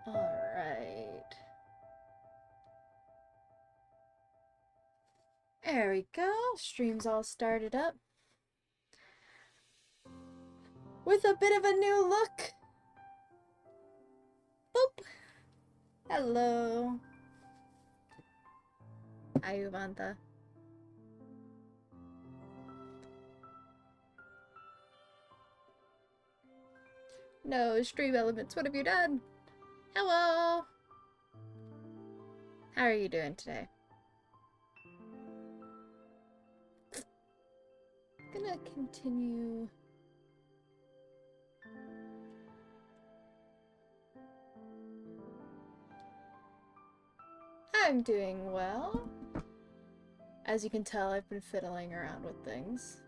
Alright. There we go. Stream's all started up. With a bit of a new look. Boop. Hello. Hi, Uvanta. No, Stream Elements, what have you done? Hello. How are you doing today? Gonna continue. I'm doing well. As you can tell, I've been fiddling around with things.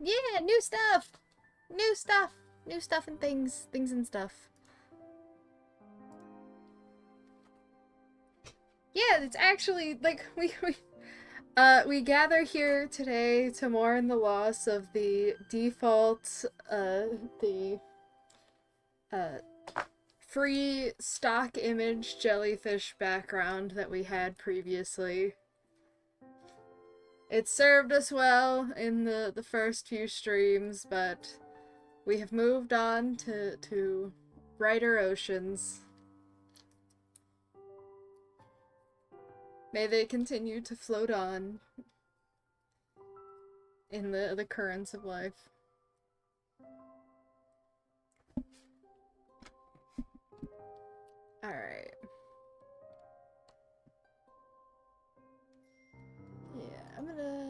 Yeah, new stuff! New stuff! New stuff and things. Things and stuff. Yeah, it's actually, like, we gather here today to mourn the loss of the default, free stock image jellyfish background that we had previously. It served us well in the first few streams, but we have moved on to brighter oceans. May they continue to float on in the currents of life. Alright. Yeah, I'm gonna...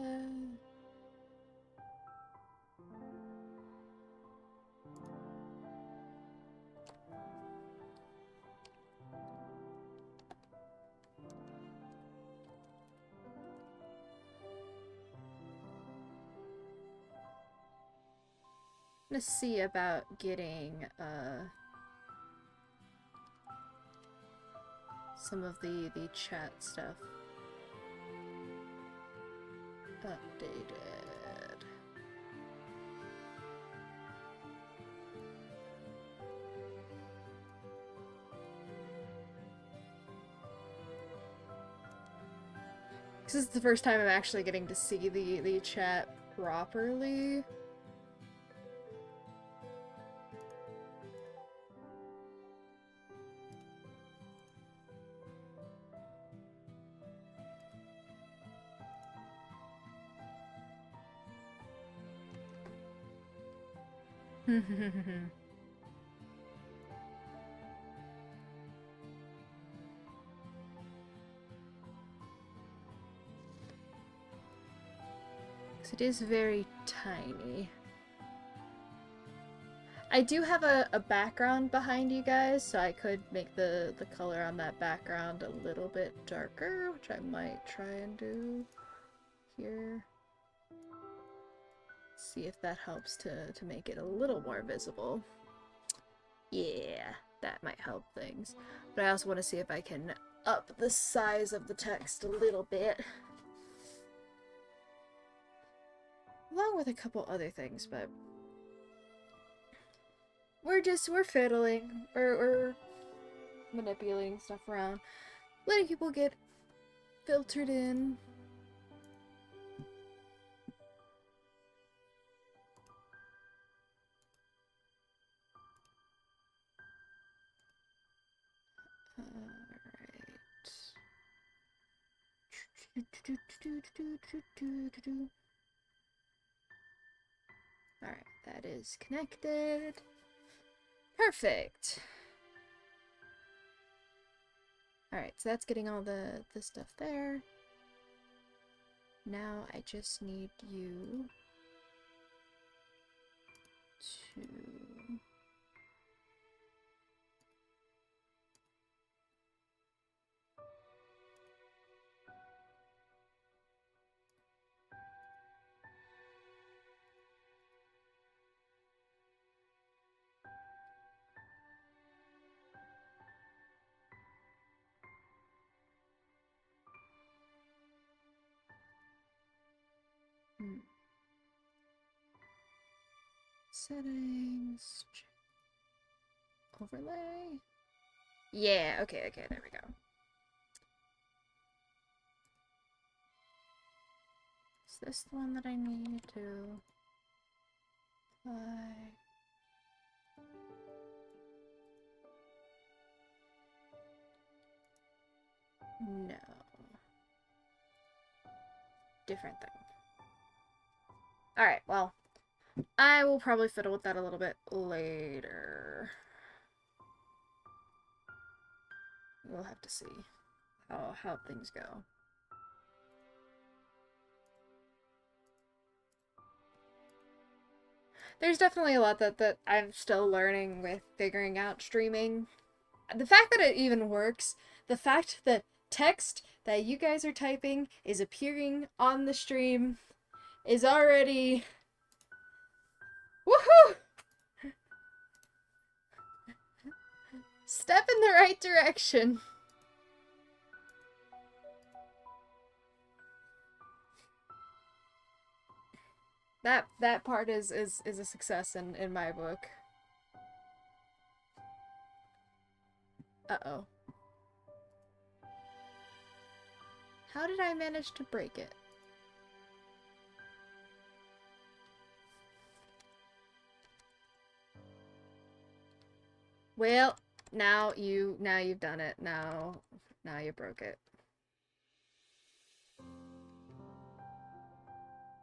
Let's see about getting, some of the chat stuff updated. This is the first time I'm actually getting to see the chat properly. It is very tiny. I do have a background behind you guys, so I could make the color on that background a little bit darker, which I might try and do here. See if that helps to make it a little more visible. Yeah, that might help things. But I also want to see if I can up the size of the text a little bit. Along with a couple other things, but we're fiddling, we're manipulating stuff around, letting people get filtered in. Alright, that is connected. Perfect. Alright, so that's getting all the stuff there. Now I just need you to... Settings. Overlay. Yeah, okay, there we go. Is this the one that I need to apply? No. Different thing. Alright, well, I will probably fiddle with that a little bit later. We'll have to see how things go. There's definitely a lot that I'm still learning with figuring out streaming. The fact that it even works, the fact that text that you guys are typing is appearing on the stream is already... Woohoo! Step in the right direction. That part is a success in my book. Uh-oh. How did I manage to break it? Well, now you've done it. Now you broke it.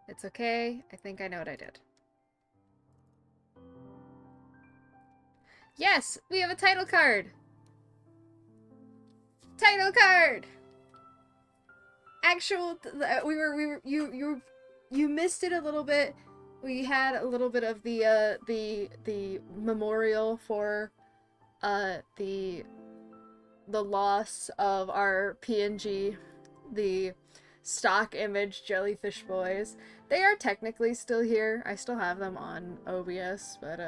It's okay. I think I know what I did. Yes, we have a title card. Title card. Actual, you missed it a little bit. We had a little bit of the memorial for the loss of our PNG, the stock image jellyfish boys. They are technically still here. I still have them on OBS, but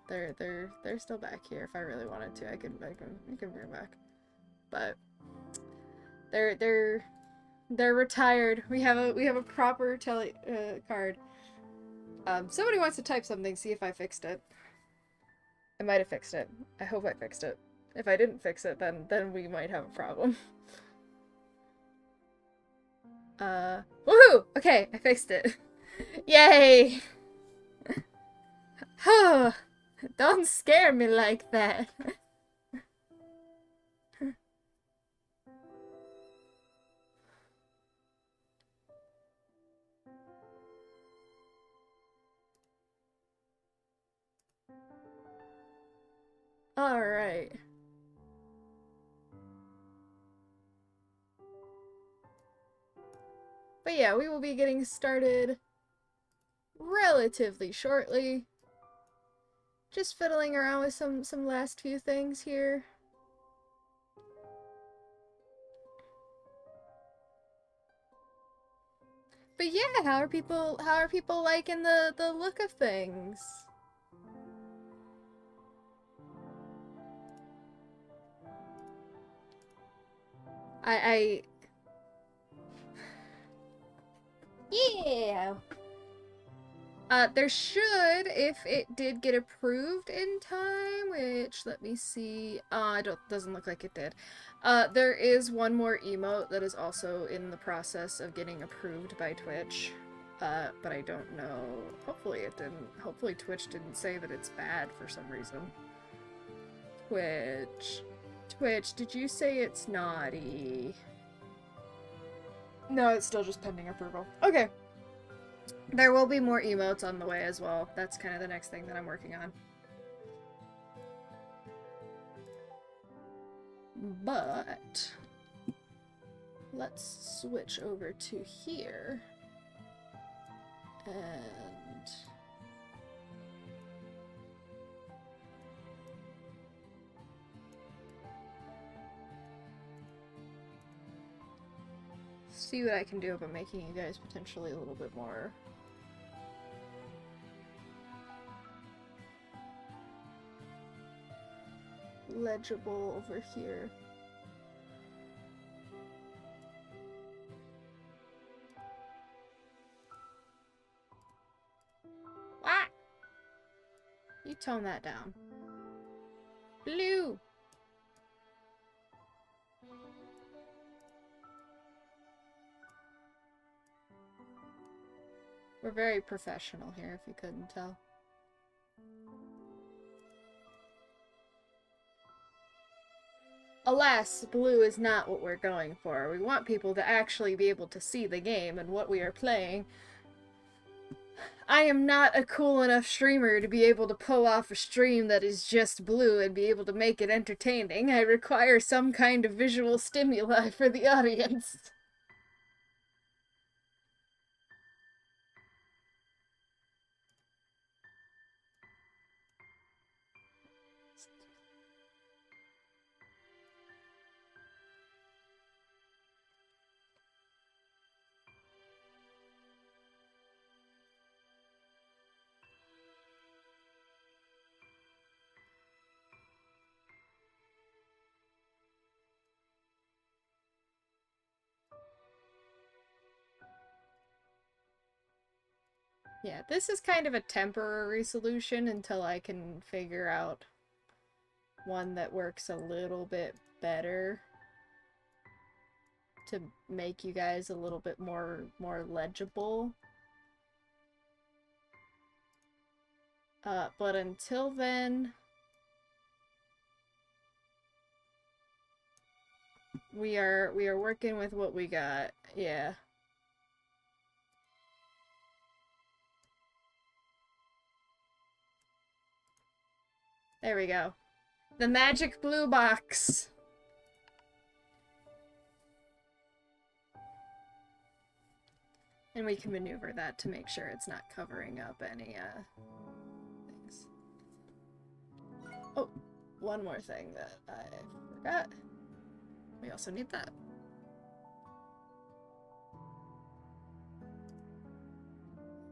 they're still back here. If I really wanted to, I can bring them back. But they're retired. We have a proper card. Somebody wants to type something. See if I fixed it. I might have fixed it. I hope I fixed it. If I didn't fix it, then we might have a problem. Woohoo! Okay, I fixed it. Yay! Oh, don't scare me like that. Alright. But yeah, we will be getting started relatively shortly. Just fiddling around with some last few things here. But yeah, how are people liking the look of things? Yeah. There should, if it did get approved in time, which, let me see, doesn't look like it did. There is one more emote that is also in the process of getting approved by Twitch, but I don't know. Hopefully it didn't. Hopefully Twitch didn't say that it's bad for some reason. Twitch, did you say it's naughty? No, it's still just pending approval. Okay. There will be more emotes on the way as well. That's kind of the next thing that I'm working on. But let's switch over to here. And see what I can do about making you guys potentially a little bit more legible over here. You tone that down. Blue! We're very professional here, if you couldn't tell. Alas, blue is not what we're going for. We want people to actually be able to see the game and what we are playing. I am not a cool enough streamer to be able to pull off a stream that is just blue and be able to make it entertaining. I require some kind of visual stimuli for the audience. Yeah, this is kind of a temporary solution until I can figure out one that works a little bit better to make you guys a little bit more legible. But until then, we are working with what we got. Yeah. There we go. The magic blue box. And we can maneuver that to make sure it's not covering up any, things. Oh, one more thing that I forgot. We also need that.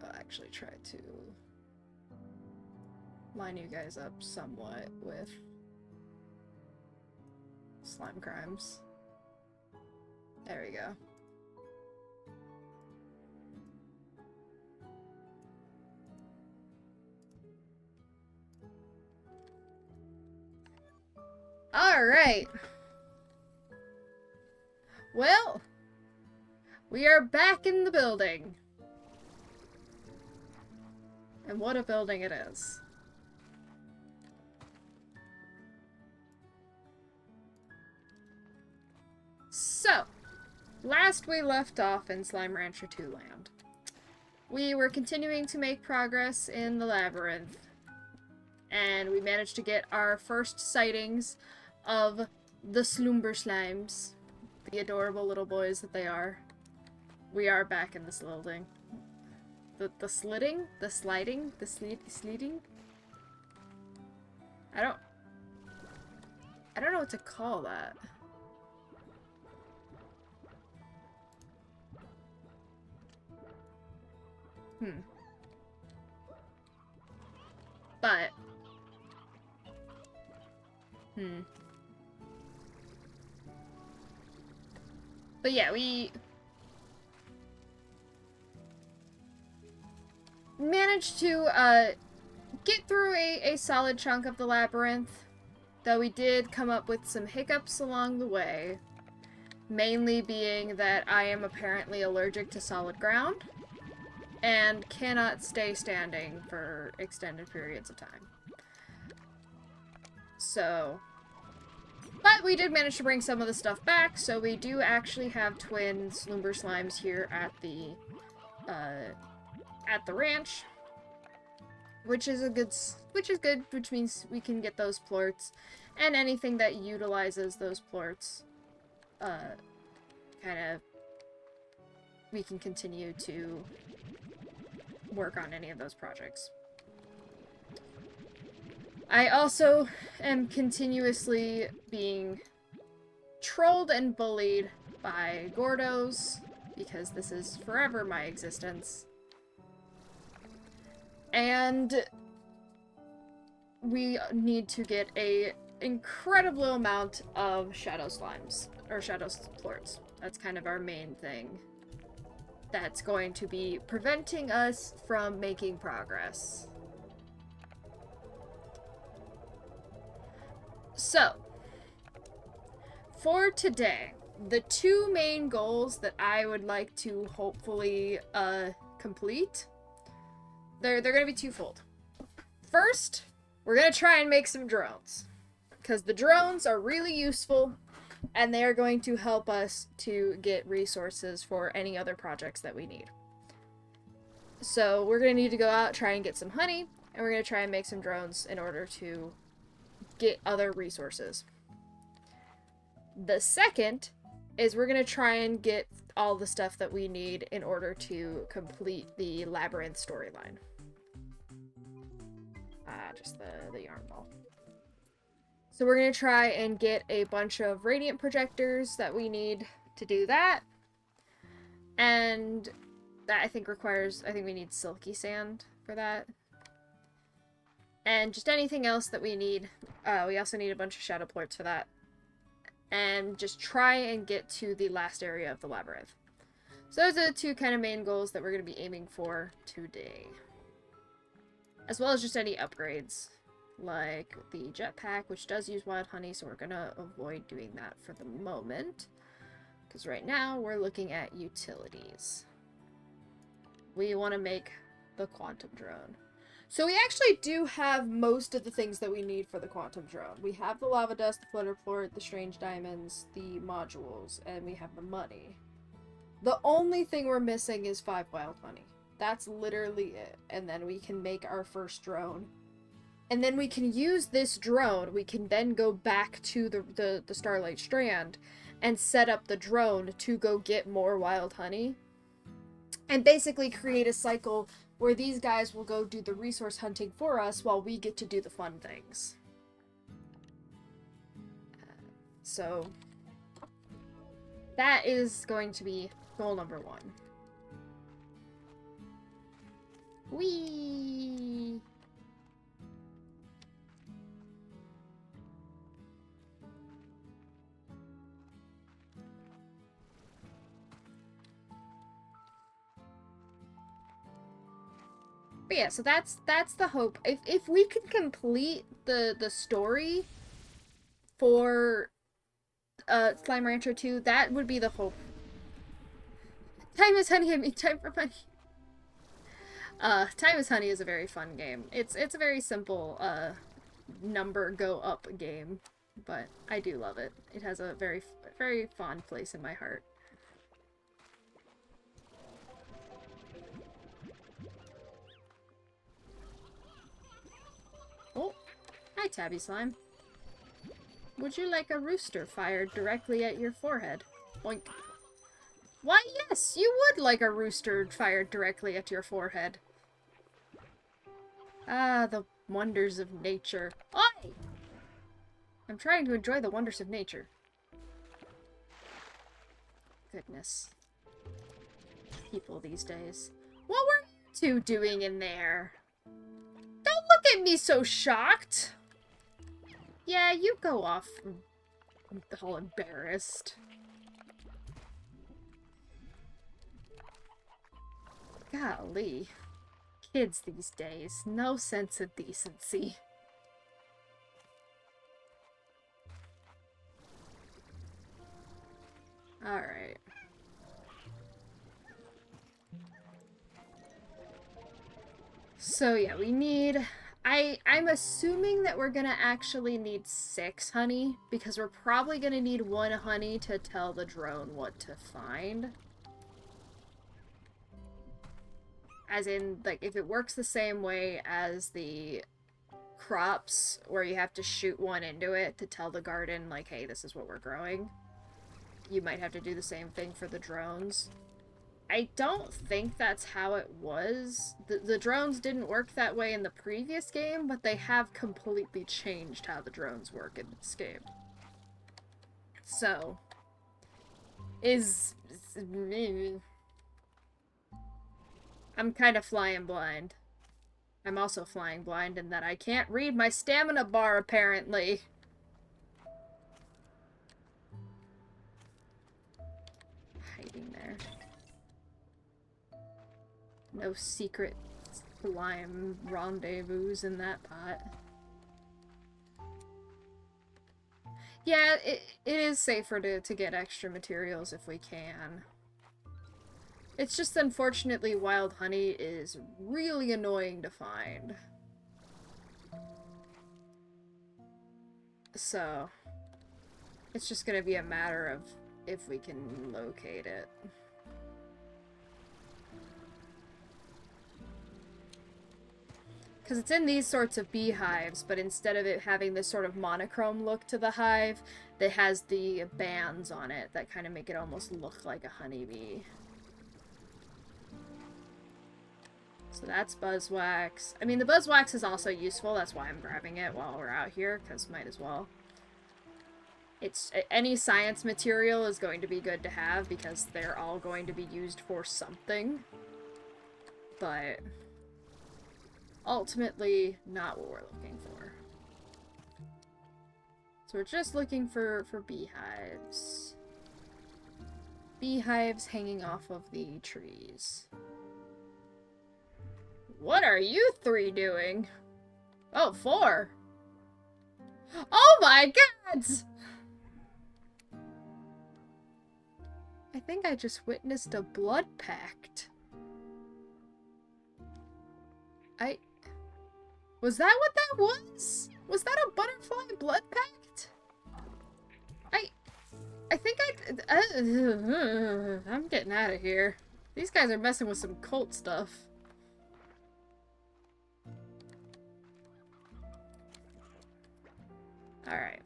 I'll actually try to line you guys up somewhat with slime crimes. There we go. Alright. Well, we are back in the building. And what a building it is. So, last we left off in Slime Rancher 2 land, we were continuing to make progress in the labyrinth, and we managed to get our first sightings of the Slumber Slimes, the adorable little boys that they are. We are back in this building. The slitting? The sliding? The sleeting? I don't know what to call that. But But yeah, we managed to get through a solid chunk of the labyrinth, though we did come up with some hiccups along the way, mainly being that I am apparently allergic to solid ground and cannot stay standing for extended periods of time. So, but we did manage to bring some of the stuff back, so we do actually have twin Slumber Slimes here at the ranch, which is good, which means we can get those plorts, and anything that utilizes those plorts, we can continue to work on any of those projects. I also am continuously being trolled and bullied by Gordos, because this is forever my existence. And we need to get a incredible amount of Shadow Slimes, or Shadow Plorts. That's kind of our main thing that's going to be preventing us from making progress. So, for today, the two main goals that I would like to hopefully complete, they're gonna be twofold. First, we're gonna try and make some drones, because the drones are really useful, and they are going to help us to get resources for any other projects that we need. So we're gonna need to go out, try and get some honey, and we're gonna try and make some drones in order to get other resources. The second is we're gonna try and get all the stuff that we need in order to complete the labyrinth storyline. Just the yarn ball. So we're gonna try and get a bunch of radiant projectors that we need to do that. And that I think we need silky sand for that. And just anything else that we need. We also need a bunch of shadow plorts for that. And just try and get to the last area of the labyrinth. So those are the two kind of main goals that we're going to be aiming for today. As well as just any upgrades. Like the jetpack, which does use wild honey, so we're going to avoid doing that for the moment. Because right now, we're looking at utilities. We want to make the quantum drone. So we actually do have most of the things that we need for the quantum drone. We have the lava dust, the flutter plort, the strange diamonds, the modules, and we have the money. The only thing we're missing is 5 wild honey. That's literally it. And then we can make our first drone. And then we can use this drone. We can then go back to the Starlight Strand and set up the drone to go get more wild honey. And basically create a cycle where these guys will go do the resource hunting for us while we get to do the fun things. So that is going to be goal number 1. Whee! But yeah, so that's the hope. If we can complete the story for Slime Rancher 2, that would be the hope. Time is Honey, I mean time for money. Time is Honey is a very fun game. It's a very simple number go up game, but I do love it. It has a very fond place in my heart. Oh, hi Tabby Slime. Would you like a rooster fired directly at your forehead? Boink. Why, yes, you would like a rooster fired directly at your forehead. Ah, the wonders of nature. Oi! I'm trying to enjoy the wonders of nature. Goodness. People these days. What were you two doing in there? Don't look at me so shocked! Yeah, you go off. I'm all embarrassed. Golly. Kids these days. No sense of decency. Alright. So yeah, we need... I'm assuming that we're gonna actually need 6 honey, because we're probably gonna need 1 honey to tell the drone what to find. As in, like, if it works the same way as the crops, where you have to shoot one into it to tell the garden, like, hey, this is what we're growing, you might have to do the same thing for the drones. I don't think that's how it was. The drones didn't work that way in the previous game, but they have completely changed how the drones work in this game. So, I'm kind of flying blind. I'm also flying blind in that I can't read my stamina bar, apparently. Hiding there. No secret slime rendezvous in that pot. Yeah, it is safer to get extra materials if we can. It's just unfortunately wild honey is really annoying to find. So, it's just gonna be a matter of if we can locate it. Because it's in these sorts of beehives, but instead of it having this sort of monochrome look to the hive, it has the bands on it that kind of make it almost look like a honeybee. So that's buzzwax. I mean, the buzzwax is also useful. That's why I'm grabbing it while we're out here, because might as well. It's any science material is going to be good to have because they're all going to be used for something. But ultimately, not what we're looking for. So we're just looking for beehives. Beehives hanging off of the trees. What are you three doing? Oh, 4. Oh my god! I think I just witnessed a blood pact. Was that what that was? Was that a butterfly blood pact? I think I'm getting out of here. These guys are messing with some cult stuff. Alright.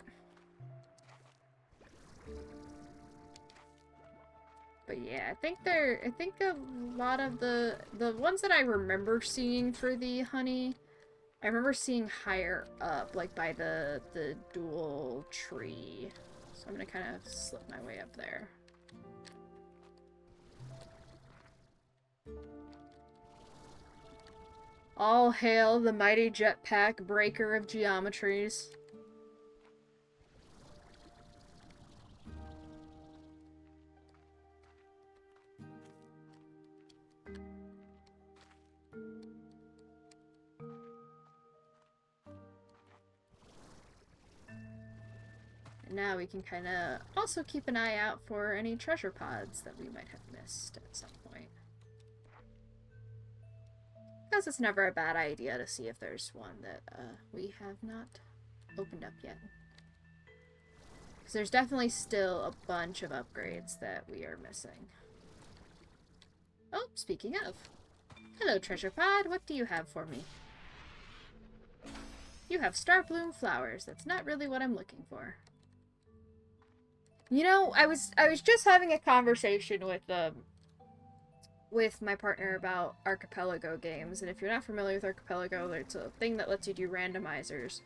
But yeah, I think a lot of the ones that I remember seeing for the honey, I remember seeing higher up, like by the dual tree. So I'm gonna kind of slip my way up there. All hail the mighty jetpack breaker of geometries. And now we can kind of also keep an eye out for any treasure pods that we might have missed at some point. Because it's never a bad idea to see if there's one that we have not opened up yet. Because there's definitely still a bunch of upgrades that we are missing. Oh, speaking of. Hello, treasure pod. What do you have for me? You have star bloom flowers. That's not really what I'm looking for. You know, I was just having a conversation with my partner about Archipelago games, and if you're not familiar with Archipelago, it's a thing that lets you do randomizers,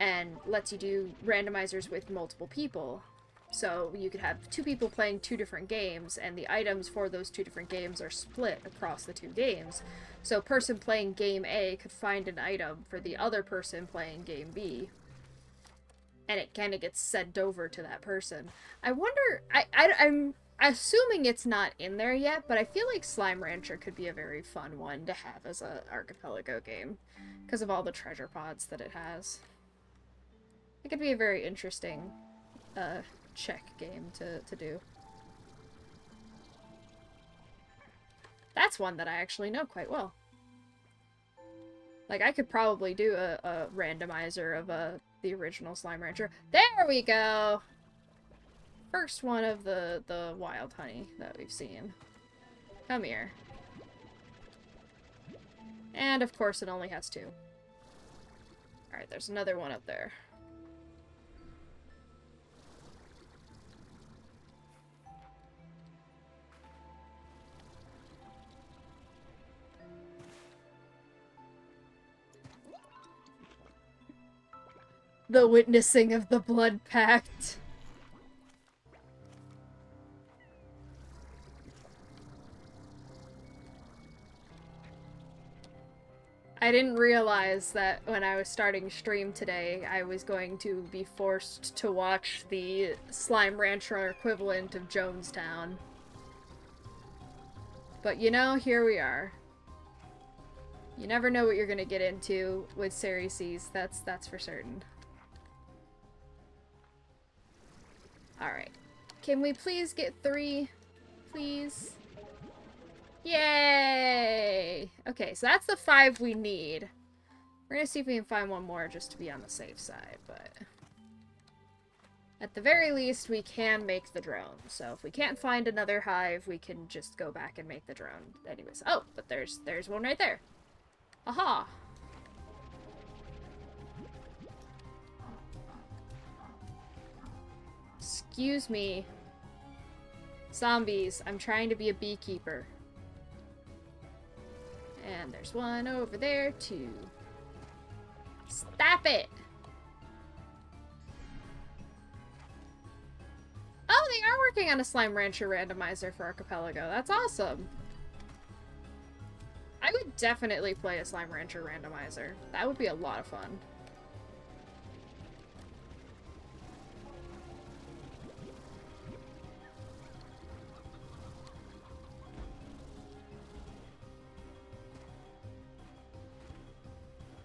and lets you do randomizers with multiple people. So you could have 2 people playing 2 different games, and the items for those 2 different games are split across the 2 games. So a person playing game A could find an item for the other person playing game B, and it kind of gets sent over to that person. I wonder, I'm assuming it's not in there yet, but I feel like Slime Rancher could be a very fun one to have as a Archipelago game, because of all the treasure pods that it has. It could be a very interesting check game to do. That's one that I actually know quite well. Like, I could probably do a randomizer of the original Slime Rancher. There we go! First one of the wild honey that we've seen. Come here. And of course it only has 2. Alright, there's another one up there. The witnessing of the blood pact. I didn't realize that when I was starting stream today, I was going to be forced to watch the Slime Rancher equivalent of Jonestown. But you know, here we are. You never know what you're gonna get into with Series C's, that's for certain. Alright. Can we please get 3? Please? Yay! Okay, so that's the 5 we need. We're gonna see if we can find one more just to be on the safe side, but... At the very least, we can make the drone. So if we can't find another hive, we can just go back and make the drone. Anyways. Oh, but there's one right there. Aha! Excuse me. Zombies, I'm trying to be a beekeeper. And there's one over there, too. Stop it! Oh, they are working on a Slime Rancher randomizer for Archipelago. That's awesome. I would definitely play a Slime Rancher randomizer. That would be a lot of fun.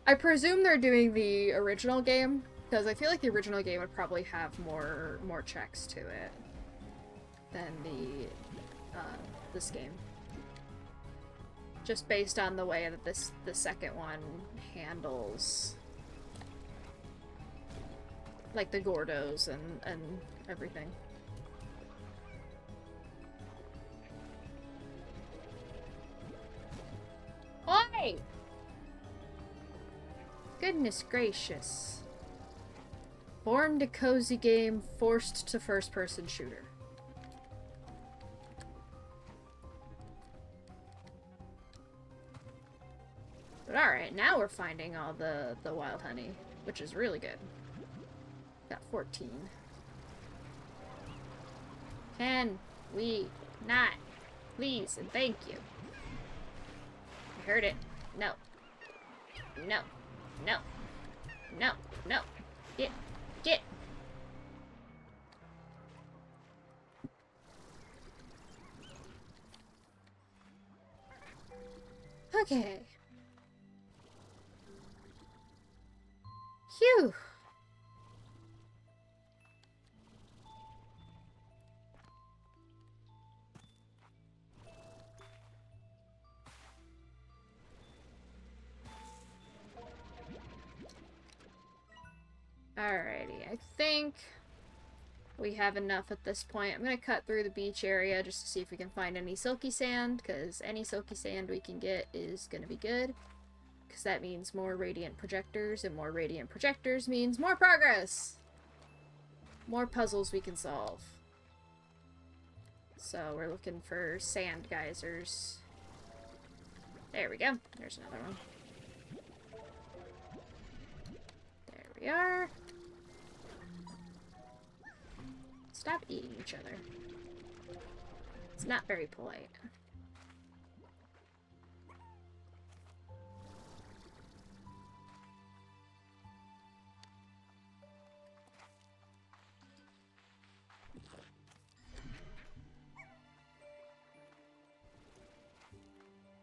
I presume they're doing the original game, because I feel like the original game would probably have more checks to it than this game. Just based on the way that the second one handles like the Gordos and everything. Oi! Goodness gracious. Formed a cozy game, forced to first-person shooter. But alright, now we're finding all the wild honey, which is really good. Got 14. Can we not? Please and thank you. I heard it. No. No. No. No. No. Get. Get. Okay. Phew. Alrighty, I think we have enough at this point. I'm gonna cut through the beach area just to see if we can find any silky sand, because any silky sand we can get is gonna be good. Because that means more radiant projectors, and more radiant projectors means more progress! More puzzles we can solve. So we're looking for sand geysers. There we go. There's another one. There we are. Stop eating each other. It's not very polite.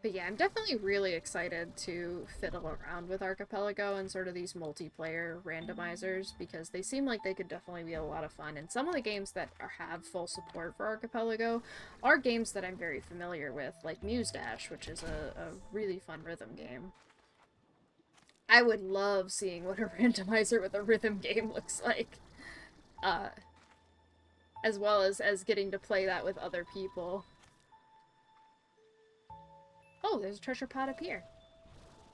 But yeah, I'm definitely really excited to fiddle around with Archipelago and sort of these multiplayer randomizers, because they seem like they could definitely be a lot of fun. And some of the games that have full support for Archipelago are games that I'm very familiar with, like Muse Dash, which is a really fun rhythm game. I would love seeing what a randomizer with a rhythm game looks like. As well as getting to play that with other people. Oh, there's a treasure pot up here.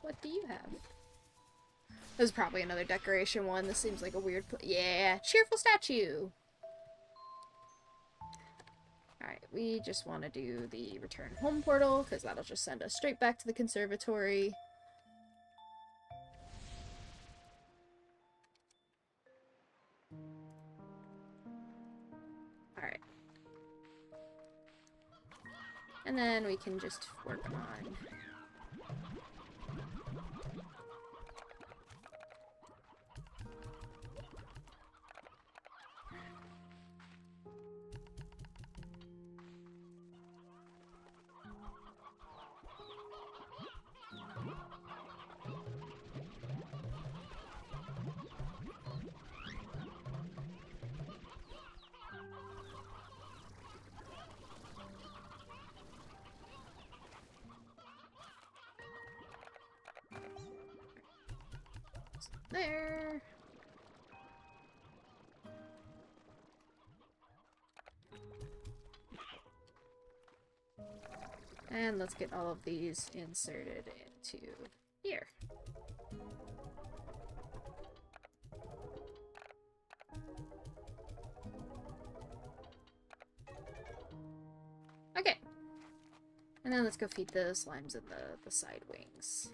What do you have? There's probably another decoration one. This seems like a weird yeah, cheerful statue! Alright, we just want to do the return home portal, because that'll just send us straight back to the conservatory. Alright. And then we can just work on... There. And let's get all of these inserted into here. Okay. And then let's go feed the slimes in the side wings.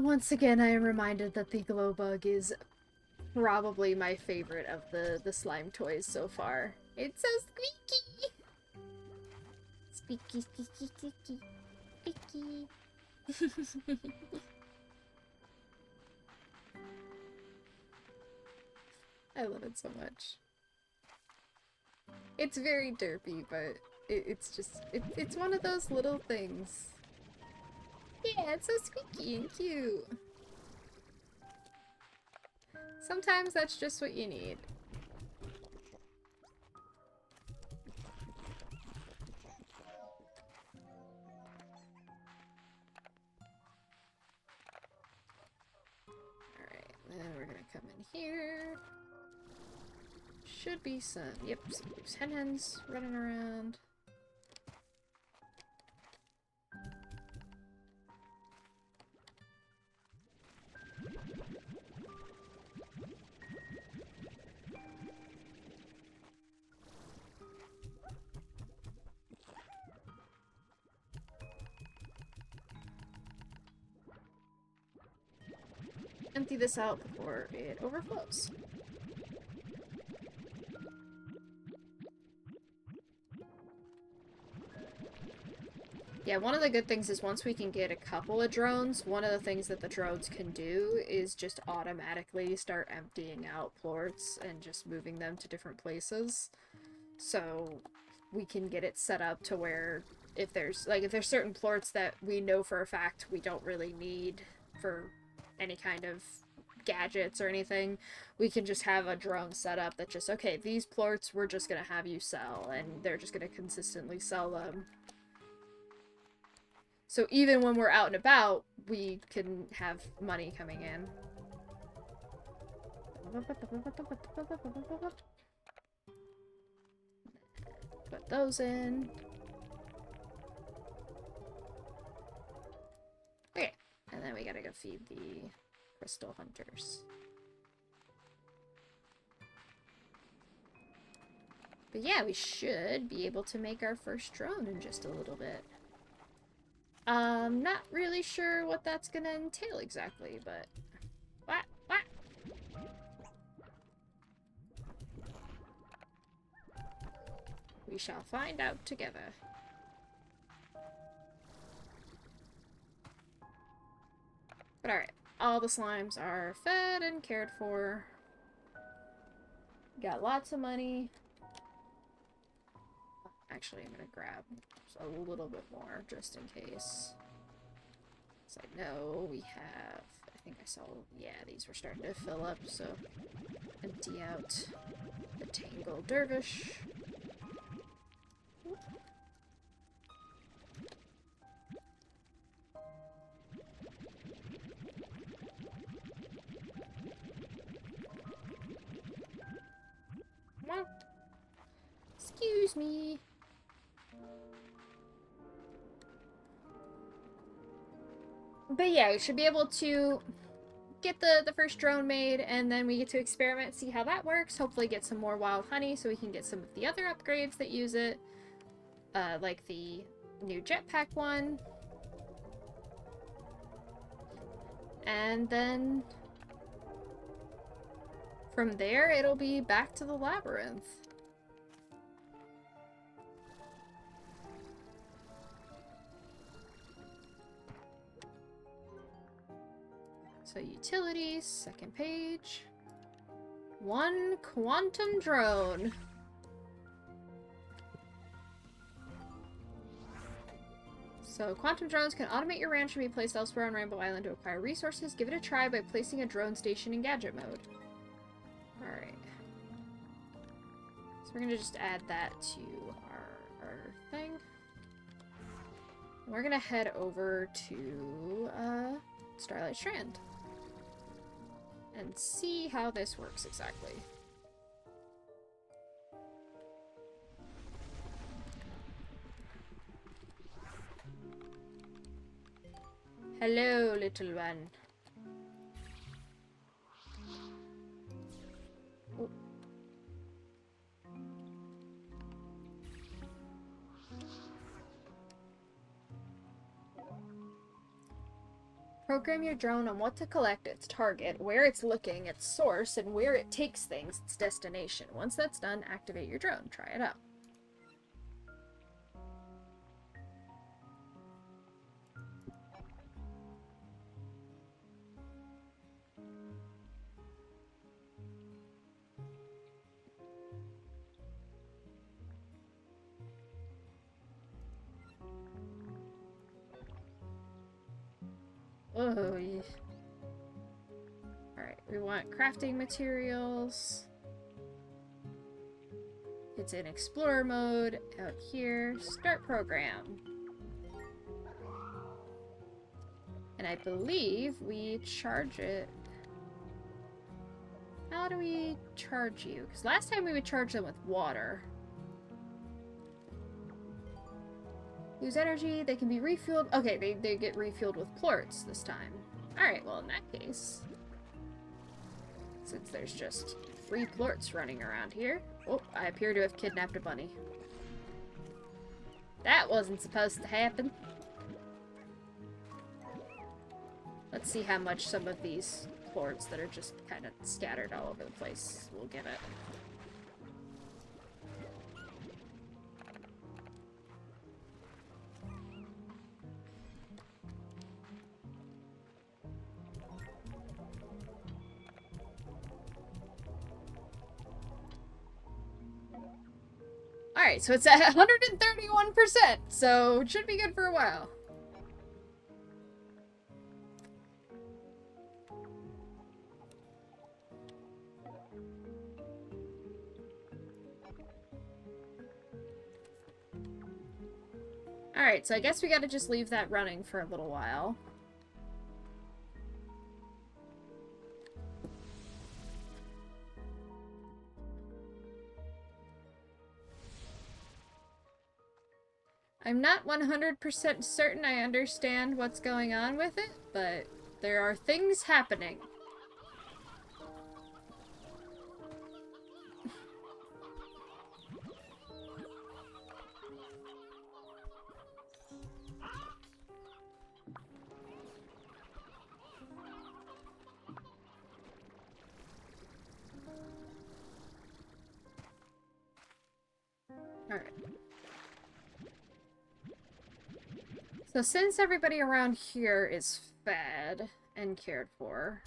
Once again, I am reminded that the glow bug is probably my favorite of the slime toys so far. It's so squeaky! Squeaky, squeaky, squeaky, squeaky. I love it so much. It's very derpy, but it's just, it's one of those little things. Yeah, it's so squeaky and cute. Sometimes that's just what you need. Alright, then we're gonna come in here. Should be some, yep, some loose hens running around. Empty this out before it overflows. Yeah, one of the good things is once we can get a couple of drones, one of the things that the drones can do is just automatically start emptying out plorts and just moving them to different places. So we can get it set up to where if there's certain plorts that we know for a fact we don't really need for any kind of gadgets or anything, we can just have a drone set up that just, okay, these plorts we're just gonna have you sell, and they're just gonna consistently sell them. So even when we're out and about, we can have money coming in. Put those in. Okay, and then we gotta go feed the crystal hunters. But yeah, we should be able to make our first drone in just a little bit. Not really sure what that's gonna entail exactly, but... What? We shall find out together. But alright, all the slimes are fed and cared for. Got lots of money. Actually, I'm gonna grab a little bit more, just in case. So I know we have, I think I saw, yeah, these were starting to fill up, so empty out the Tangle Dervish. Come on. Excuse me. But yeah, we should be able to get the first drone made, and then we get to experiment, see how that works, hopefully get some more wild honey so we can get some of the other upgrades that use it, like the new jetpack one. And then from there, it'll be back to the labyrinth. So utilities, second page. One quantum drone. So quantum drones can automate your ranch and be placed elsewhere on Rainbow Island to acquire resources. Give it a try by placing a drone station in gadget mode. Alright. So we're gonna just add that to our thing. We're gonna head over to Starlight Strand and see how this works exactly. Hello, little one. Oh. Program your drone on what to collect, its target, where it's looking, its source, and where it takes things, its destination. Once that's done, activate your drone. Try it out. Oh, yeah. Alright, we want crafting materials. It's in Explorer mode, out here. Start program. And I believe we charge it. How do we charge you? Because last time we would charge them with water. Use energy, they can be refueled. Okay, they get refueled with plorts this time. Alright, well in that case, since there's just 3 plorts running around here. Oh, I appear to have kidnapped a bunny. That wasn't supposed to happen. Let's see how much some of these plorts that are just kind of scattered all over the place will give it. Alright, so it's at 131%, so it should be good for a while. Alright, so I guess we gotta just leave that running for a little while. I'm not 100% certain I understand what's going on with it, but there are things happening. Alright. So since everybody around here is fed and cared for,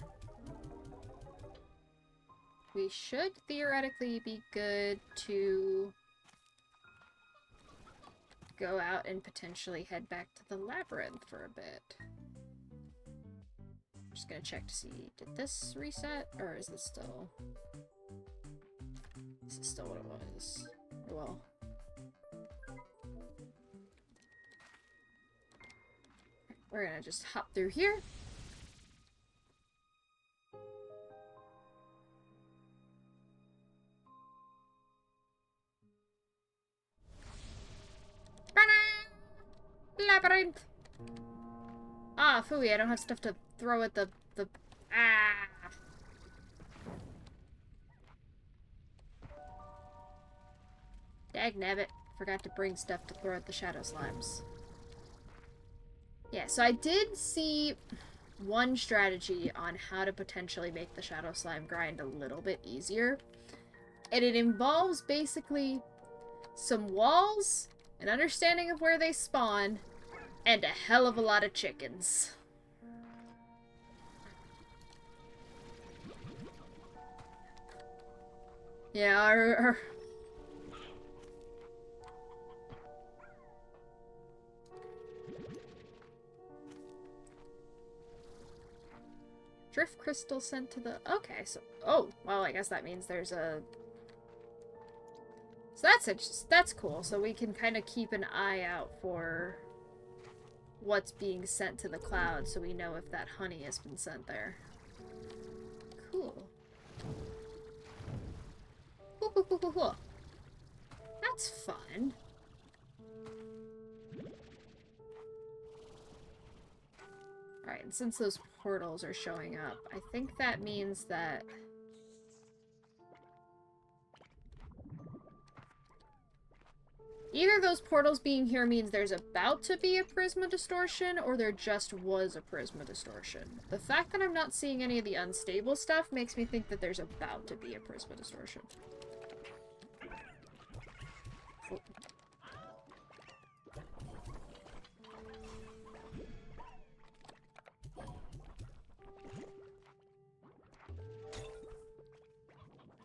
we should theoretically be good to go out and potentially head back to the labyrinth for a bit. I'm just gonna check to see, did this reset, or is this still... This is still what it was. Well... We're gonna just hop through here. Labyrinth! Ah, phooey, I don't have stuff to throw at the... Ah! Dagnabbit. Forgot to bring stuff to throw at the shadow slimes. Yeah, so I did see one strategy on how to potentially make the shadow slime grind a little bit easier. And it involves basically some walls, an understanding of where they spawn, and a hell of a lot of chickens. Yeah, our drift crystal sent to the... Okay, so... Oh, well, I guess that means there's a... So that's cool. So we can kind of keep an eye out for what's being sent to the cloud so we know if that honey has been sent there. Cool. Cool. That's fun. Alright, and since those portals are showing up, I think that means that... Either those portals being here means there's about to be a Prisma Distortion, or there just was a Prisma Distortion. The fact that I'm not seeing any of the unstable stuff makes me think that there's about to be a Prisma Distortion. Oh.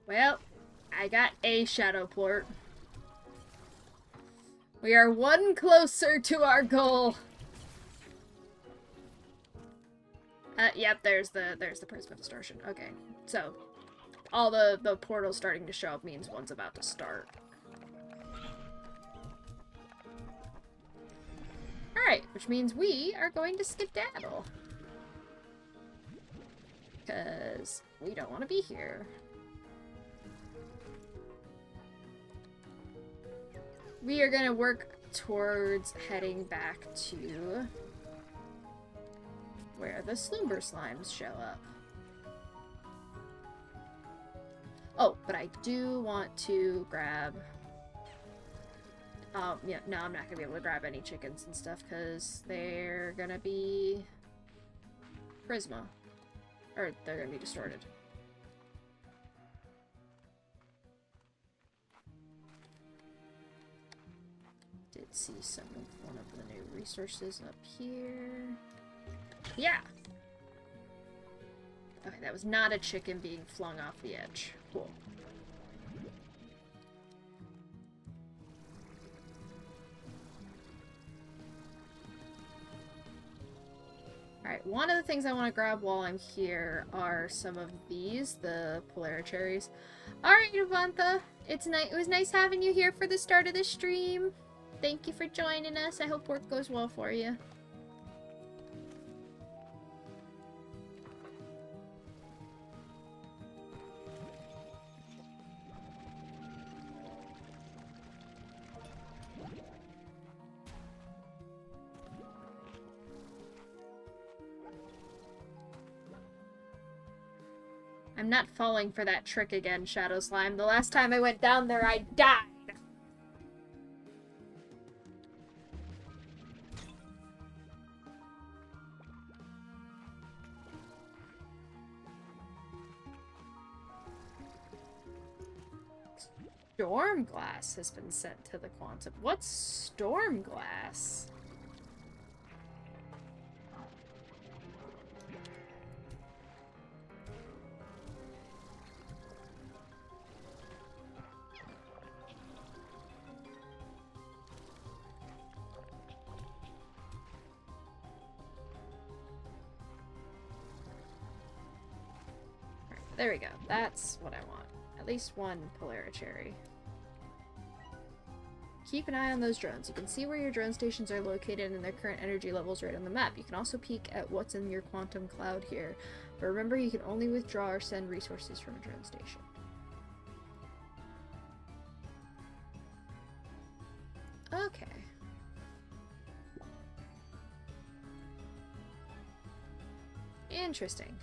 Well, I got a Shadow Plort. We are one closer to our goal. Yep, there's the Prisma Distortion. Okay, so all the portals starting to show up means one's about to start. Alright, which means we are going to skedaddle. Because we don't want to be here. We are going to work towards heading back to where the Slumber Slimes show up. Oh, but I do want to grab... yeah, no, I'm not going to be able to grab any chickens and stuff because they're going to be Prisma. Or they're going to be distorted. Did see one of the new resources up here. Yeah! Okay, that was not a chicken being flung off the edge. Cool. Alright, one of the things I want to grab while I'm here are some of these, the Polara Cherries. Alright, Avantha, it was nice having you here for the start of the stream. Thank you for joining us. I hope work goes well for you. I'm not falling for that trick again, Shadow Slime. The last time I went down there, I died. Stormglass has been sent to the Quantum. What's Stormglass? There we go. That's what I want. At least one Polara Cherry. Keep an eye on those drones. You can see where your drone stations are located and their current energy levels right on the map. You can also peek at what's in your quantum cloud here. But remember, you can only withdraw or send resources from a drone station. Okay. Interesting.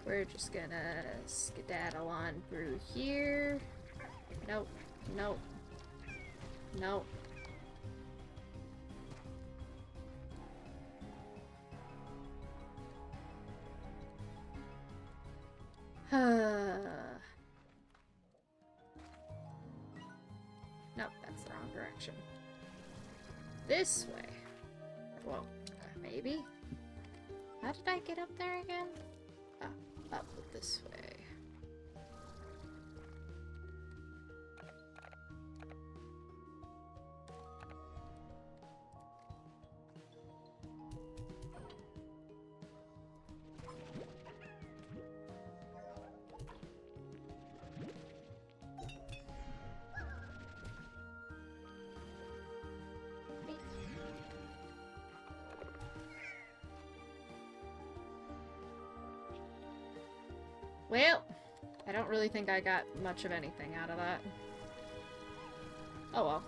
We're just gonna skedaddle on through here. Nope. Nope. Nope. Nope, that's the wrong direction. This way. Well, maybe? How did I get up there again? Ah, up this way. Well, I don't really think I got much of anything out of that. Oh well.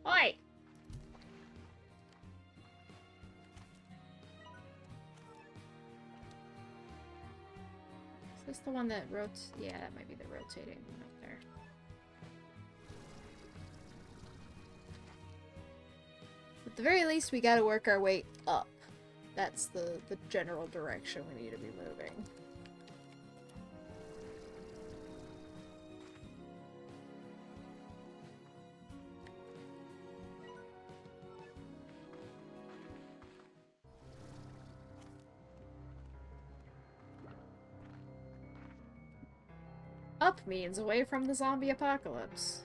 Oi! Is this the one that rotates? Yeah, that might be the rotating one up there. At the very least, we gotta work our way up. That's the general direction we need to be moving. Up means away from the zombie apocalypse.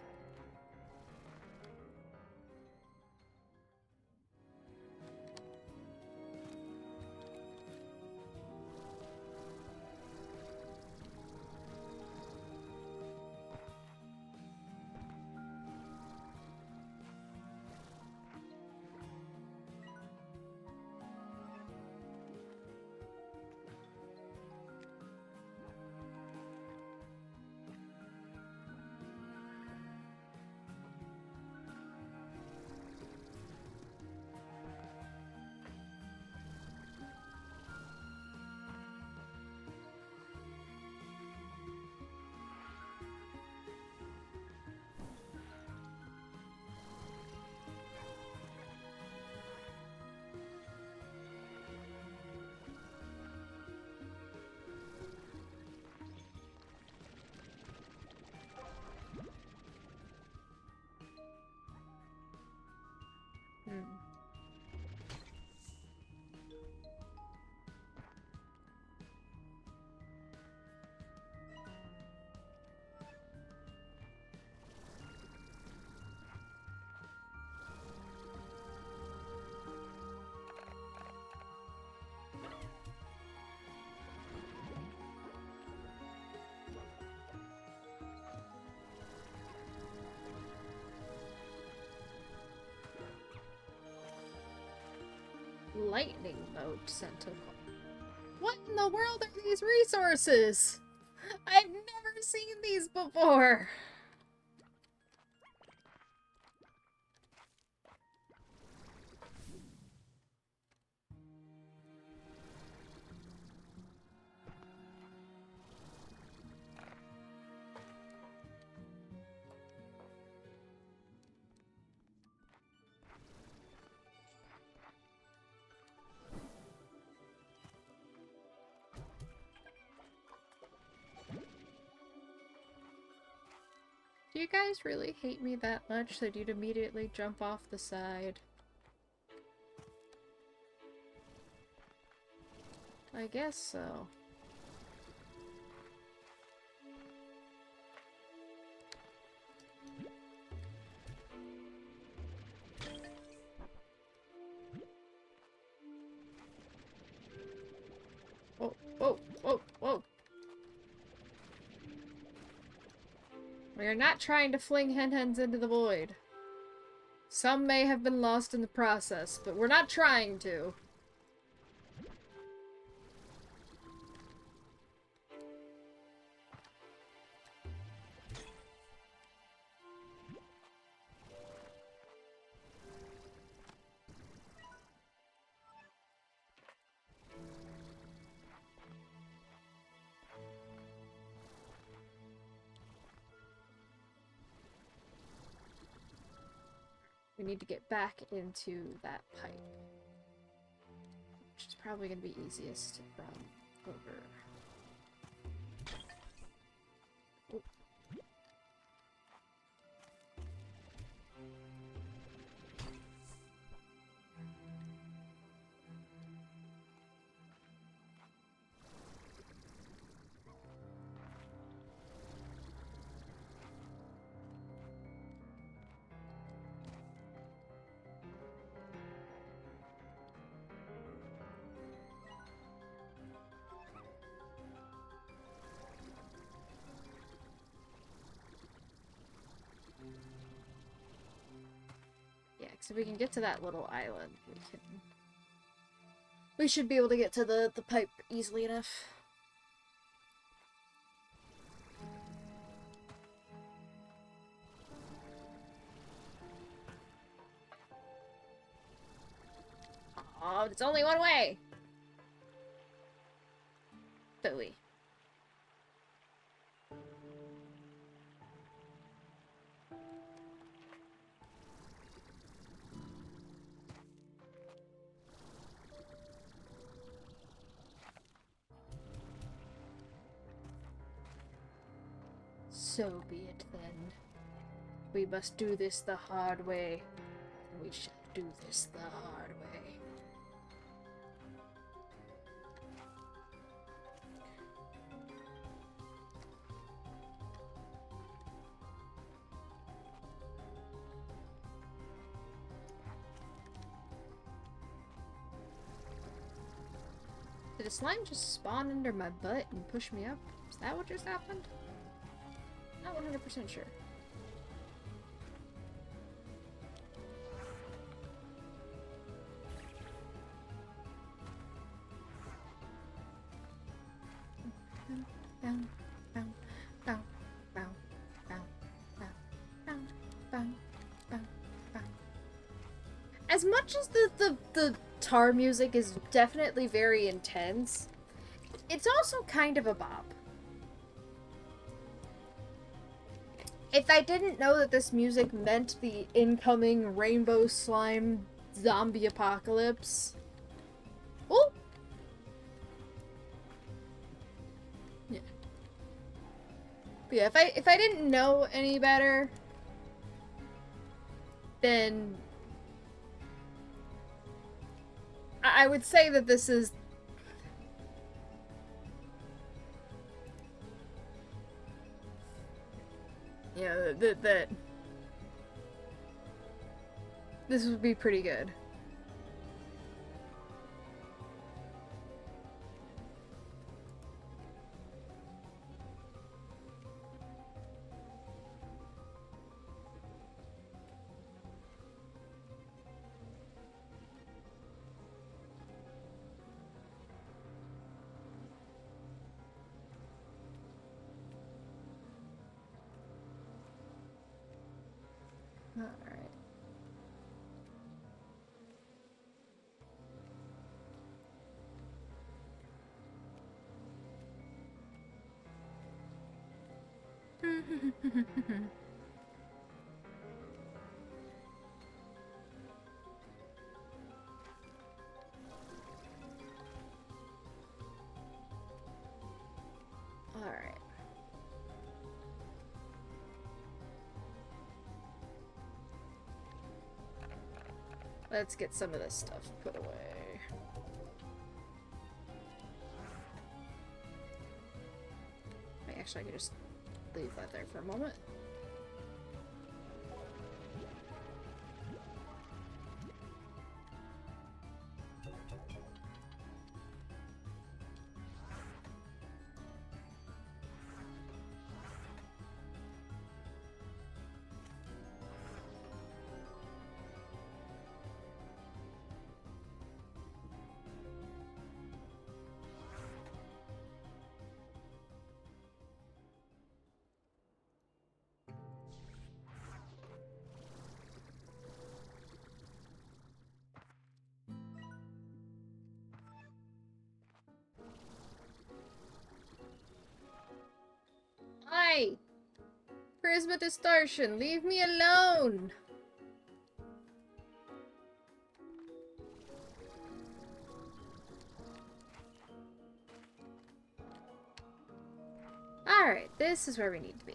Lightning mode sentinel. What in the world are these resources? I've never seen these before. Do you guys really hate me that much that you'd immediately jump off the side? I guess so. Whoa, whoa, whoa, whoa! We are not trying to fling hen-hens into the void. Some may have been lost in the process, but we're not trying to. We need to get back into that pipe. Which is probably going to be easiest from over So we can get to that little island. We should be able to get to the pipe easily enough. Oh, it's only one way! Philly. So be it then. We must do this the hard way. We shall do this the hard way. Did a slime just spawn under my butt and push me up? Is that what just happened? Not 100% sure. As much as the tar music is definitely very intense, it's also kind of a bop. If I didn't know that this music meant the incoming rainbow slime zombie apocalypse... Oh! Yeah. But yeah, if I didn't know any better, then I would say that this is... Yeah, that this would be pretty good. Alright. Alright. Let's get some of this stuff put away. Wait, actually, I could just leave that there for a moment. Hi! Prisma distortion, leave me alone! Alright, this is where we need to be.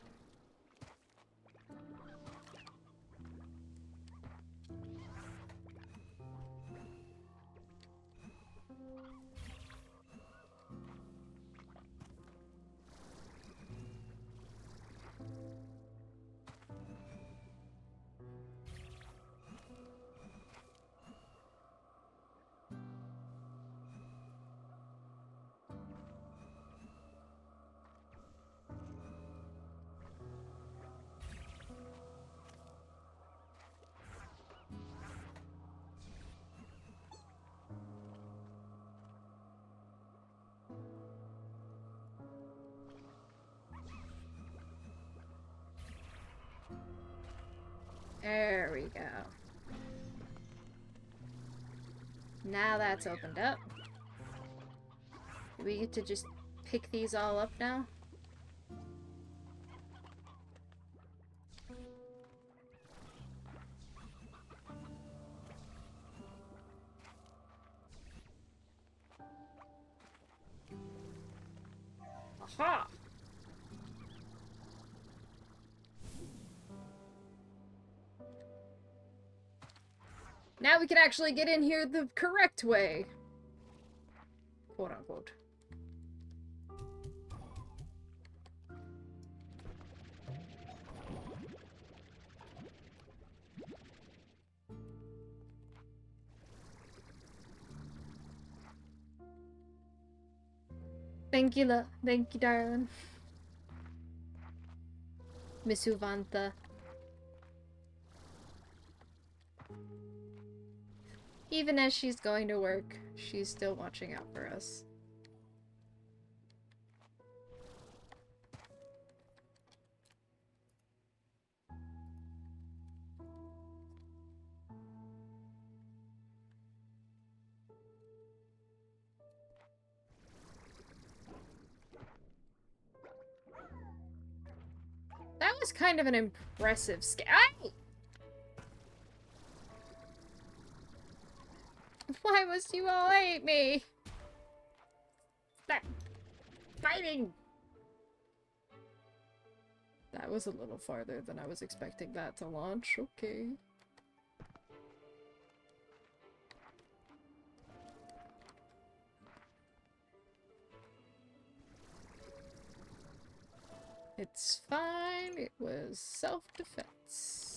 There we go. Now that's opened up. Do we get to just pick these all up now? Aha! Now we can actually get in here the correct way. Quote unquote. Thank you, darling. Miss Uvanta. Even as she's going to work, she's still watching out for us. That was kind of an impressive scale. Why must you all hate me? Stop fighting! That was a little farther than I was expecting that to launch. Okay. It's fine. It was self-defense.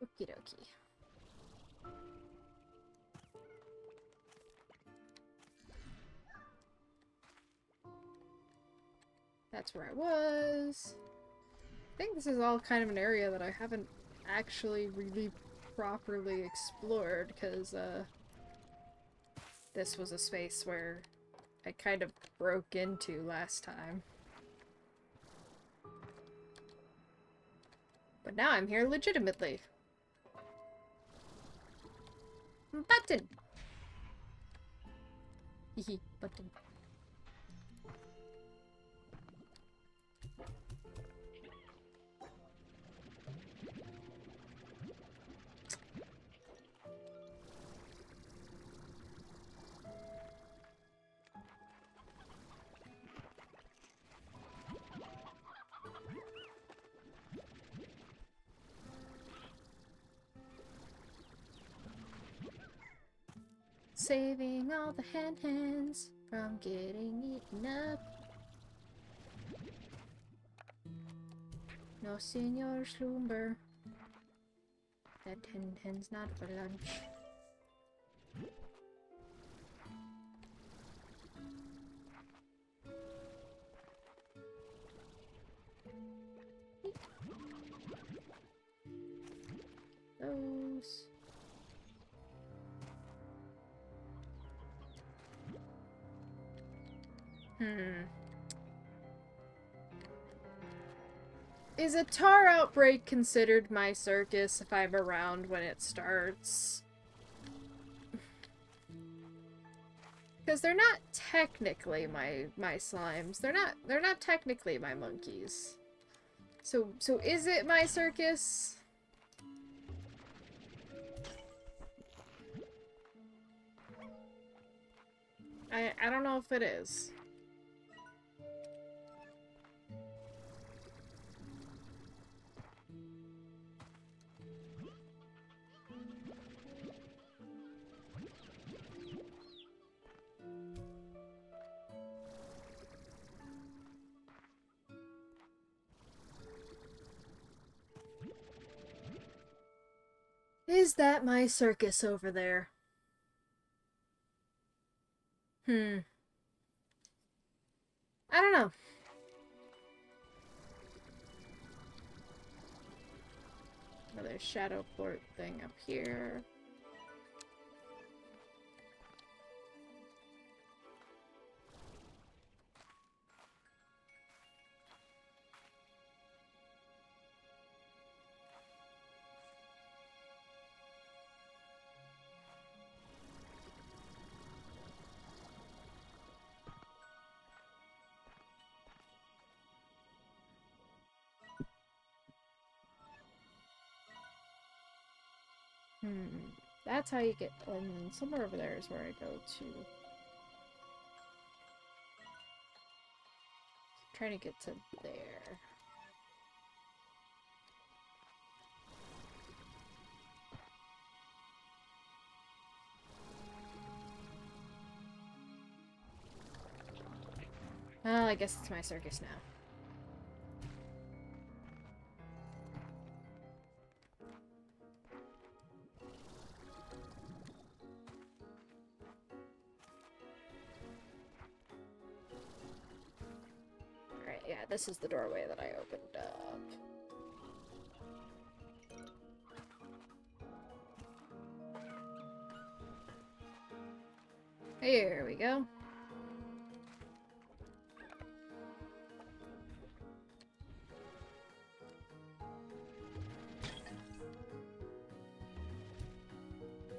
Okie dokie. That's where I was. I think this is all kind of an area that I haven't actually really properly explored, because this was a space where I kind of broke into last time. But now I'm here legitimately. Button! Hehe, button. Saving all the hen-hens from getting eaten up. No, Senor Slumber. That hen-hen's not for lunch. Those. Is a tar outbreak considered my circus if I'm around when it starts? Because they're not technically my slimes. They're not technically my monkeys. So is it my circus? I don't know if it is. Is that my circus over there? I don't know. Another shadow port thing up here. That's how you get, and then somewhere over there is where I go to. Trying to get to there. Oh, I guess it's my circus now. Alright, yeah, this is the doorway that I opened up. Here we go.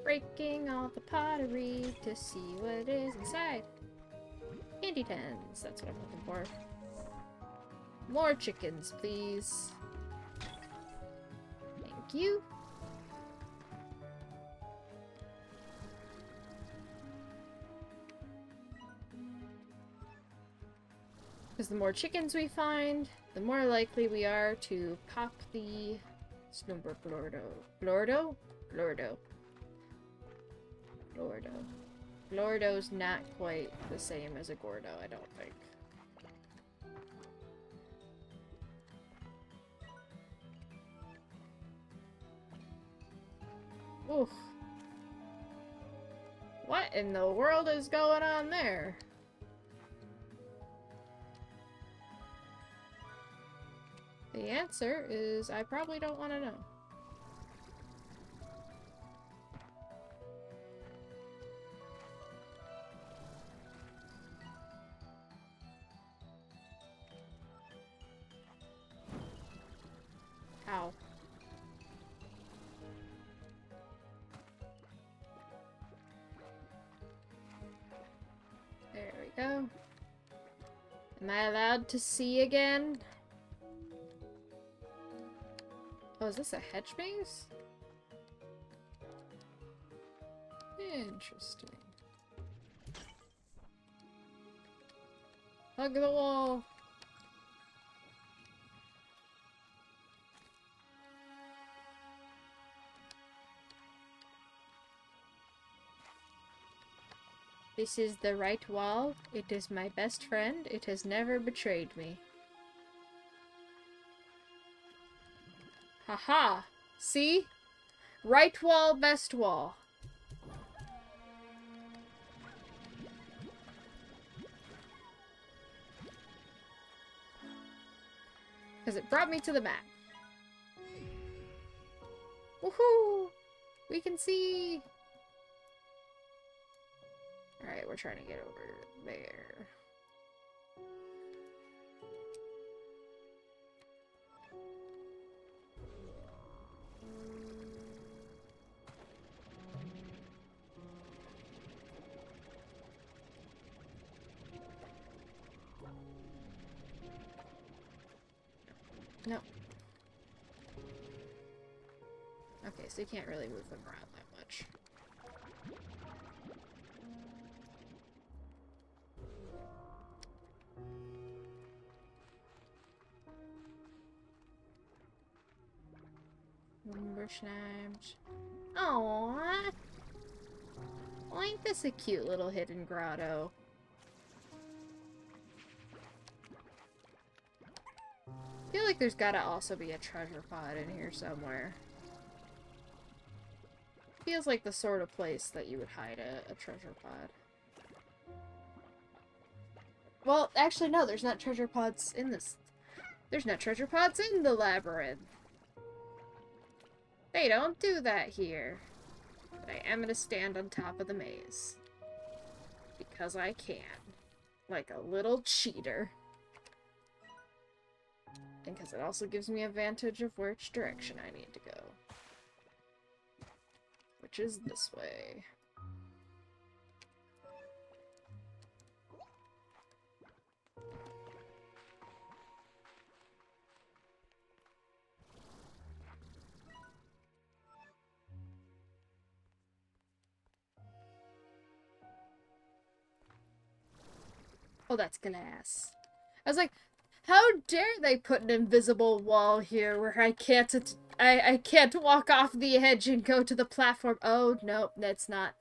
Breaking all the pottery to see what is inside. Candy tins, that's what I'm looking for. More chickens, please. Thank you. Because the more chickens we find, the more likely we are to pop the Snowbird Blordo. Blordo? Blordo. Blordo. Blordo's not quite the same as a Gordo, I don't think. Oof. What in the world is going on there? The answer is I probably don't want to know. How? There we go. Am I allowed to see again? Oh, is this a hedge maze? Interesting. Hug the wall. This is the right wall. It is my best friend. It has never betrayed me. Haha! See? Right wall, best wall. Because it brought me to the map. Woohoo! We can see! Alright, we're trying to get over there. No. Okay, so you can't really move them around that much. Umbersnipes. Aww. Well, ain't this a cute little hidden grotto? I feel like there's gotta also be a treasure pod in here somewhere. Feels like the sort of place that you would hide a treasure pod. Well, actually no, there's not treasure pods in this. There's not treasure pods in the labyrinth. They don't do that here. But I am gonna stand on top of the maze. Because I can. Like a little cheater. And because it also gives me a vantage of which direction I need to go. Which is this way. Oh, that's glass. I was like, how dare they put an invisible wall here where I can't walk off the edge and go to the platform. Oh, no, that's not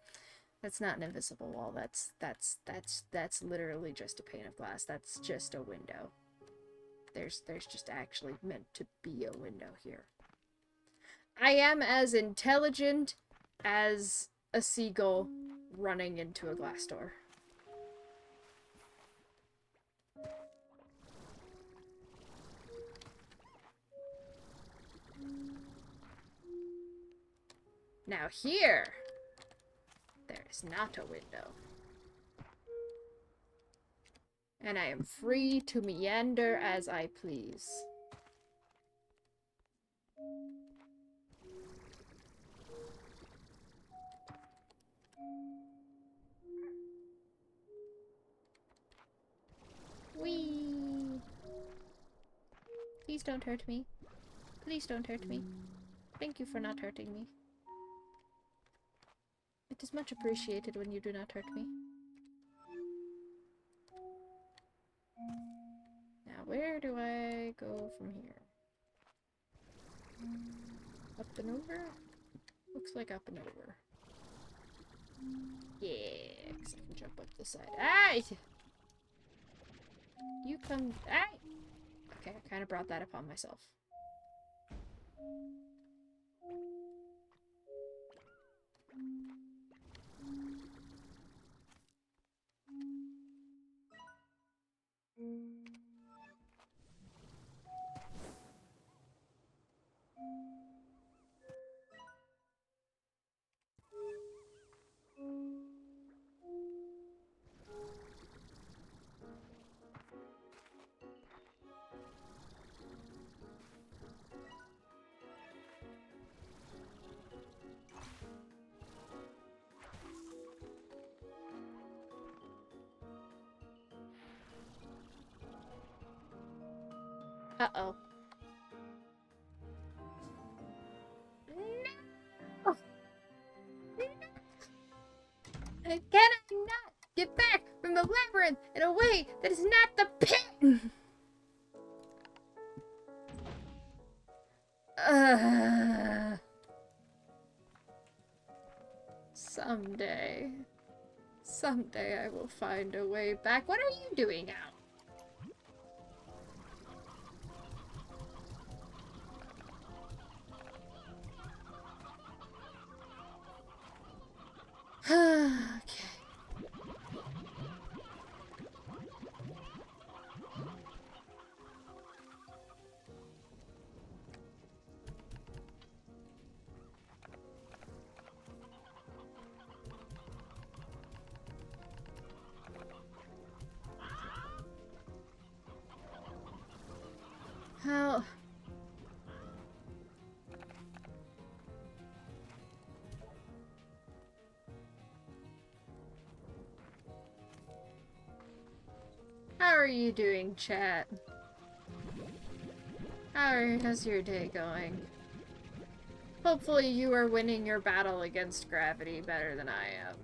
an invisible wall. That's literally just a pane of glass. That's just a window. There's just actually meant to be a window here. I am as intelligent as a seagull running into a glass door. Now here, there is not a window. And I am free to meander as I please. Whee! Please don't hurt me. Please don't hurt me. Thank you for not hurting me. It is much appreciated when you do not hurt me. Now, where do I go from here? Up and over? Looks like up and over. Yeah, because I can jump up the side. Aye! You come... Aye! Okay, I kind of brought that upon myself. Uh-oh. No! Can I not get back from the labyrinth in a way that is not the pit? Someday I will find a way back. What are you doing now? Okay. How... How are you doing, chat? How's your day going? Hopefully you are winning your battle against gravity better than I am.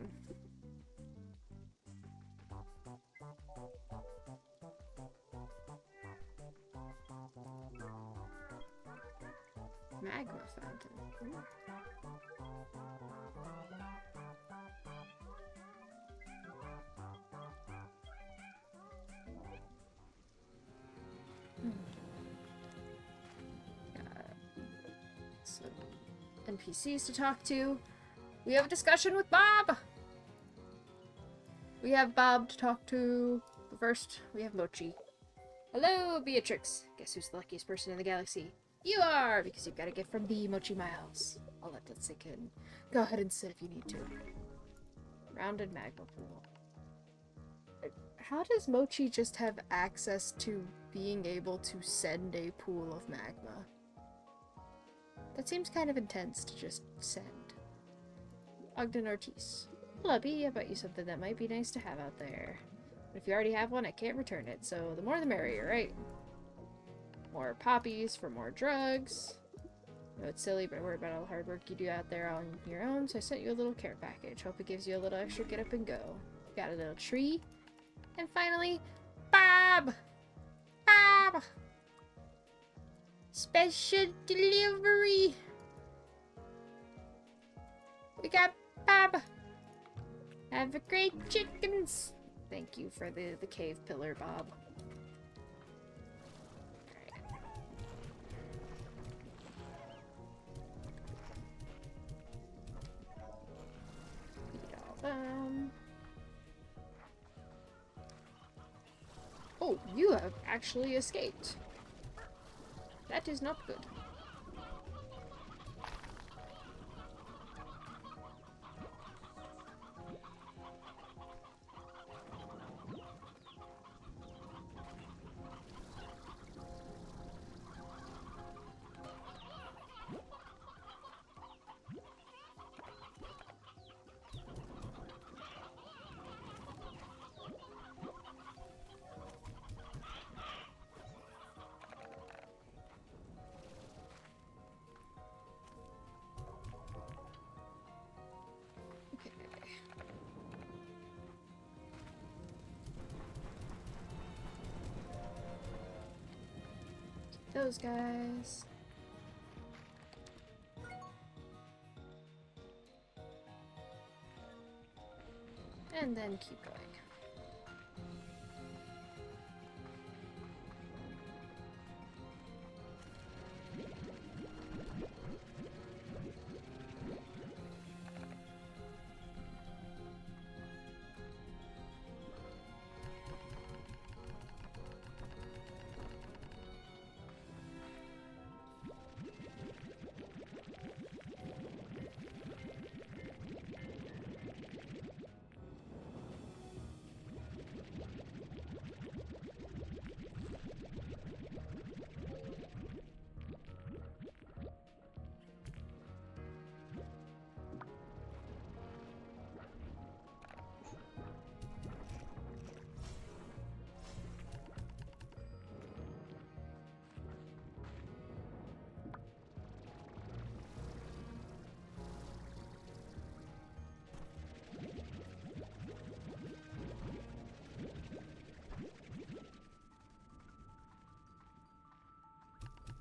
Magma fountain. Some NPCs to talk to. We have a discussion with Bob! We have Bob to talk to. But first, we have Mochi. Hello, Beatrix. Guess who's the luckiest person in the galaxy? You are! Because you've got to get from the Mochi Miles. I'll let that sink in. Go ahead and sit if you need to. Rounded magma pool. How does Mochi just have access to being able to send a pool of magma? That seems kind of intense to just send. Ogden Ortiz. Lubby, I bought you something that might be nice to have out there. But if you already have one, I can't return it, so the more the merrier, right? More poppies for more drugs. No, it's silly, but I worry about all the hard work you do out there on your own, so I sent you a little care package. Hope it gives you a little extra get up and go. Got a little tree. And finally, Bob! Bob! Special delivery! We got Bob! Have a great chickens! Thank you for the cave pillar, Bob. Oh, you have actually escaped. That is not good. Those guys. And then keep going.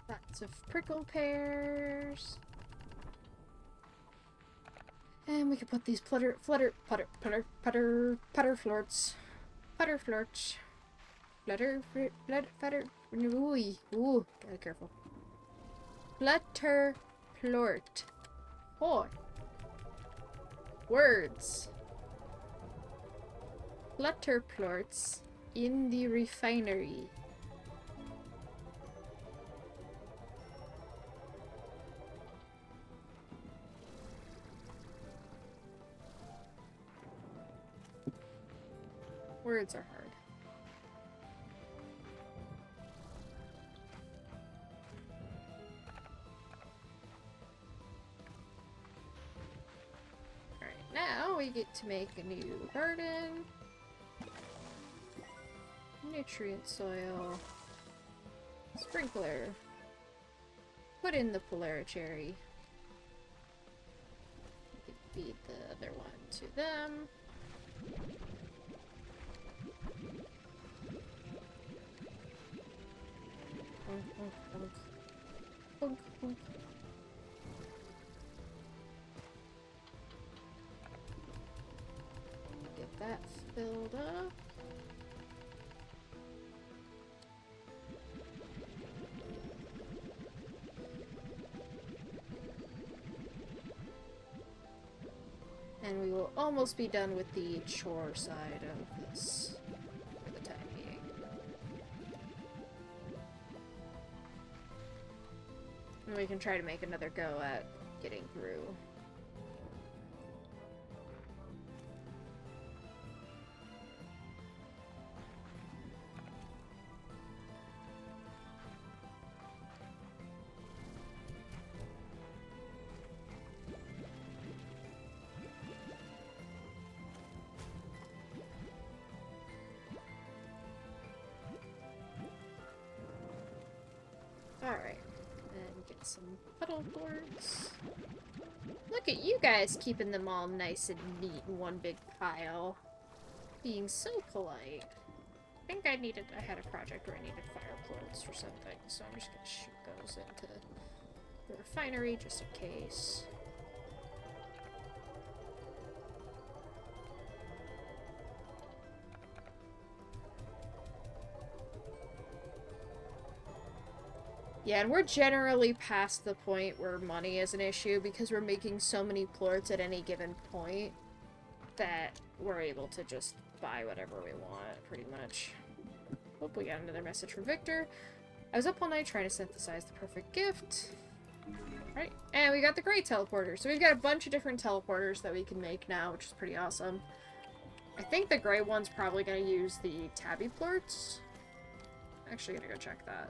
Lots of prickle pears. And we can put these putter florts. Ooh, gotta be careful. Flutter plort. Oh. Words. Flutter plorts in the refinery. Words are hard. Alright, now we get to make a new garden. Nutrient soil. Sprinkler. Put in the Polaricherry. Feed the other one to them. Bonk, bonk. Get that filled up. And we will almost be done with the chore side of this for the time being. And we can try to make another go at getting through. Alright, and get some puddle boards. Look at you guys keeping them all nice and neat in one big pile. Being so polite. I think I had a project where I needed fire plants for something, so I'm just gonna shoot those into the refinery just in case. Yeah, and we're generally past the point where money is an issue because we're making so many plorts at any given point that we're able to just buy whatever we want, pretty much. Hope we got another message from Victor. I was up all night trying to synthesize the perfect gift. Right, and we got the gray teleporter. So we've got a bunch of different teleporters that we can make now, which is pretty awesome. I think the gray one's probably going to use the tabby plorts. I'm actually going to go check that.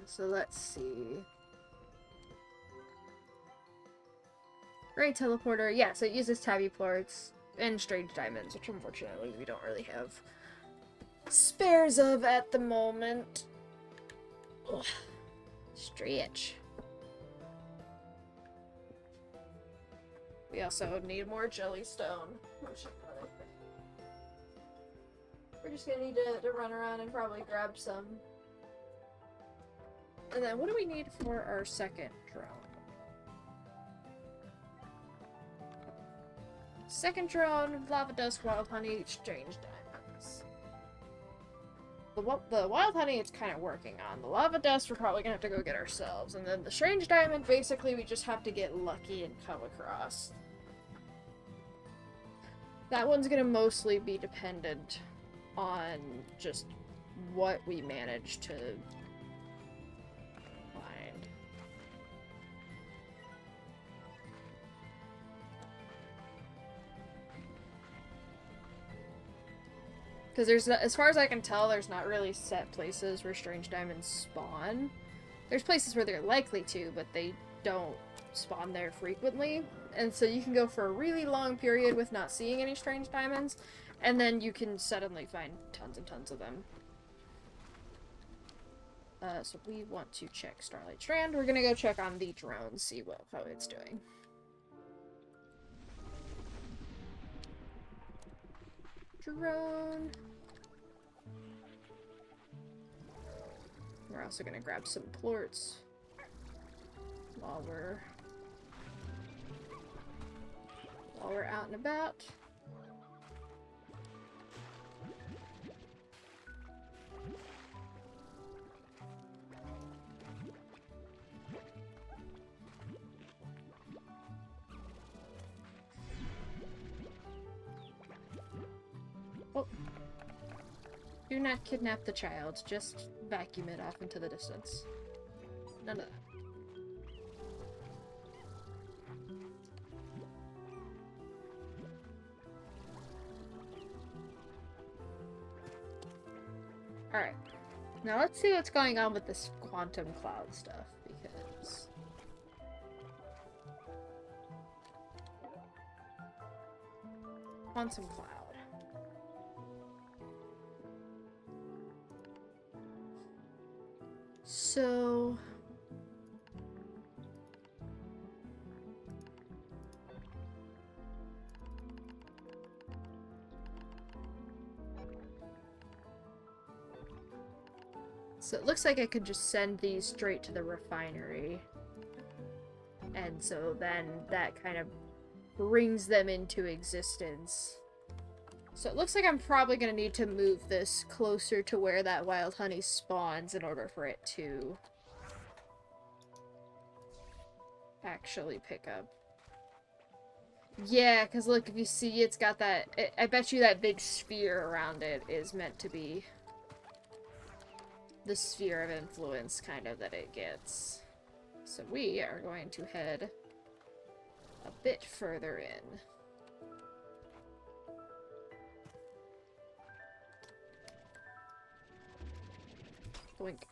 So let's see. Gray teleporter. Yeah, so it uses tabby plorts and strange diamonds, which unfortunately we don't really have spares of at the moment. Ugh. Stretch. We also need more jellystone. We're just gonna need to run around and probably grab some. And then what do we need for our second drone? Second drone, lava dust, wild honey, strange diamonds. The wild honey it's kind of working on. The lava dust we're probably gonna have to go get ourselves. And then the strange diamond, basically we just have to get lucky and come across. That one's gonna mostly be dependent on just what we manage to find. Because there's, as far as I can tell, there's not really set places where strange diamonds spawn. There's places where they're likely to, but they don't spawn there frequently. And so you can go for a really long period with not seeing any strange diamonds, and then you can suddenly find tons and tons of them. So we want to check Starlight Strand. We're gonna go check on the drone, see how it's doing. Drone. We're also gonna grab some plorts while we're out and about. Oh. Do not kidnap the child, just vacuum it off into the distance. None of that. Alright. Now let's see what's going on with this quantum cloud stuff, because... Quantum cloud. So... So it looks like I could just send these straight to the refinery. And so then that kind of brings them into existence. So it looks like I'm probably going to need to move this closer to where that wild honey spawns in order for it to actually pick up. Yeah, because look, if you see, it's got that... I bet you that big sphere around it is meant to be the sphere of influence, kind of, that it gets. So we are going to head a bit further in. Boink.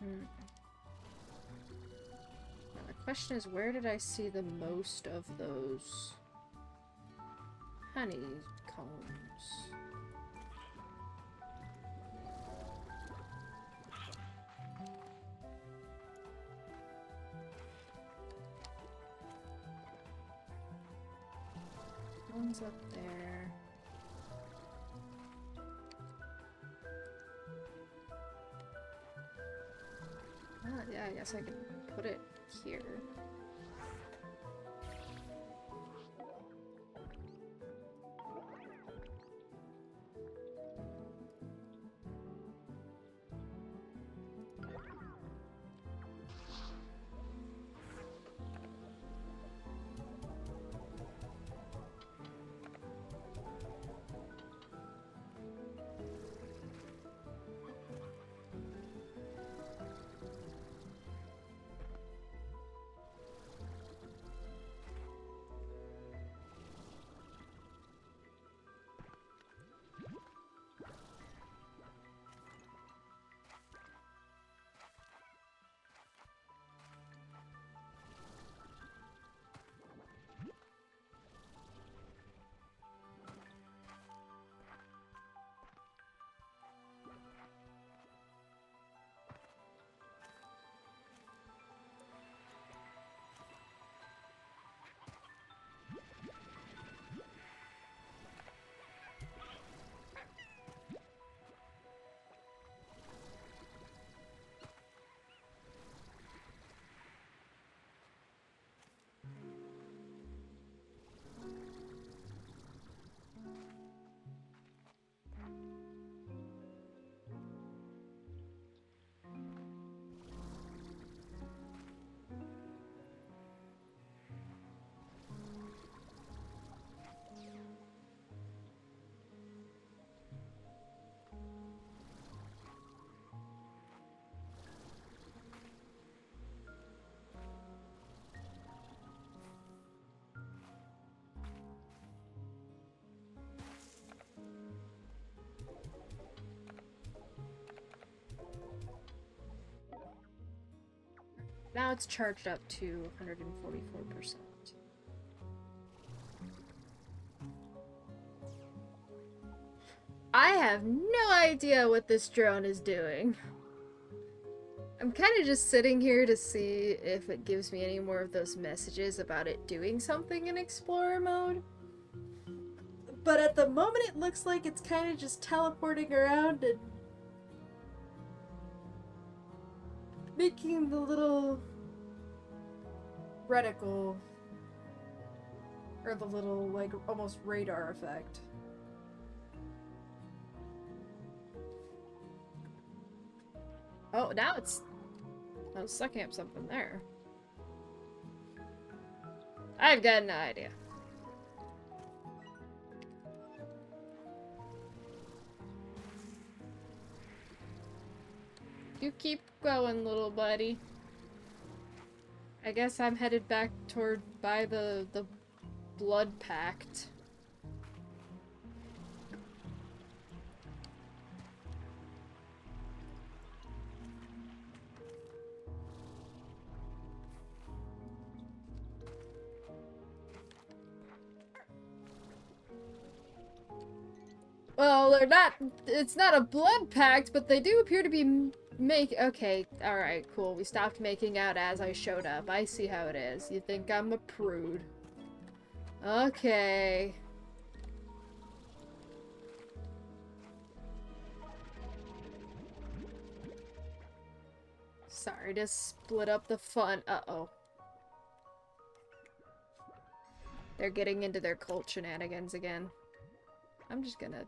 Hmm. Now the question is, where did I see the most of those honeycombs? One's up there. Ah, yeah, I guess I could put it here. Now it's charged up to 144%. I have no idea what this drone is doing. I'm kind of just sitting here to see if it gives me any more of those messages about it doing something in Explorer mode. But at the moment it looks like it's kind of just teleporting around and making the little reticle, or the little, like, almost radar effect. Oh, now it's... I was sucking up something there. I've got no idea. You keep going, little buddy. I guess I'm headed back by the blood pact. Well, they're not, it's not a blood pact, but they do appear to be Okay, alright, cool. We stopped making out as I showed up. I see how it is. You think I'm a prude. Okay. Sorry to split up the fun. Uh-oh. They're getting into their cult shenanigans again. I'm just gonna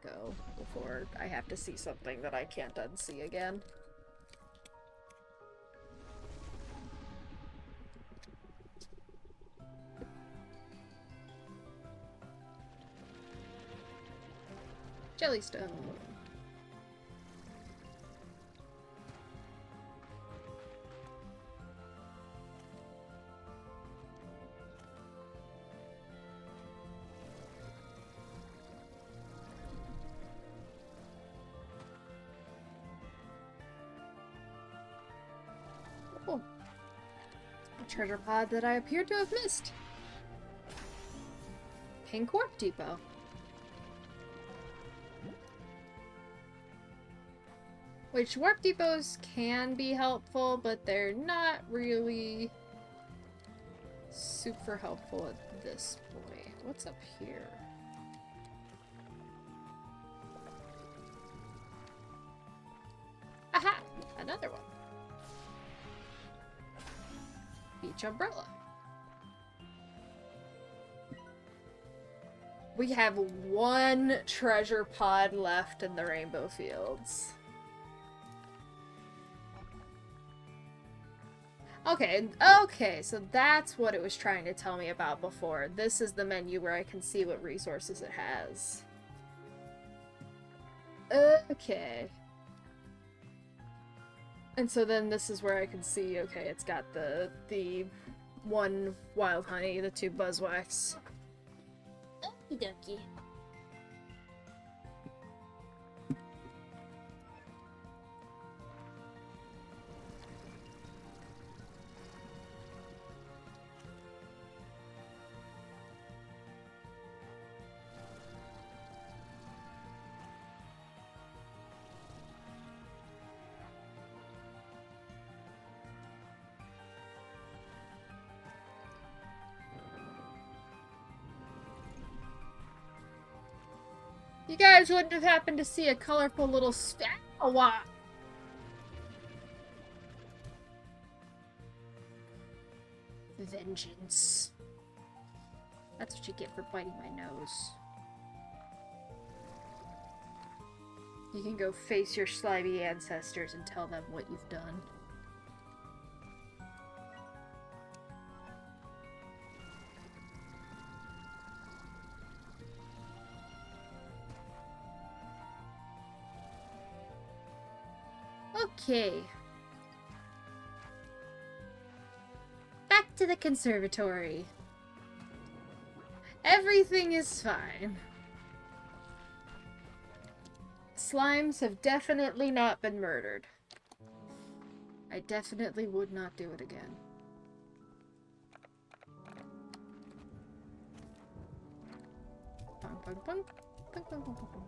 go before I have to see something that I can't unsee again. Jellystone. Cool. A treasure pod that I appear to have missed. Pink Warp Depot. Which warp depots can be helpful, but they're not really super helpful at this point. What's up here? Aha! Another one. Beach umbrella. We have one treasure pod left in the Rainbow Fields. Okay, so that's what it was trying to tell me about before. This is the menu where I can see what resources it has. Okay. And so then this is where I can see, okay, it's got the one wild honey, the 2 buzzwax. Okie dokie. You guys wouldn't have happened to see a colorful little spawa. Vengeance. That's what you get for biting my nose. You can go face your slimy ancestors and tell them what you've done. Okay. Back to the conservatory. Everything is fine. Slimes have definitely not been murdered. I definitely would not do it again. Punk, punk, punk. Punk, punk, punk, punk, punk, punk.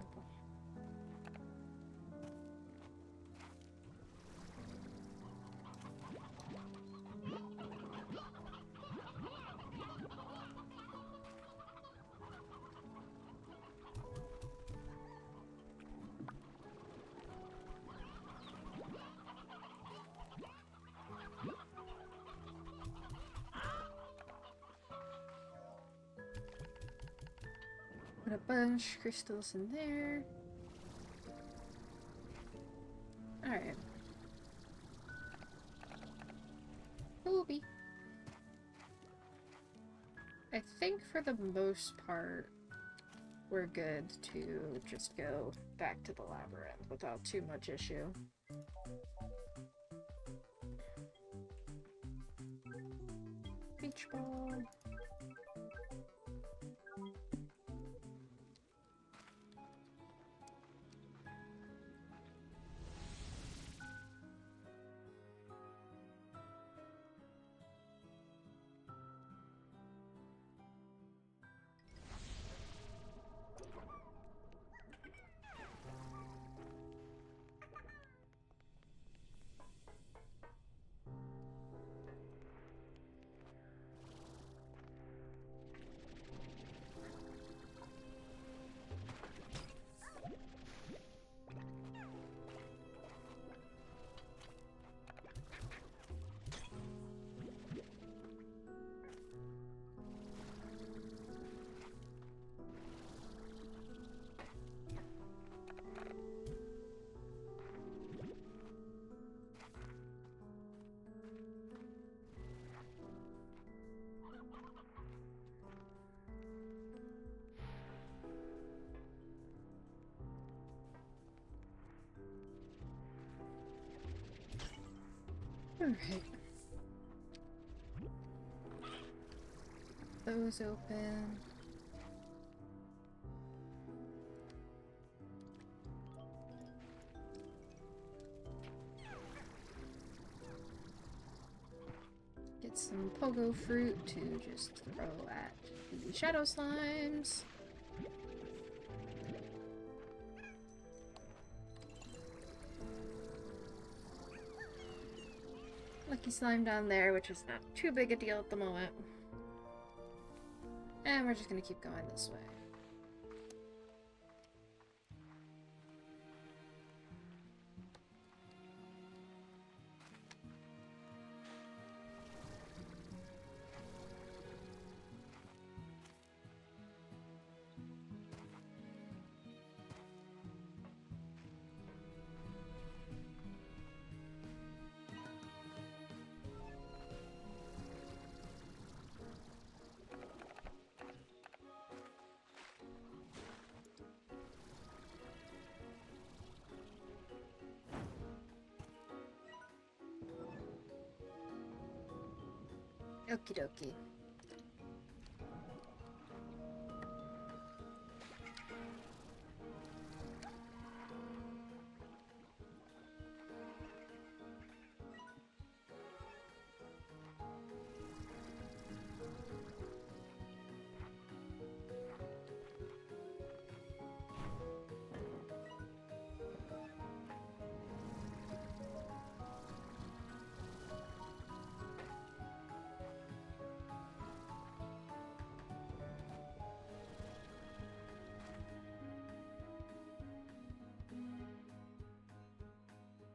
Put a bunch of crystals in there. Alright. Booby. I think for the most part, we're good to just go back to the labyrinth without too much issue. Beach ball. Alright. Those open. Get some pogo fruit to just throw at the shadow slimes. Lucky slime down there, which is not too big a deal at the moment. And we're just gonna keep going this way. Okie dokie.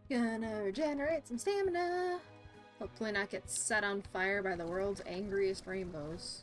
Gonna regenerate some stamina. Hopefully not get set on fire by the world's angriest rainbows.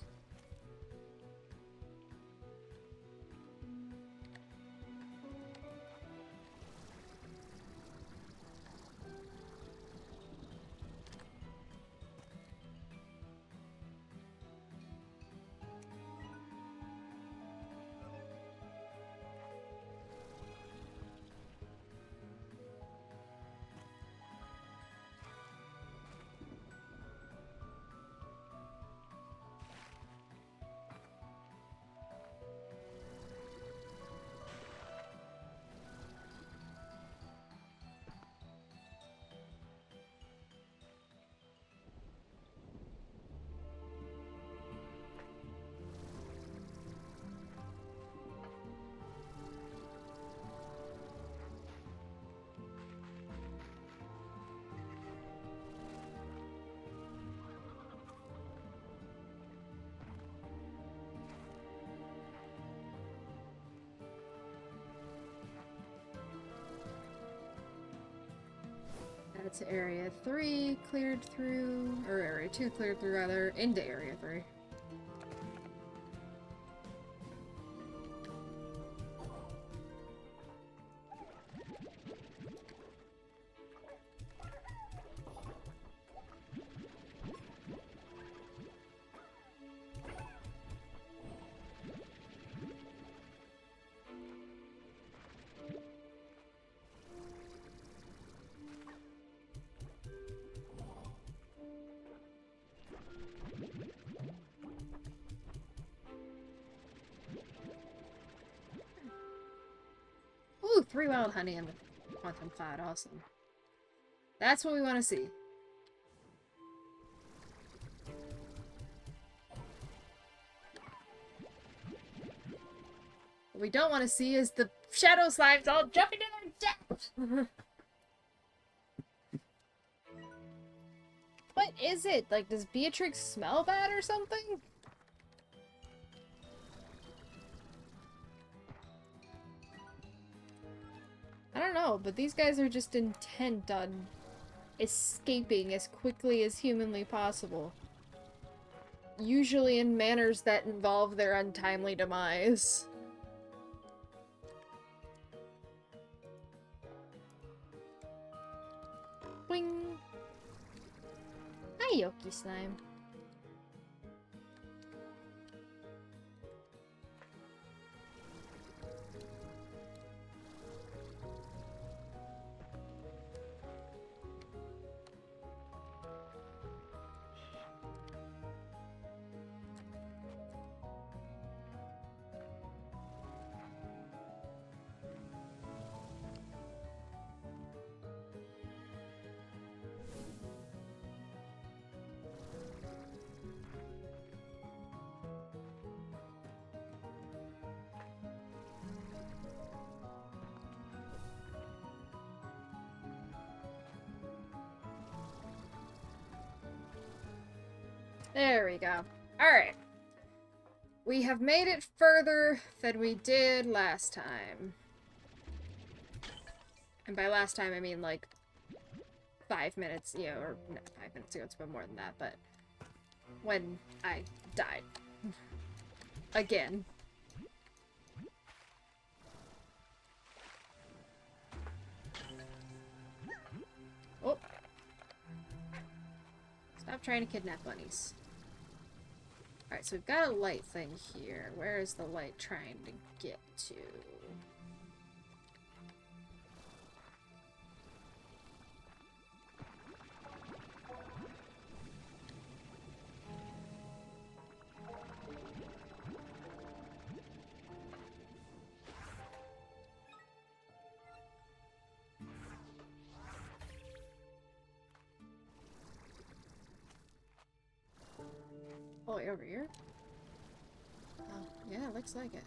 That's area 3 cleared through, or area 2 cleared through rather, into area 3. Ooh, 3 wild honey and the quantum cloud. Awesome. That's what we want to see. What we don't want to see is the shadow slimes all jumping to their death. What is it? Like, does Beatrix smell bad or something? I don't know, but these guys are just intent on escaping as quickly as humanly possible. Usually in manners that involve their untimely demise. Boing! Hi, Yoki Slime. There we go. Alright. We have made it further than we did last time. And by last time, I mean, like, 5 minutes, you know, or no, 5 minutes ago, it's been more than that, but when I died. Again. Oh. Stop trying to kidnap bunnies. Alright, so we've got a light thing here. Where is the light trying to get to? Oh, over here? Oh, yeah, looks like it.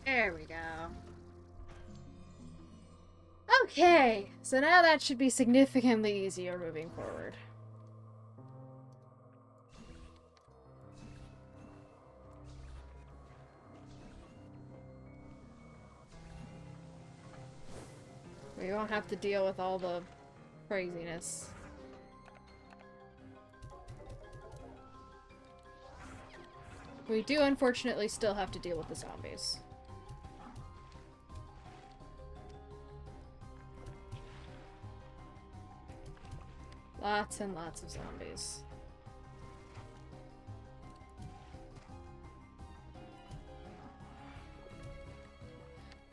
There we go. Okay, so now that should be significantly easier moving forward. We won't have to deal with all the craziness. We do unfortunately still have to deal with the zombies. Lots and lots of zombies.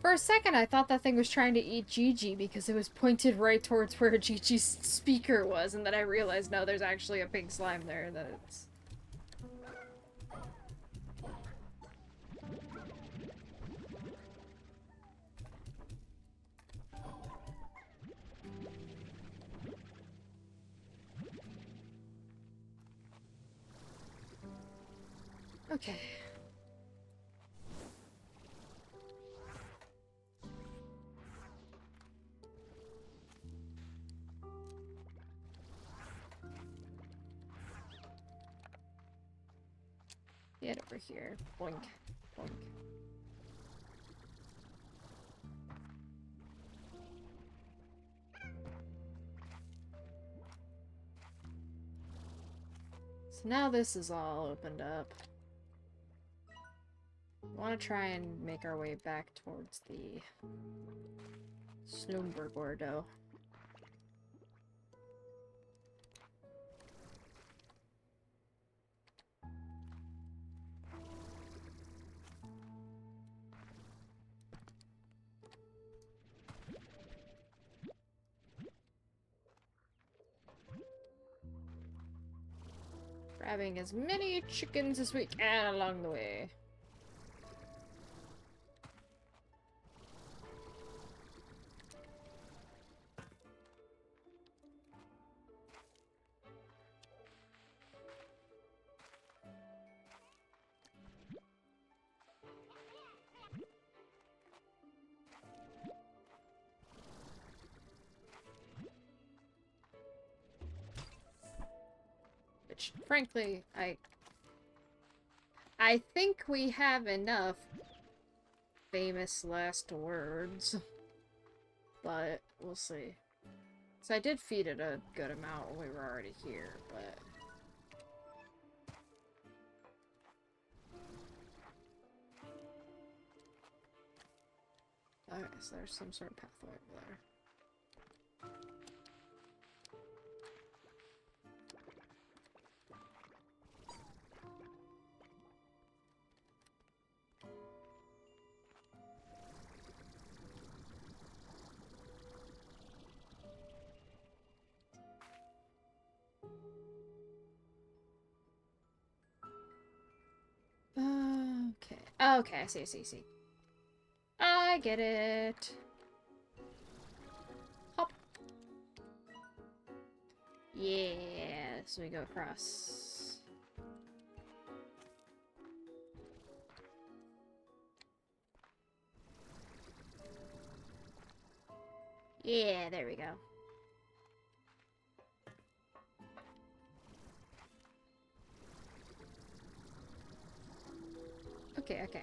For a second, I thought that thing was trying to eat Gigi because it was pointed right towards where Gigi's speaker was, and then I realized, no, there's actually a pink slime there, and that it's... Okay. Get over here. Boink. Boink. So now this is all opened up. We want to try and make our way back towards the Snowbergordo. Grabbing as many chickens as we can along the way. Which, frankly, I think we have enough famous last words, but we'll see. So I did feed it a good amount when we were already here, but... Okay, so there's some sort of pathway over there. Okay. Okay, I see. I get it. Hop. Yeah, so we go across. Yeah, there we go. Okay.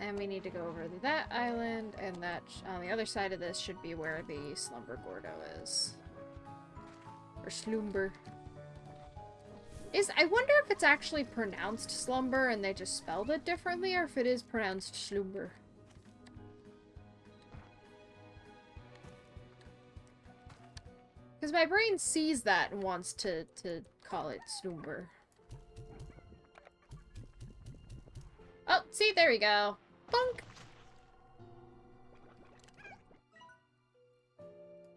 And we need to go over to that island, and that on the other side of this should be where the Slumber Gordo is. Or Slumber. I wonder if it's actually pronounced Slumber and they just spelled it differently, or if it is pronounced Slumber. Because my brain sees that and wants to call it Slumber. Oh, see, there we go. Bonk!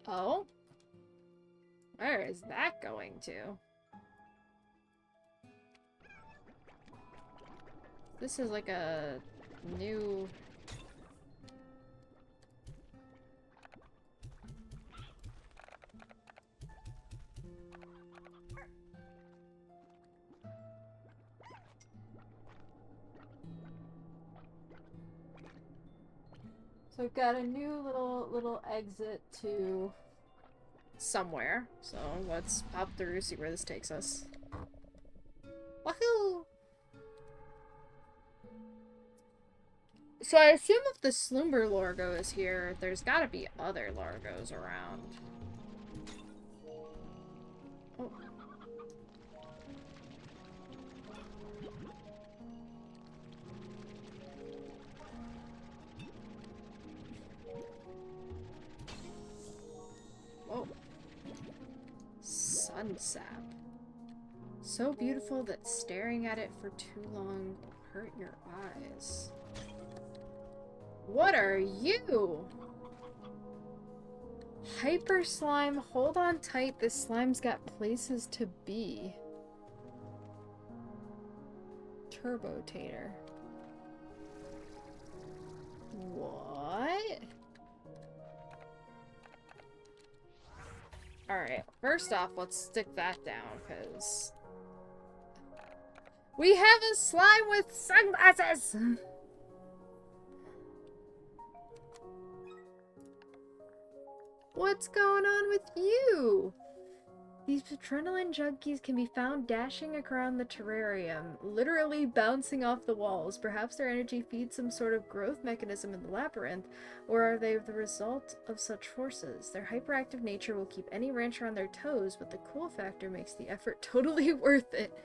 Oh? Where is that going to? This is like a new... So we've got a new little exit to somewhere. So let's pop through, see where this takes us. Wahoo! So I assume if the Slumber Largo is here, there's gotta be other Largos around. Oh. Whoa. Sunsap. So beautiful that staring at it for too long will hurt your eyes. What are you? Hyper slime, hold on tight. This slime's got places to be. Turbo Tater. What? Alright, first off, let's stick that down, because... we have a slime with sunglasses! What's going on with you? These adrenaline junkies can be found dashing around the terrarium, literally bouncing off the walls. Perhaps their energy feeds some sort of growth mechanism in the labyrinth, or are they the result of such forces? Their hyperactive nature will keep any rancher on their toes, but the cool factor makes the effort totally worth it.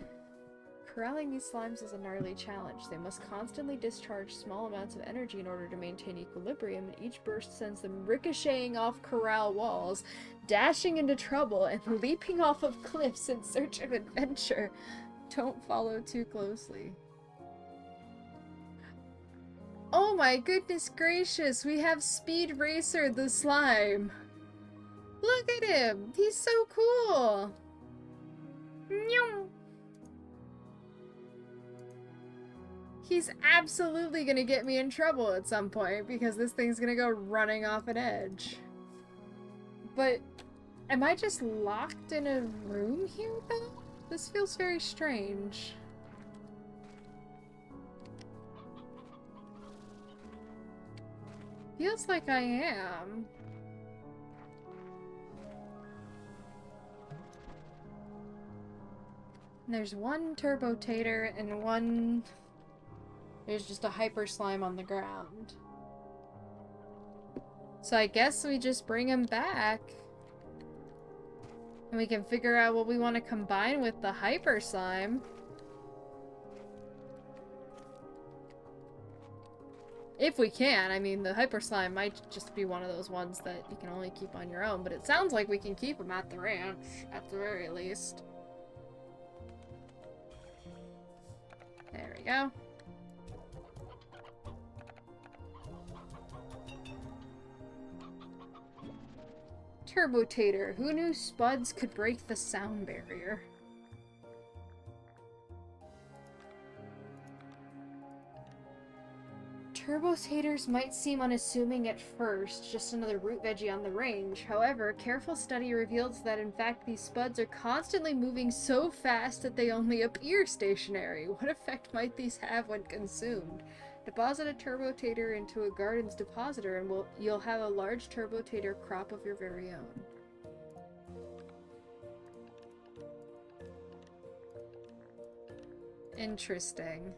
Corralling these slimes is a gnarly challenge. They must constantly discharge small amounts of energy in order to maintain equilibrium, and each burst sends them ricocheting off corral walls, dashing into trouble, and leaping off of cliffs in search of adventure. Don't follow too closely. Oh my goodness gracious, we have Speed Racer the slime. Look at him! He's so cool! Meow. He's absolutely gonna get me in trouble at some point because this thing's gonna go running off an edge. But am I just locked in a room here though? This feels very strange. Feels like I am. There's one Turbo Tater and one... There's just a Hyper Slime on the ground. So I guess we just bring him back. And we can figure out what we want to combine with the Hyper Slime. If we can. I mean, the Hyper Slime might just be one of those ones that you can only keep on your own. But it sounds like we can keep him at the ranch, at the very least. There we go. Turbo Tater. Who knew spuds could break the sound barrier? Turbo Taters might seem unassuming at first, just another root veggie on the range. However, careful study reveals that in fact these spuds are constantly moving so fast that they only appear stationary. What effect might these have when consumed? Deposit a Turbo Tater into a garden's depositor and you'll have a large Turbo Tater crop of your very own. Interesting.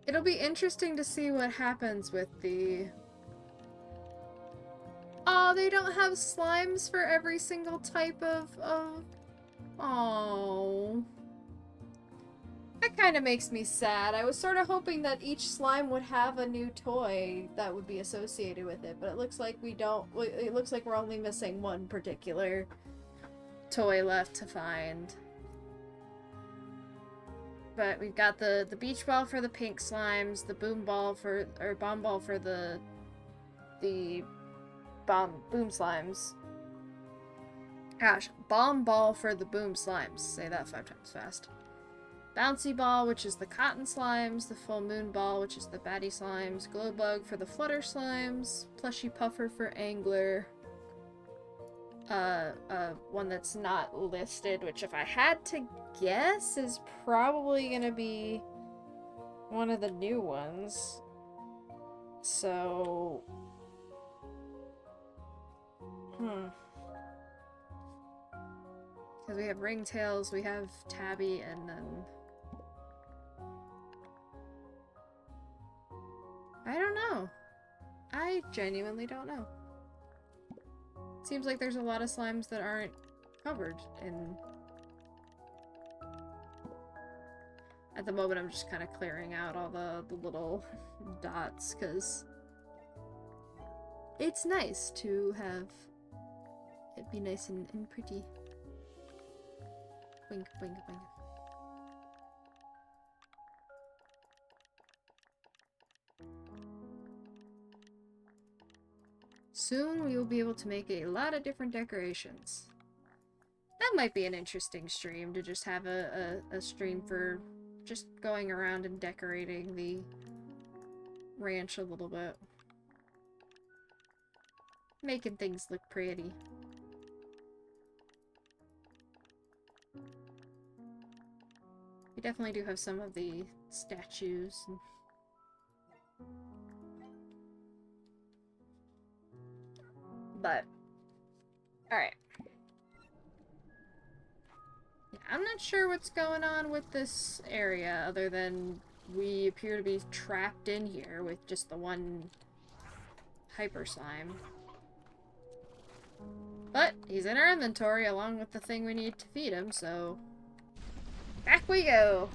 It'll be interesting to see what happens with the... Oh, they don't have slimes for every single type of... Oh. That kind of makes me sad. I was sort of hoping that each slime would have a new toy that would be associated with it, but it looks like we don't... It looks like we're only missing one particular toy left to find. But we've got the beach ball for the pink slimes, the boom ball for... or bomb ball for the boom slimes. Gosh, bomb ball for the boom slimes. Say that 5 times fast. Bouncy ball, which is the cotton slimes, the full moon ball, which is the batty slimes, glow bug for the flutter slimes, plushy puffer for angler. One that's not listed, which if I had to guess is probably gonna be one of the new ones. So... Because we have ringtails, we have tabby, and then... I don't know. I genuinely don't know. Seems like there's a lot of slimes that aren't covered in... At the moment, I'm just kind of clearing out all the little dots, because it's nice to have it be nice and pretty. Wink, wink, wink. Soon we will be able to make a lot of different decorations. That might be an interesting stream, to just have a stream for just going around and decorating the ranch a little bit. Making things look pretty. We definitely do have some of the statues. But, alright. Yeah, I'm not sure what's going on with this area, other than we appear to be trapped in here with just the one hyper slime. But he's in our inventory along with the thing we need to feed him, so back we go.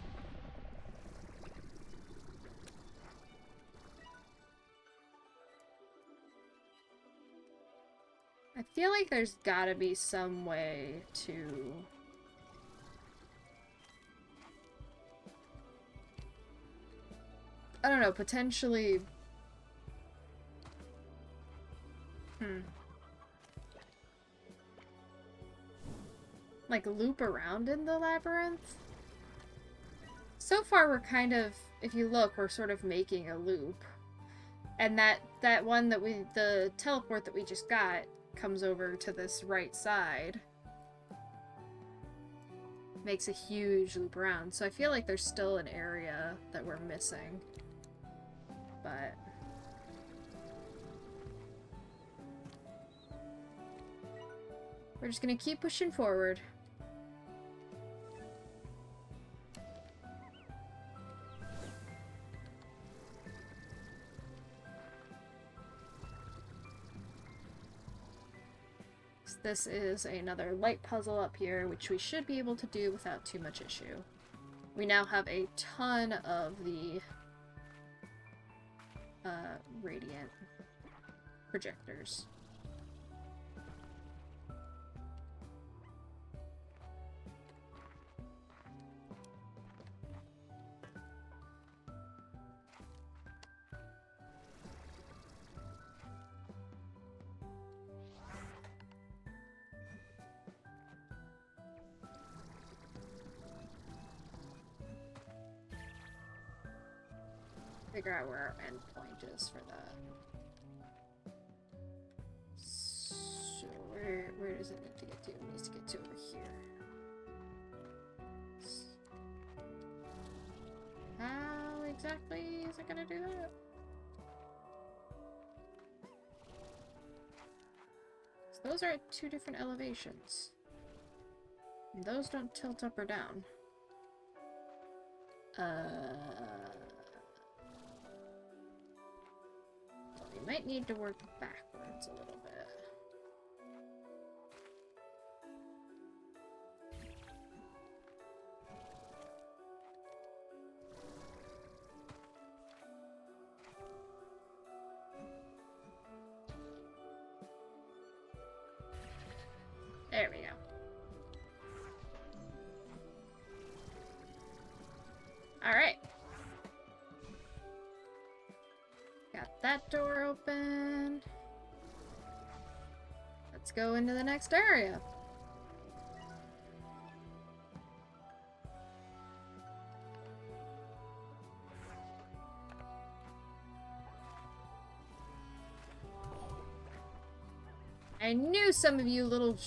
I feel like there's gotta be some way to... I don't know, potentially... Like, loop around in the labyrinth? So far, we're kind of if you look, we're sort of making a loop. And that one that the teleport that we just got comes over to this right side. Makes a huge loop around. So I feel like there's still an area that we're missing. But we're just gonna keep pushing forward. This is another light puzzle up here, which we should be able to do without too much issue. We now have a ton of the radiant projectors. Figure out where our end point is for that. So where does it need to get to? It needs to get to over here. How exactly is it gonna do that? So those are at two different elevations. And those don't tilt up or down. We might need to work backwards a little bit. There we go. Alright. Got that door open. Let's go into the next area. I knew some of you little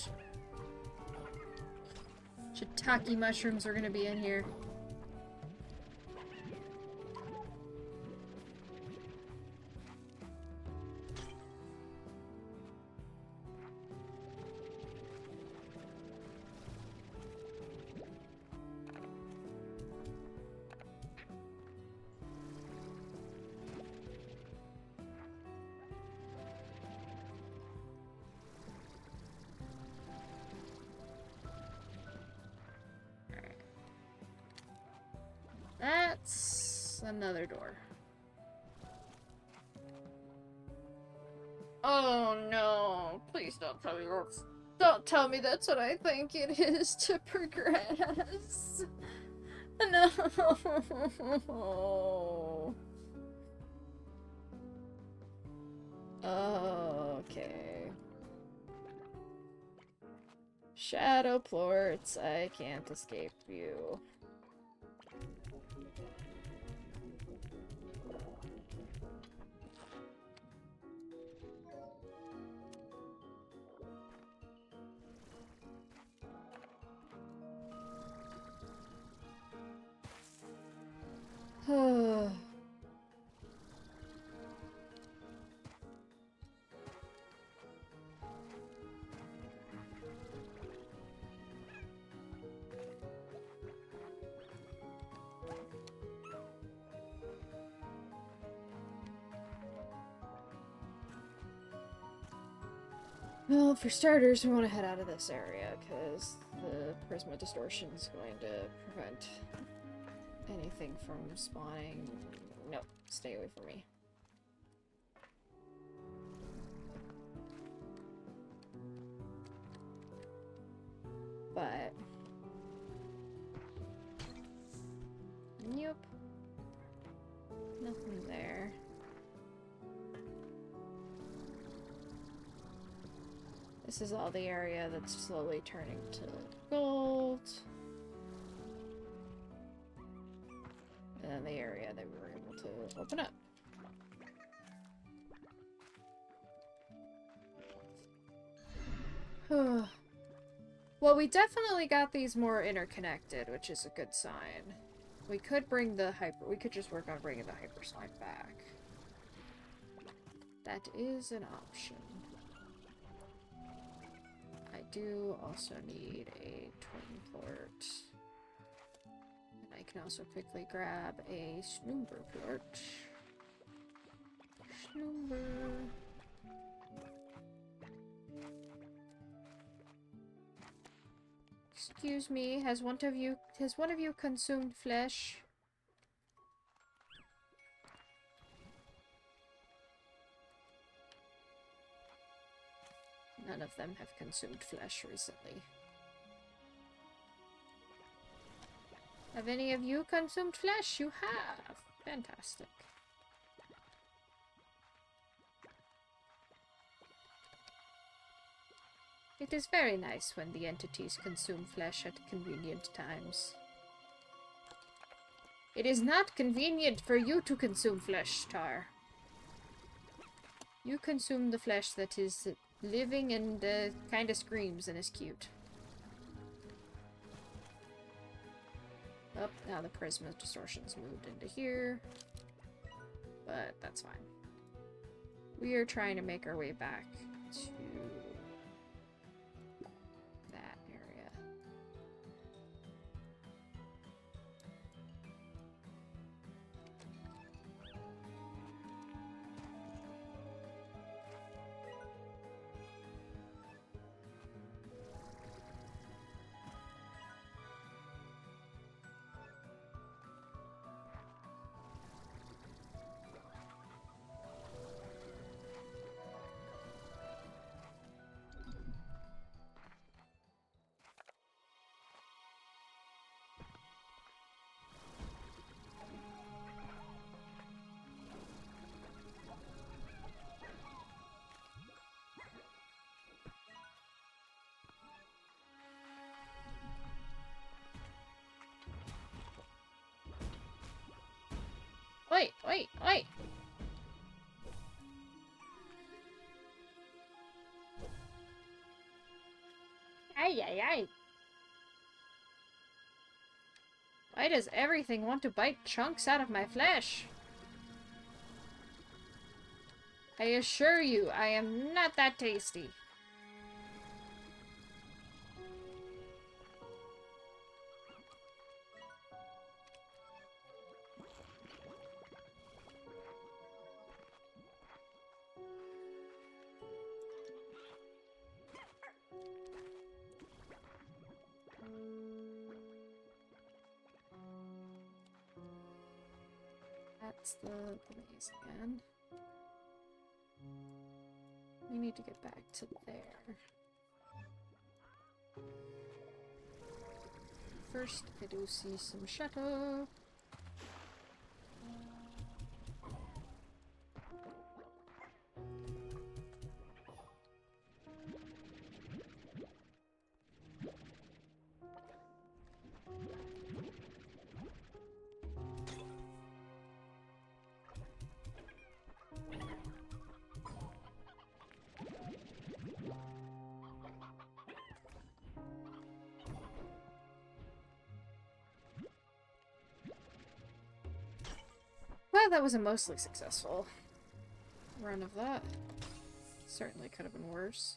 shiitake mushrooms were gonna be in here. That's another door. Oh no, please don't tell me don't tell me that's what I think it is to progress. No. Okay. Shadow plorts, I can't escape you. Well, for starters, we want to head out of this area, because the Prisma Distortion is going to prevent anything from spawning. Nope, stay away from me. But... Nope. Nothing there. This is all the area that's slowly turning to gold. and the area that we were able to open up. Well, we definitely got these more interconnected, which is a good sign. We could bring the we could just work on bringing the hyper slime back. That is an option. I do also need a twin port. And I can also quickly grab a Schnoomber port. Schnoomber. Excuse me, has one of you consumed flesh? None of them have consumed flesh recently. Have any of you consumed flesh? You have. Fantastic. It is very nice when the entities consume flesh at convenient times. It is not convenient for you to consume flesh, Tar. You consume the flesh that is living and kind of screams and is cute. Oh, now the Prisma Distortion's moved into here. But that's fine. We are trying to make our way back to that area. Oi, oi, oi! Ay, ay, ay! Why does everything want to bite chunks out of my flesh? I assure you, I am not that tasty. That's the maze again. We need to get back to there. First, I do see some shadow. Well, that was a mostly successful run of that. Certainly could have been worse.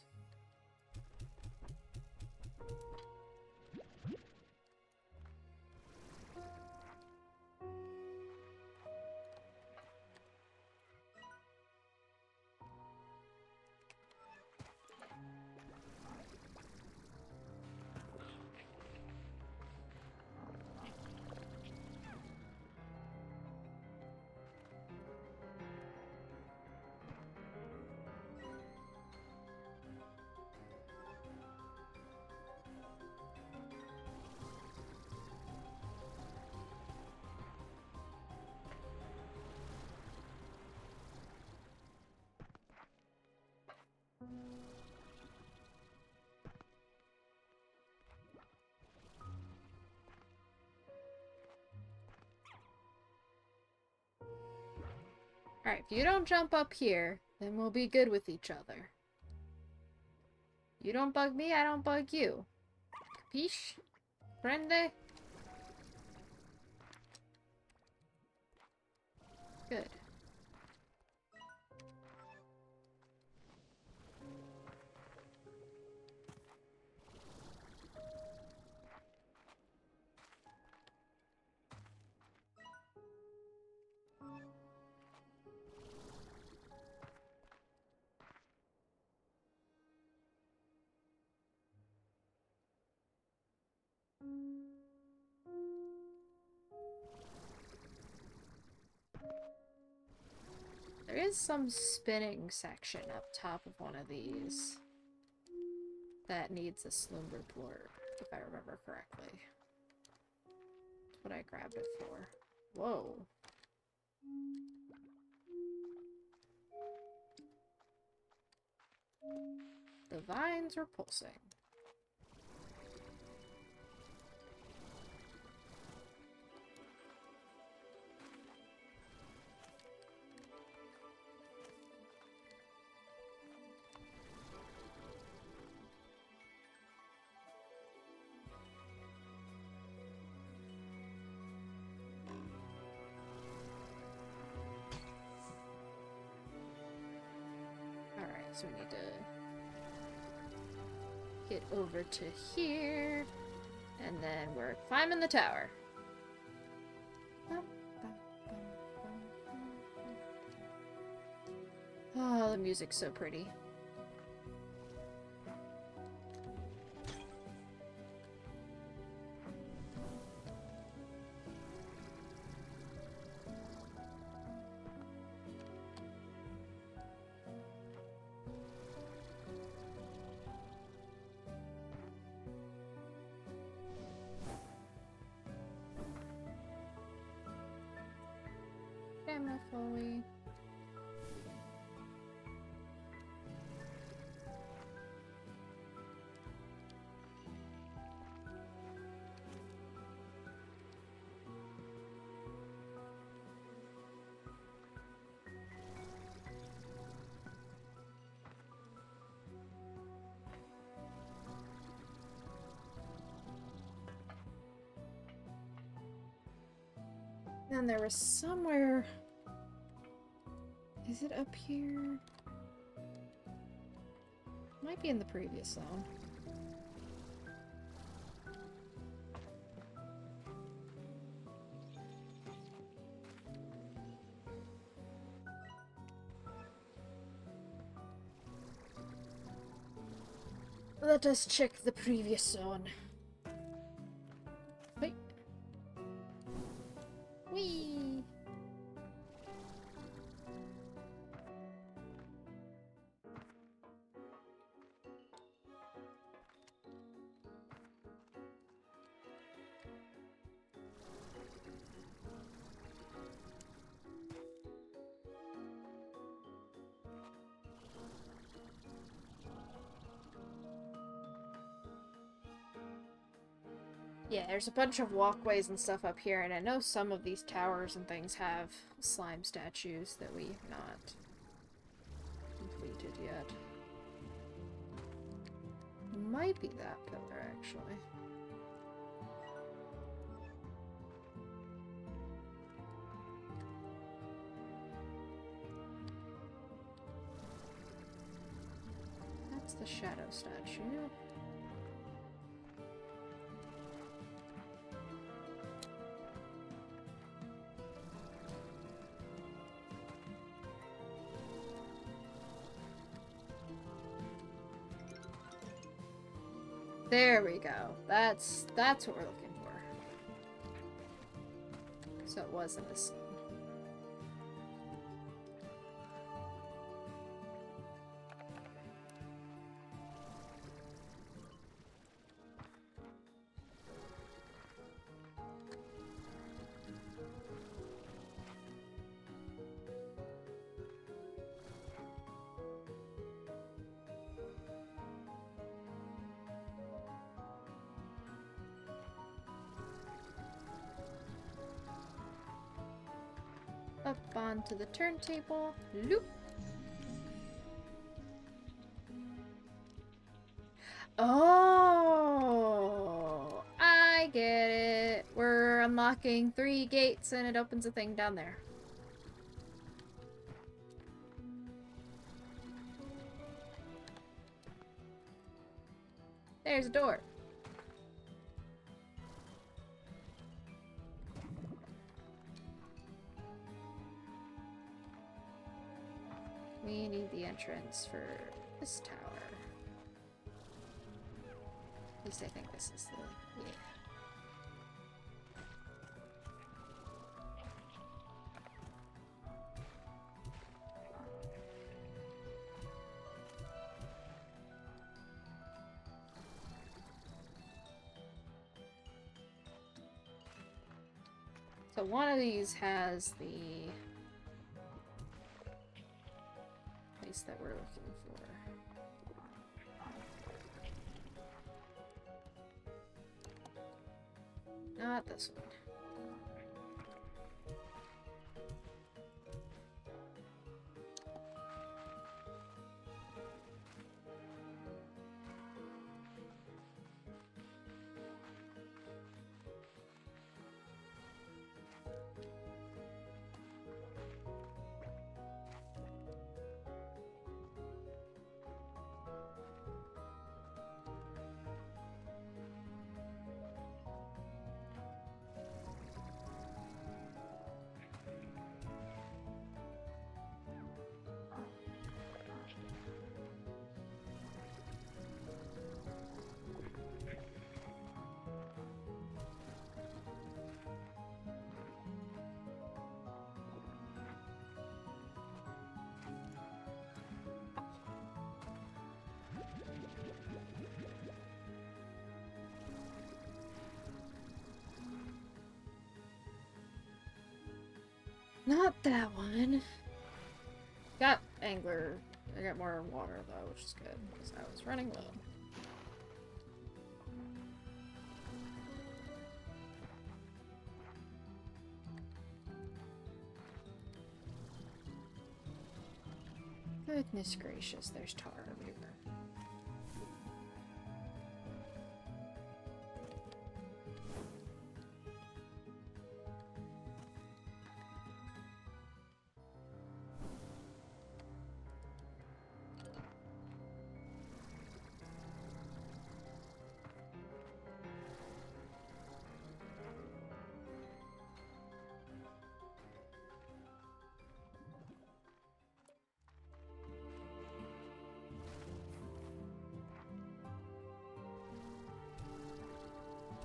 Alright, if you don't jump up here, then we'll be good with each other. You don't bug me, I don't bug you. Capiche? Prende? Good. There is some spinning section up top of one of these that needs a slumber plort, if I remember correctly. That's what I grabbed it for. Whoa. The vines are pulsing. Alright, so we need to get over to here, and then we're climbing the tower. Oh, the music's so pretty. Camera fully. And there was somewhere... Is it up here? Might be in the previous zone. Let us check the previous zone. Wait. Whee! Yeah, there's a bunch of walkways and stuff up here, and I know some of these towers and things have slime statues that we have not completed yet. Might be that pillar, actually. That's the shadow statue. There we go. That's what we're looking for. So it wasn't a scene. up onto the turntable. Loop. Oh, I get it. We're unlocking 3 gates and it opens a thing down there. There's a door. We need the entrance for this tower. At least I think this is the... yeah. So one of these has the place that we're looking for. Not this one. Not that one. Got angler. I got more water though, which is good because I was running low. Goodness gracious, there's tar everywhere.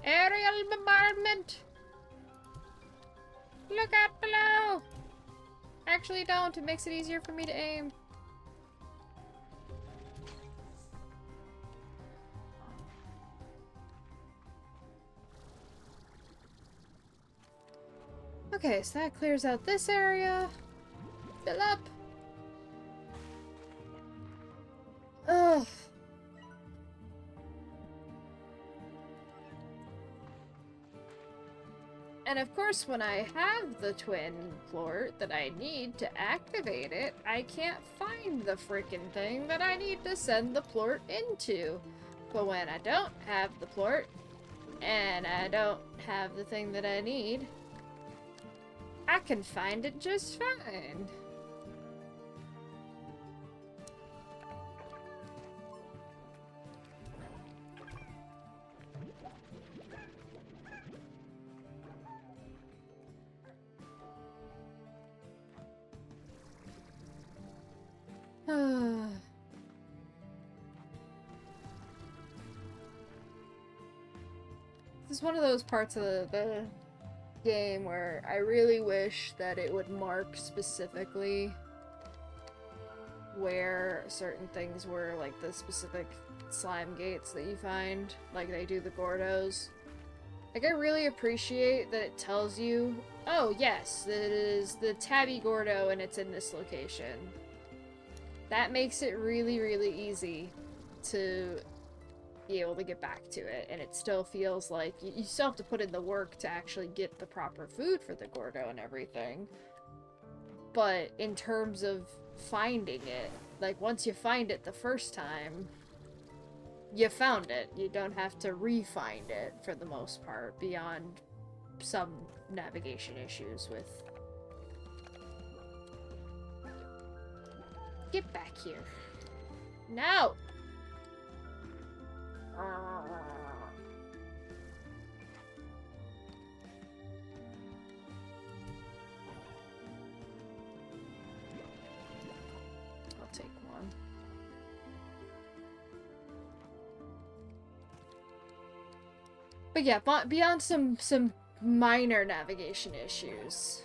Aerial bombardment! Look out below! Actually don't, it makes it easier for me to aim. Okay, so that clears out this area. Fill up! Ugh. And of course, when I have the twin plort that I need to activate it, I can't find the frickin' thing that I need to send the plort into. But when I don't have the plort, and I don't have the thing that I need, I can find it just fine. This is one of those parts of the game where I really wish that it would mark specifically where certain things were, like the specific slime gates that you find, like they do the Gordos. Like, I really appreciate that it tells you, oh yes, it is the Tabby Gordo and it's in this location. That makes it really, really easy to be able to get back to it, and it still feels like you still have to put in the work to actually get the proper food for the Gordo and everything. But in terms of finding it, like, once you find it the first time, you found it. You don't have to re-find it for the most part, beyond some navigation issues with... Get back here. No! I'll take one. But yeah, beyond some minor navigation issues,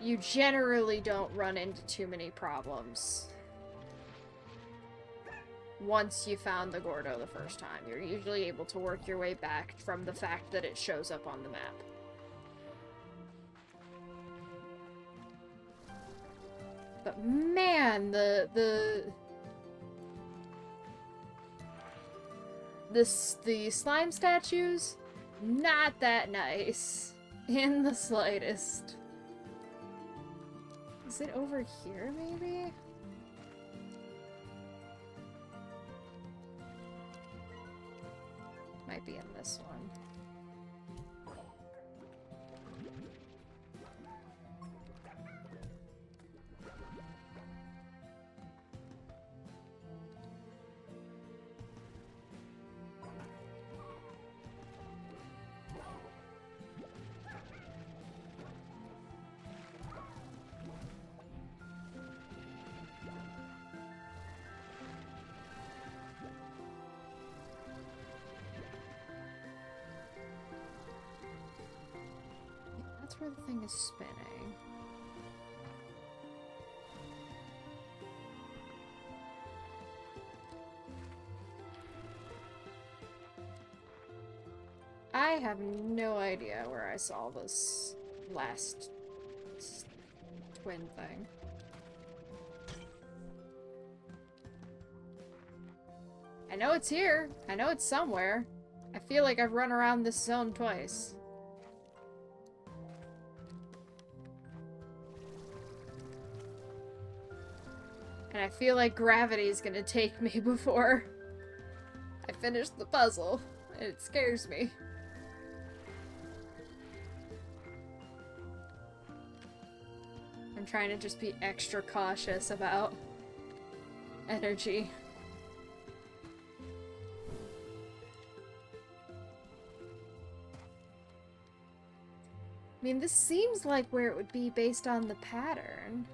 you generally don't run into too many problems. Once you found the Gordo the first time, you're usually able to work your way back from the fact that it shows up on the map. But man, the slime statues, not that nice in the slightest. Is it over here, maybe? Might be in this one. That's where the thing is spinning. I have no idea where I saw this last twin thing. I know it's here. I know it's somewhere. I feel like I've run around this zone twice. And I feel like gravity is gonna take me before I finish the puzzle. And it scares me. I'm trying to just be extra cautious about energy. I mean, this seems like where it would be based on the pattern.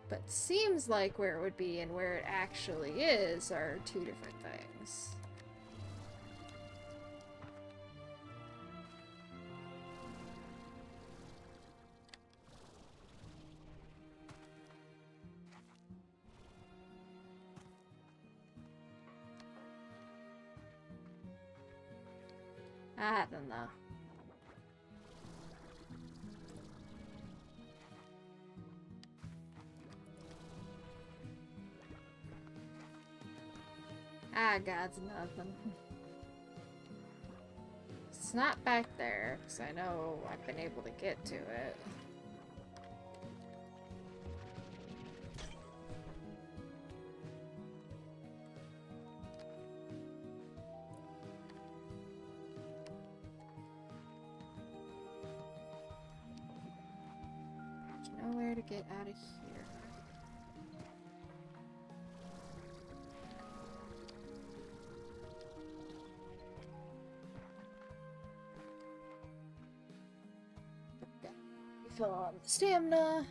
But seems like where it would be and where it actually is are two different things. I don't know. I got nothing. It's not back there, because I know I've been able to get to it. There's nowhere to get out of here. Fill on the stamina.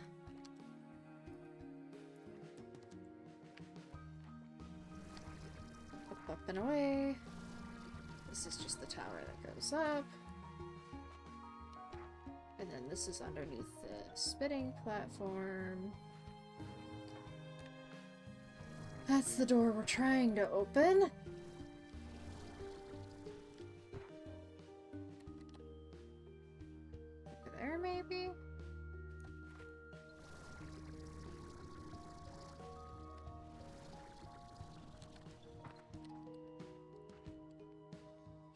Up and away. This is just the tower that goes up. And then this is underneath the spitting platform. That's the door we're trying to open. Over there, maybe?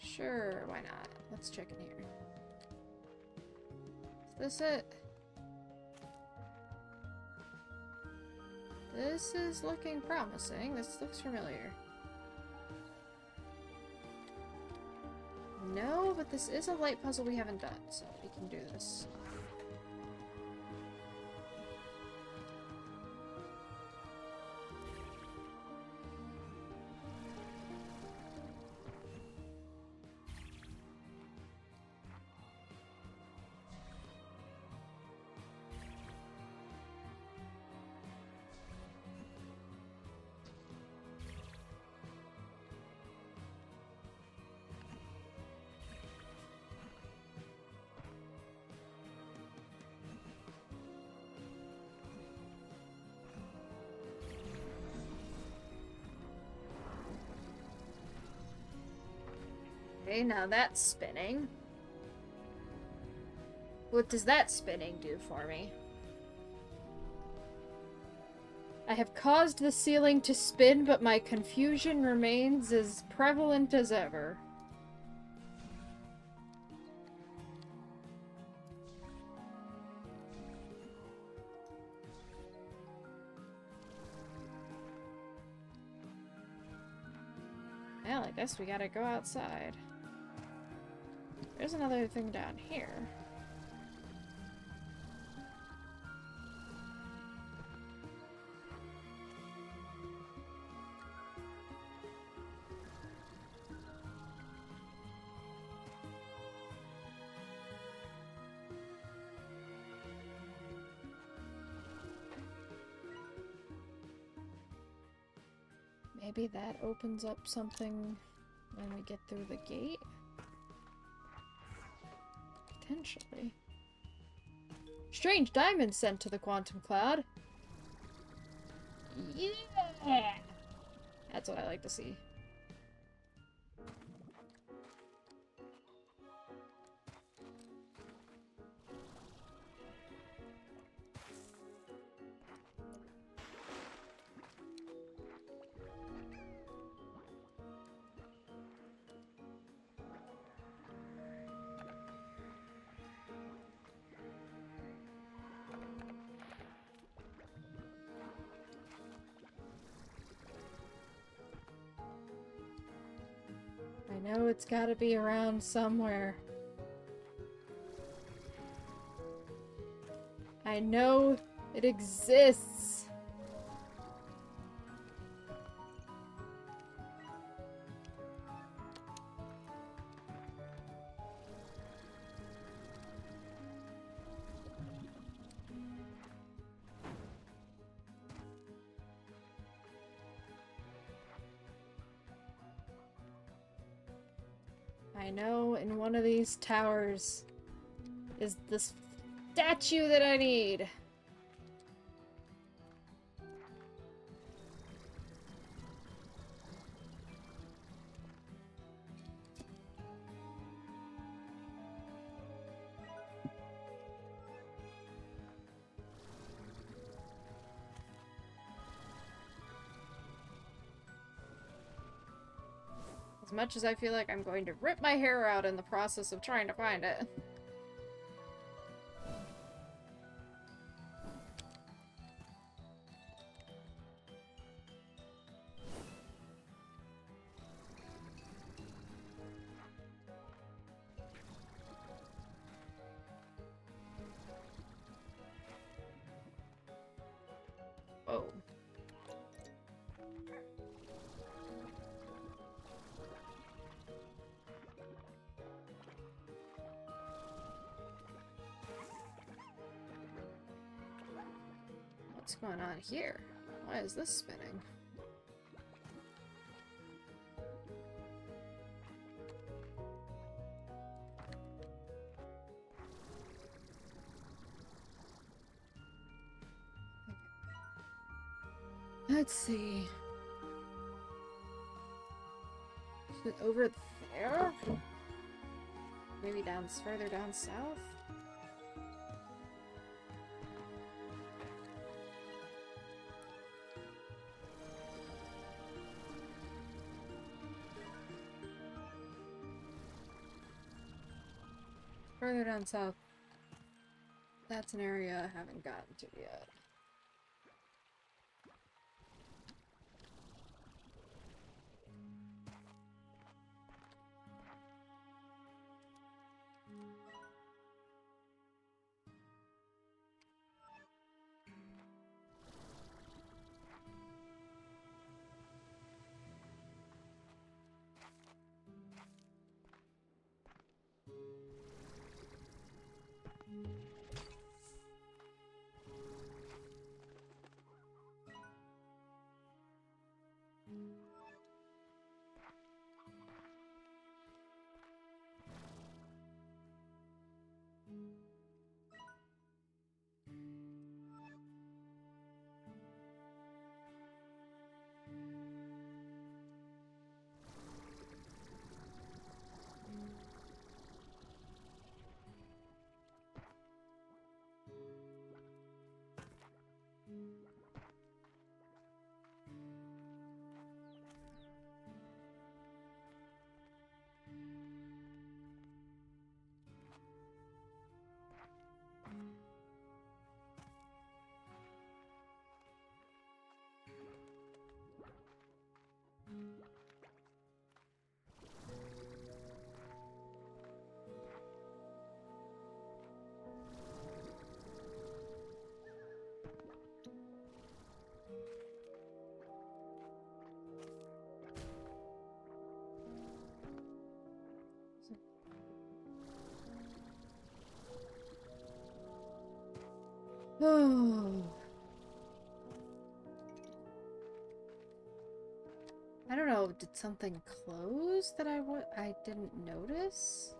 Sure, why not? Let's check in here. This it? This is looking promising. This looks familiar. No, but this is a light puzzle we haven't done, so we can do this. Okay, now that's spinning. What does that spinning do for me? I have caused the ceiling to spin, but my confusion remains as prevalent as ever. Well, I guess we gotta go outside. There's another thing down here. Maybe that opens up something when we get through the gate? Potentially. Strange diamonds sent to the quantum cloud. Yeah! That's what I like to see. I know it's gotta be around somewhere. I know it exists. I know in one of these towers is the statue that I need. As much as I feel like I'm going to rip my hair out in the process of trying to find it. Whoa. What's going on here? Why is this spinning? Let's see. Is it over there? Maybe further down south? Further down south. That's an area I haven't gotten to yet. Oh. I don't know, did something close that I didn't notice?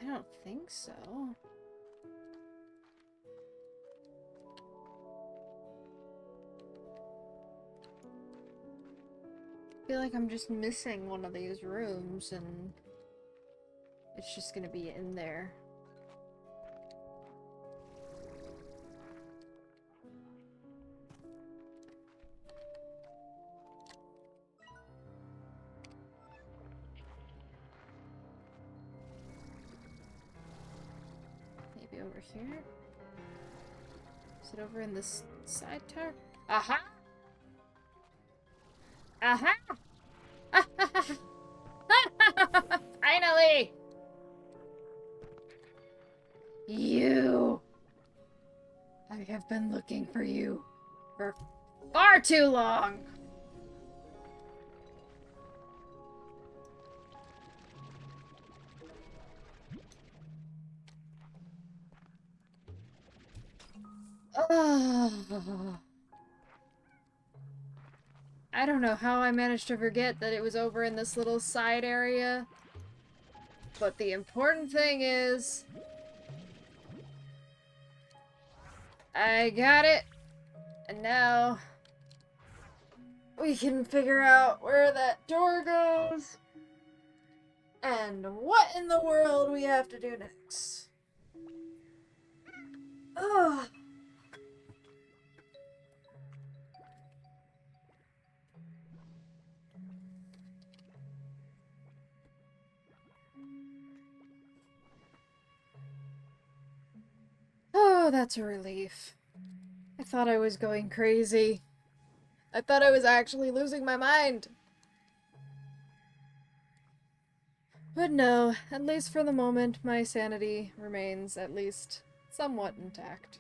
I don't think so. I feel like I'm just missing one of these rooms and it's just gonna be in there. Maybe over here? Is it over in this side tower? Aha! Aha! Finally! You! I have been looking for you for far too long! I don't know how I managed to forget that it was over in this little side area. But the important thing is... I got it! And now... we can figure out where that door goes. And what in the world we have to do next. Ugh. Oh, that's a relief. I thought I was going crazy. I thought I was actually losing my mind. But no, at least for the moment, my sanity remains at least somewhat intact.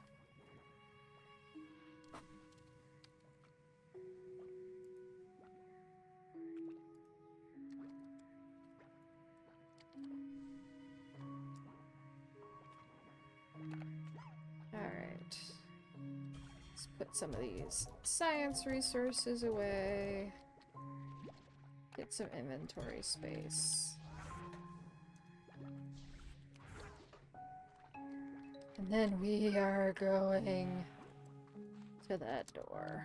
Alright. Let's put some of these science resources away. Get some inventory space. And then we are going to that door.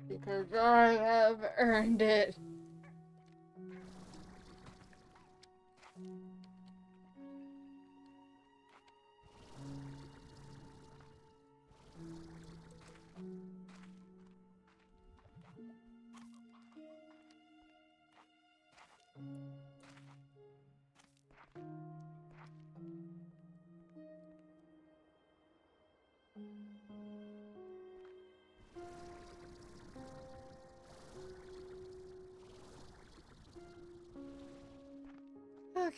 Because I have earned it.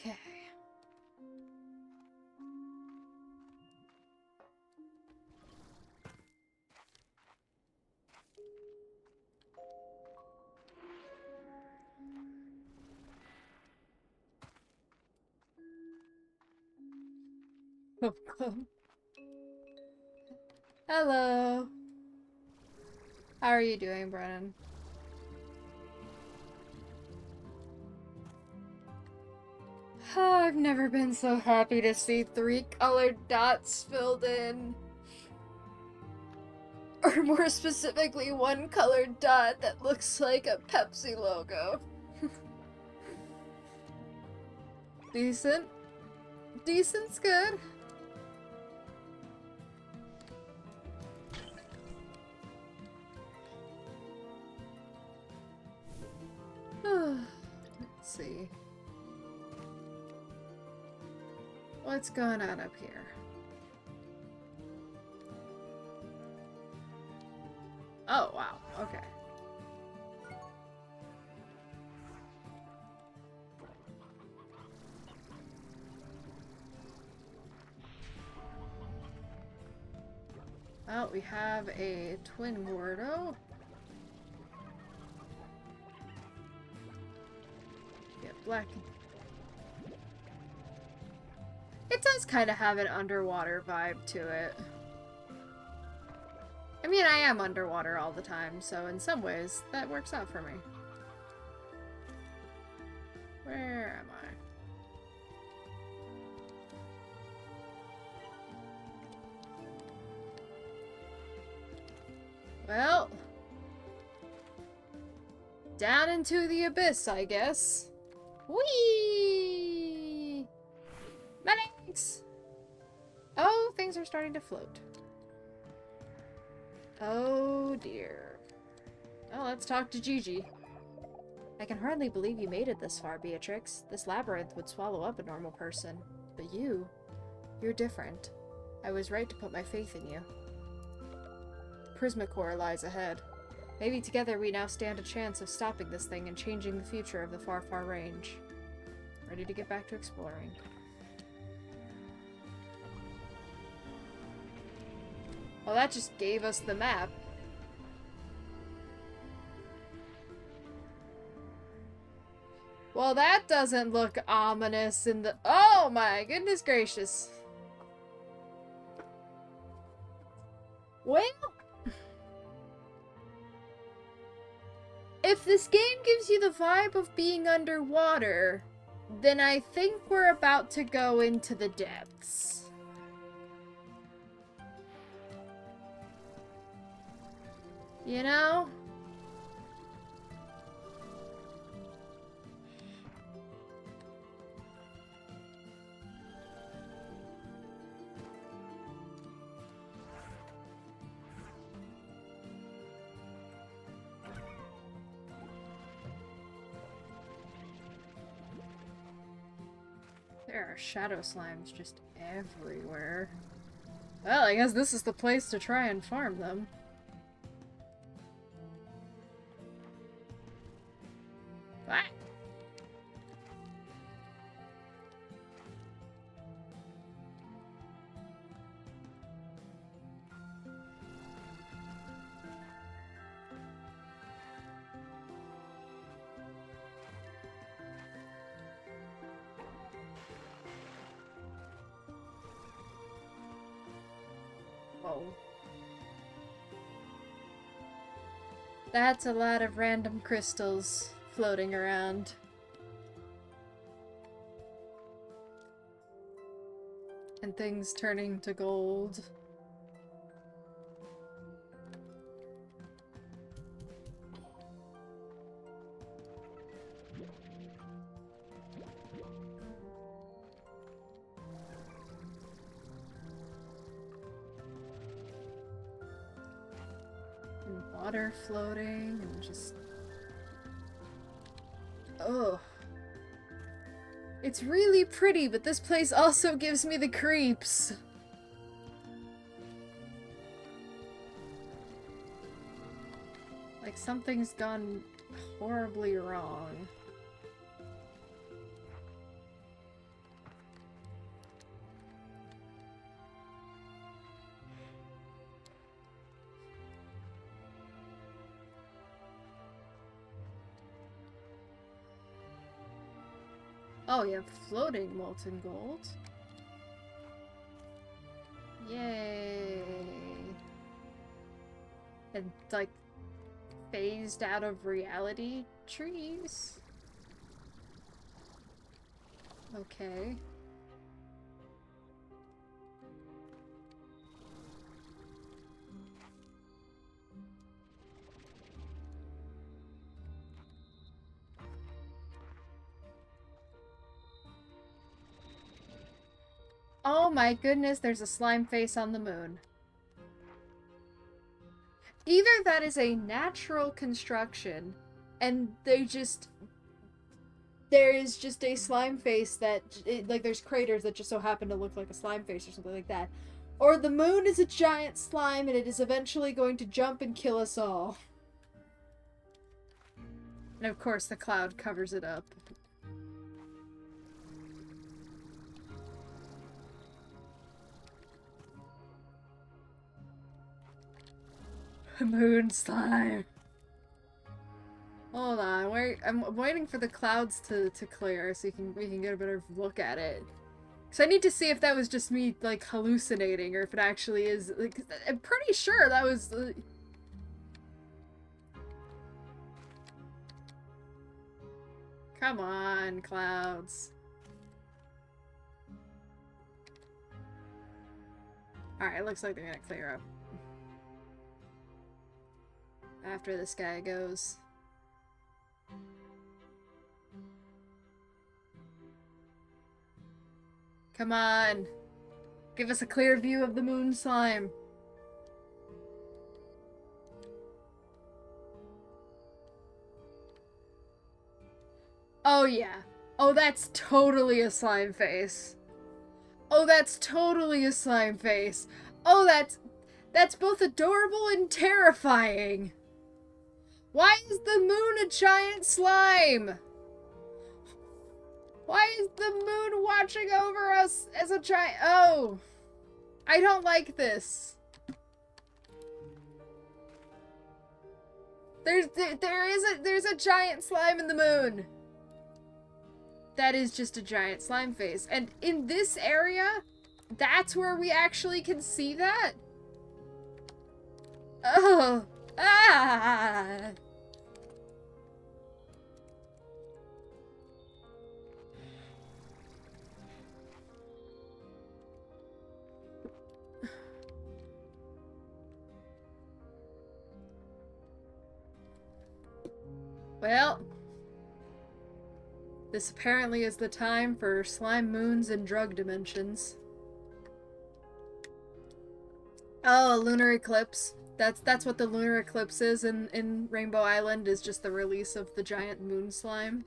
Okay. Hello. How are you doing, Brennan? I've never been so happy to see 3 colored dots filled in. Or more specifically, 1 colored dot that looks like a Pepsi logo. Decent. Decent's good. Let's see. What's going on up here? Oh, wow. Okay. Well, we have a twin Gordo. Yeah, black. It does kind of have an underwater vibe to it. I mean, I am underwater all the time, so in some ways, that works out for me. Where am I? Well, down into the abyss, I guess. Whee! Medics! Oh, things are starting to float. Oh dear. Well, let's talk to Gigi. I can hardly believe you made it this far, Beatrix. This labyrinth would swallow up a normal person. But you're different. I was right to put my faith in you. Prismacore lies ahead. Maybe together we now stand a chance of stopping this thing and changing the future of the far, far range. Ready to get back to exploring. Well, that just gave us the map. Well, that doesn't look ominous in the— oh my goodness gracious. Well, if this game gives you the vibe of being underwater, then I think we're about to go into the depths. You know? There are shadow slimes just everywhere. Well, I guess this is the place to try and farm them. Ah! Whoa. That's a lot of random crystals floating around. And things turning to gold. And water floating and just... oh. It's really pretty, but this place also gives me the creeps. Like something's gone horribly wrong. Oh, you have floating molten gold. Yay. And, like, phased out of reality trees. Okay. Oh my goodness, there's a slime face on the moon. Either that is a natural construction, and there is just a slime face that, like, there's craters that just so happen to look like a slime face or something like that. Or the moon is a giant slime and it is eventually going to jump and kill us all. And of course the cloud covers it up. Moon slime. Hold on, I'm waiting for the clouds to clear so we can get a better look at it. So I need to see if that was just me, like, hallucinating, or if it actually is, like, I'm pretty sure that was... Come on, clouds. Alright, looks like they're gonna clear up. After this guy goes. Come on. Give us a clear view of the moon slime. Oh yeah. Oh, that's totally a slime face. Oh, that's totally a slime face. Oh, that's both adorable and terrifying. Why is the moon a giant slime? Why is the moon watching over us as a giant... Oh! I don't like this. There's a giant slime in the moon. That is just a giant slime face. And in this area, that's where we actually can see that? Oh! Ah! Well, this apparently is the time for slime moons and drug dimensions. Oh, a lunar eclipse. That's what the lunar eclipse is in Rainbow Island, is just the release of the giant moon slime.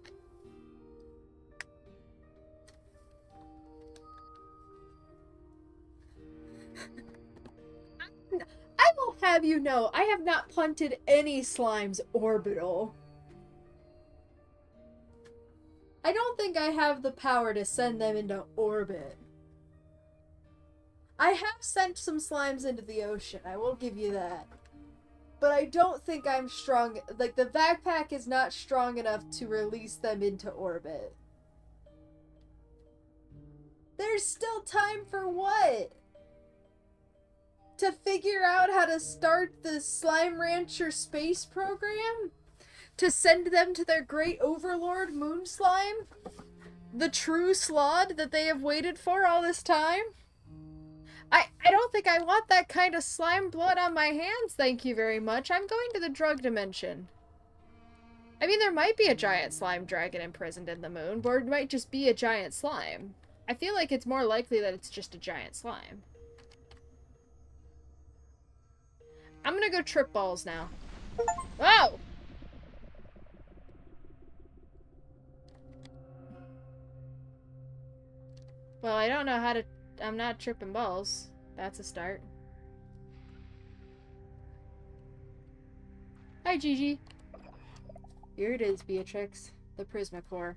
I will have you know, I have not punted any slimes orbital. I don't think I have the power to send them into orbit. I have sent some slimes into the ocean, I will give you that. But I don't think I'm strong, like, the backpack is not strong enough to release them into orbit. There's still time for what? To figure out how to start the Slime Rancher space program? To send them to their great overlord, Moon Slime? The true Slod that they have waited for all this time? I don't think I want that kind of slime blood on my hands, thank you very much. I'm going to the drug dimension. I mean, there might be a giant slime dragon imprisoned in the moon, or it might just be a giant slime. I feel like it's more likely that it's just a giant slime. I'm gonna go trip balls now. Oh! Well, I don't know how to... I'm not tripping balls. That's a start. Hi, Gigi. Here it is, Beatrix. The Prismacore.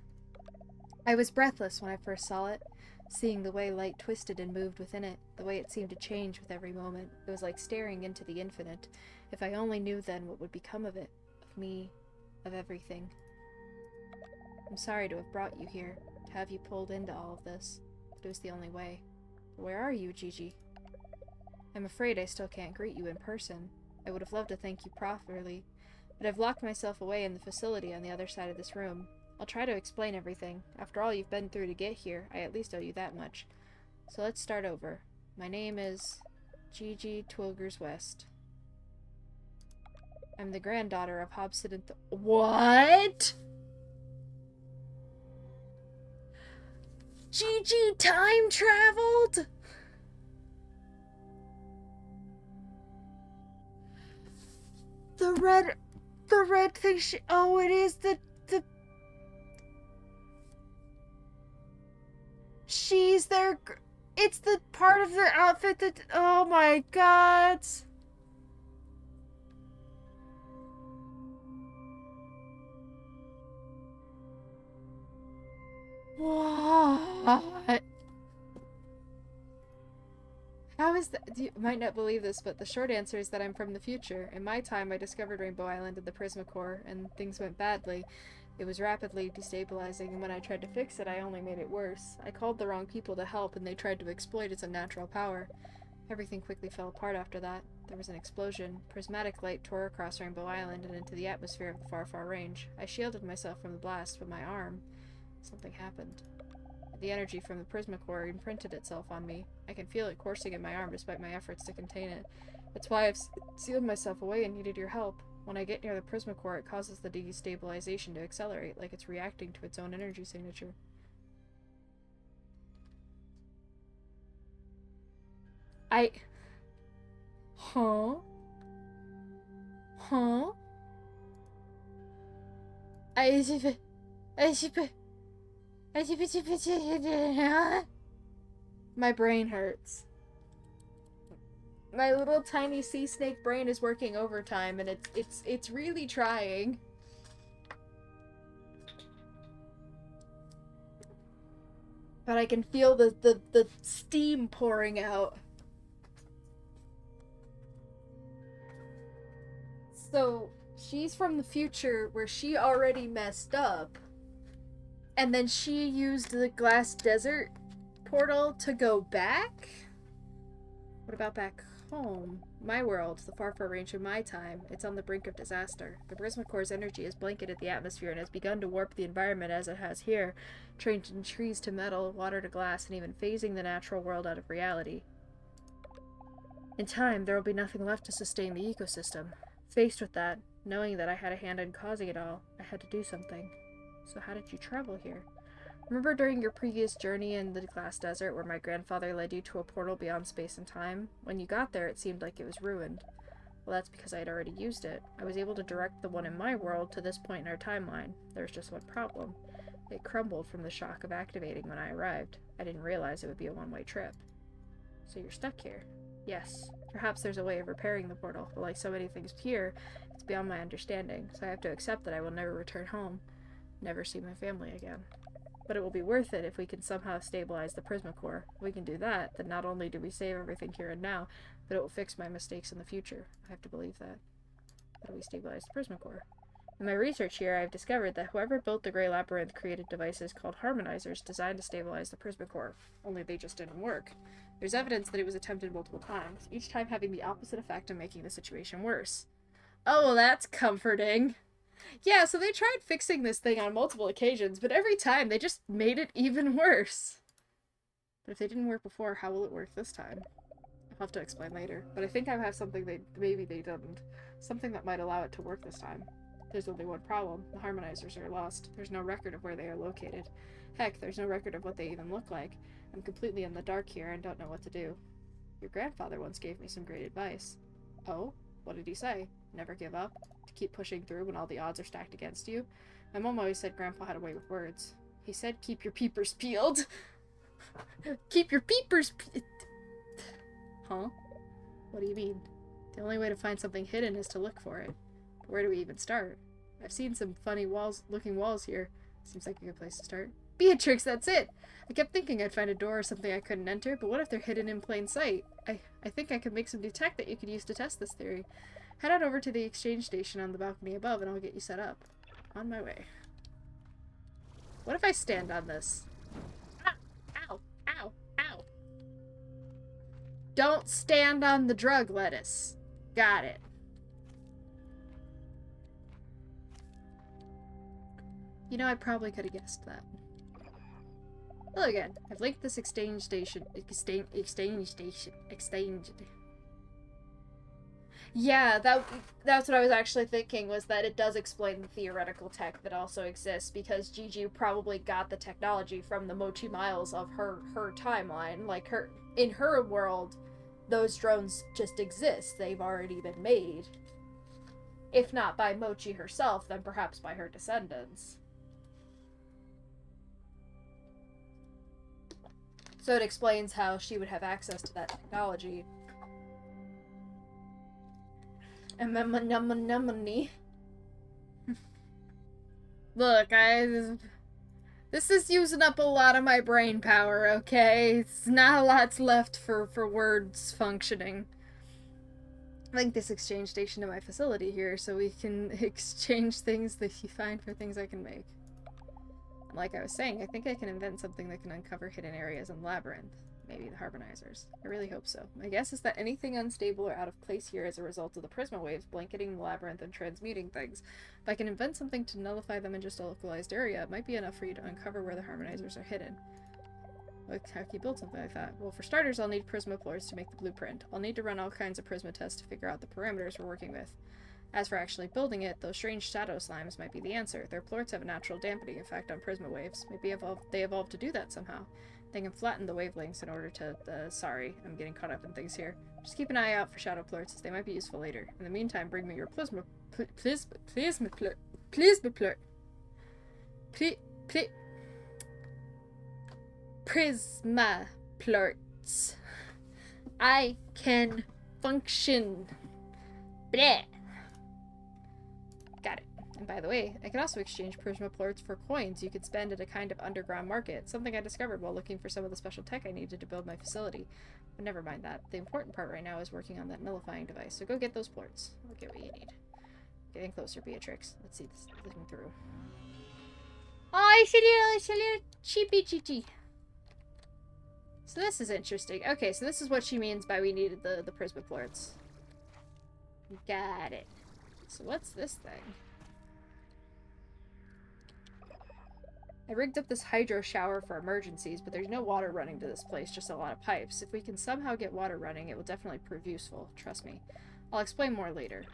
I was breathless when I first saw it, seeing the way light twisted and moved within it, the way it seemed to change with every moment. It was like staring into the infinite. If I only knew then what would become of it, of me, of everything. I'm sorry to have brought you here. to have you pulled into all of this, but it was the only way. Where are you, Gigi? I'm afraid I still can't greet you in person. I would have loved to thank you properly, but I've locked myself away in the facility on the other side of this room. I'll try to explain everything. After all you've been through to get here, I at least owe you that much. So let's start over. My name is Gigi Twilgers West. I'm the granddaughter of Hobson and What? Gigi time traveled? The red thing oh, it is the she's their, it's the part of their outfit that, oh my god. What? How is that? You might not believe this, but the short answer is that I'm from the future. In my time, I discovered Rainbow Island and the Prismacore, and things went badly. It was rapidly destabilizing, and when I tried to fix it, I only made it worse. I called the wrong people to help, and they tried to exploit its unnatural power. Everything quickly fell apart after that. There was an explosion. Prismatic light tore across Rainbow Island and into the atmosphere of the far, far range. I shielded myself from the blast with my arm. Something happened. The energy from the Prismacore imprinted itself on me. I can feel it coursing in my arm despite my efforts to contain it. That's why I've sealed myself away and needed your help. When I get near the Prismacore, it causes the destabilization to accelerate, like it's reacting to its own energy signature. Huh? Huh? My brain hurts. My little tiny sea snake brain is working overtime, and it's really trying. But I can feel the steam pouring out. So she's from the future where she already messed up. And then she used the glass desert portal to go back? What about back home? My world, the far, far range of my time. It's on the brink of disaster. The Prismacore's energy has blanketed the atmosphere and has begun to warp the environment as it has here, changing trees to metal, water to glass, and even phasing the natural world out of reality. In time, there will be nothing left to sustain the ecosystem. Faced with that, knowing that I had a hand in causing it all, I had to do something. So how did you travel here? Remember during your previous journey in the glass desert where my grandfather led you to a portal beyond space and time? When you got there, it seemed like it was ruined. Well, that's because I had already used it. I was able to direct the one in my world to this point in our timeline. There was just one problem. It crumbled from the shock of activating when I arrived. I didn't realize it would be a one-way trip. So you're stuck here? Yes. Perhaps there's a way of repairing the portal, but like so many things here, it's beyond my understanding, so I have to accept that I will never return home. Never see my family again. But it will be worth it if we can somehow stabilize the Prismacore. If we can do that, then not only do we save everything here and now, but it will fix my mistakes in the future. I have to believe that. How do we stabilize the Prismacore? In my research here, I've discovered that whoever built the Grey Labyrinth created devices called harmonizers designed to stabilize the Prismacore, only they just didn't work. There's evidence that it was attempted multiple times, each time having the opposite effect of making the situation worse. Oh, well, that's comforting. Yeah, so they tried fixing this thing on multiple occasions, but every time they just made it even worse. But if they didn't work before, how will it work this time? I'll have to explain later, but I think I have something maybe they didn't. Something that might allow it to work this time. There's only one problem. The harmonizers are lost. There's no record of where they are located. Heck, there's no record of what they even look like. I'm completely in the dark here and don't know what to do. Your grandfather once gave me some great advice. Oh? What did he say? Never give up? To keep pushing through when all the odds are stacked against you? My mom always said Grandpa had a way with words. He said keep your peepers peeled. Keep your peepers Huh? What do you mean? The only way to find something hidden is to look for it. But where do we even start? I've seen some funny looking walls here. Seems like a good place to start. Beatrix, that's it! I kept thinking I'd find a door or something I couldn't enter, but what if they're hidden in plain sight? I think I could make some new tech that you could use to test this theory. Head on over to the exchange station on the balcony above and I'll get you set up. On my way. What if I stand on this? Don't stand on the drug lettuce. Got it. You know, I probably could have guessed that. Hello again. I've linked this exchange station. Yeah, that's what I was actually thinking, was that it does explain the theoretical tech that also exists, because Gigi probably got the technology from the Mochi Miles of her timeline. Like, in her world, those drones just exist. They've already been made. If not by Mochi herself, then perhaps by her descendants. So it explains how she would have access to that technology. Look, this is using up a lot of my brain power, okay? It's not a lot's left for words functioning. Link this exchange station to my facility here so we can exchange things that you find for things I can make. Like I was saying, I think I can invent something that can uncover hidden areas in the labyrinth. Maybe the harmonizers. I really hope so. My guess is that anything unstable or out of place here is a result of the prisma waves blanketing the labyrinth and transmuting things. If I can invent something to nullify them in just a localized area, it might be enough for you to uncover where the harmonizers are hidden. Like, how can you build something like that? Well, for starters, I'll need prisma plorts to make the blueprint. I'll need to run all kinds of prisma tests to figure out the parameters we're working with. As for actually building it, those strange shadow slimes might be the answer. Their plorts have a natural dampening effect on prisma waves. Maybe they evolved to do that somehow. They can flatten the wavelengths in order to, sorry, I'm getting caught up in things here. Just keep an eye out for shadow plorts, as they might be useful later. In the meantime, bring me your prisma plorts. I can function. Bleh. Got it. And by the way, I can also exchange prisma plorts for coins you could spend at a kind of underground market, something I discovered while looking for some of the special tech I needed to build my facility. But never mind that. The important part right now is working on that nullifying device, so go get those plorts. I'll get what you need. Getting closer, Beatrix. Let's see this thing through. Oh, it's a little cheapy chichi. So this is interesting. Okay, so this is what she means by we needed the prisma plorts. Got it. So what's this thing? I rigged up this hydro shower for emergencies, but there's no water running to this place, just a lot of pipes. If we can somehow get water running, it will definitely prove useful. Trust me. I'll explain more later.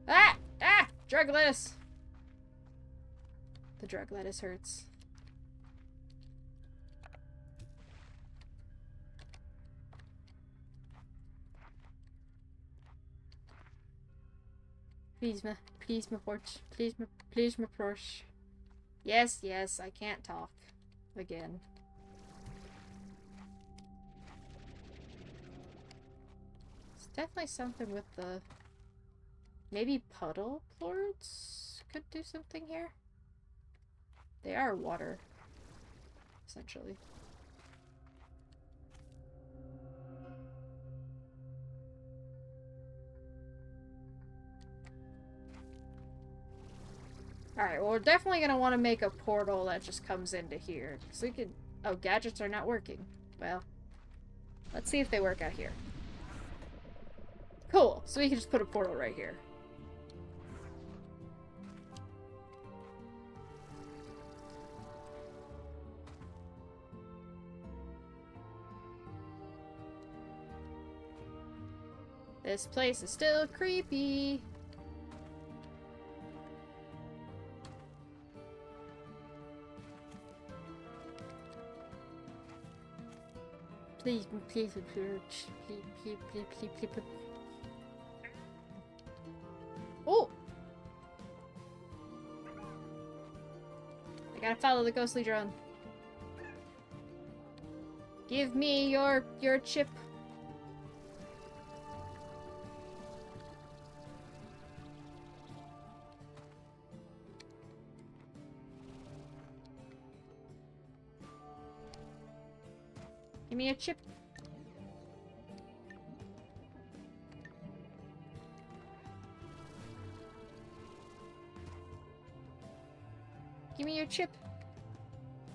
Ah! Ah! Drug lettuce! The drug lettuce hurts. Please, my porch. Please, my porch. Yes, I can't talk. Again. It's definitely something with the... Maybe puddle plorts could do something here? They are water, essentially. Alright, well, we're definitely gonna want to make a portal that just comes into here. So we could... Oh, gadgets are not working. Well, let's see if they work out here. Cool. So we can just put a portal right here. This place is still creepy. Please, please, please. Oh! I gotta follow the ghostly drone. Give me your chip. Give me a chip. Give me your chip.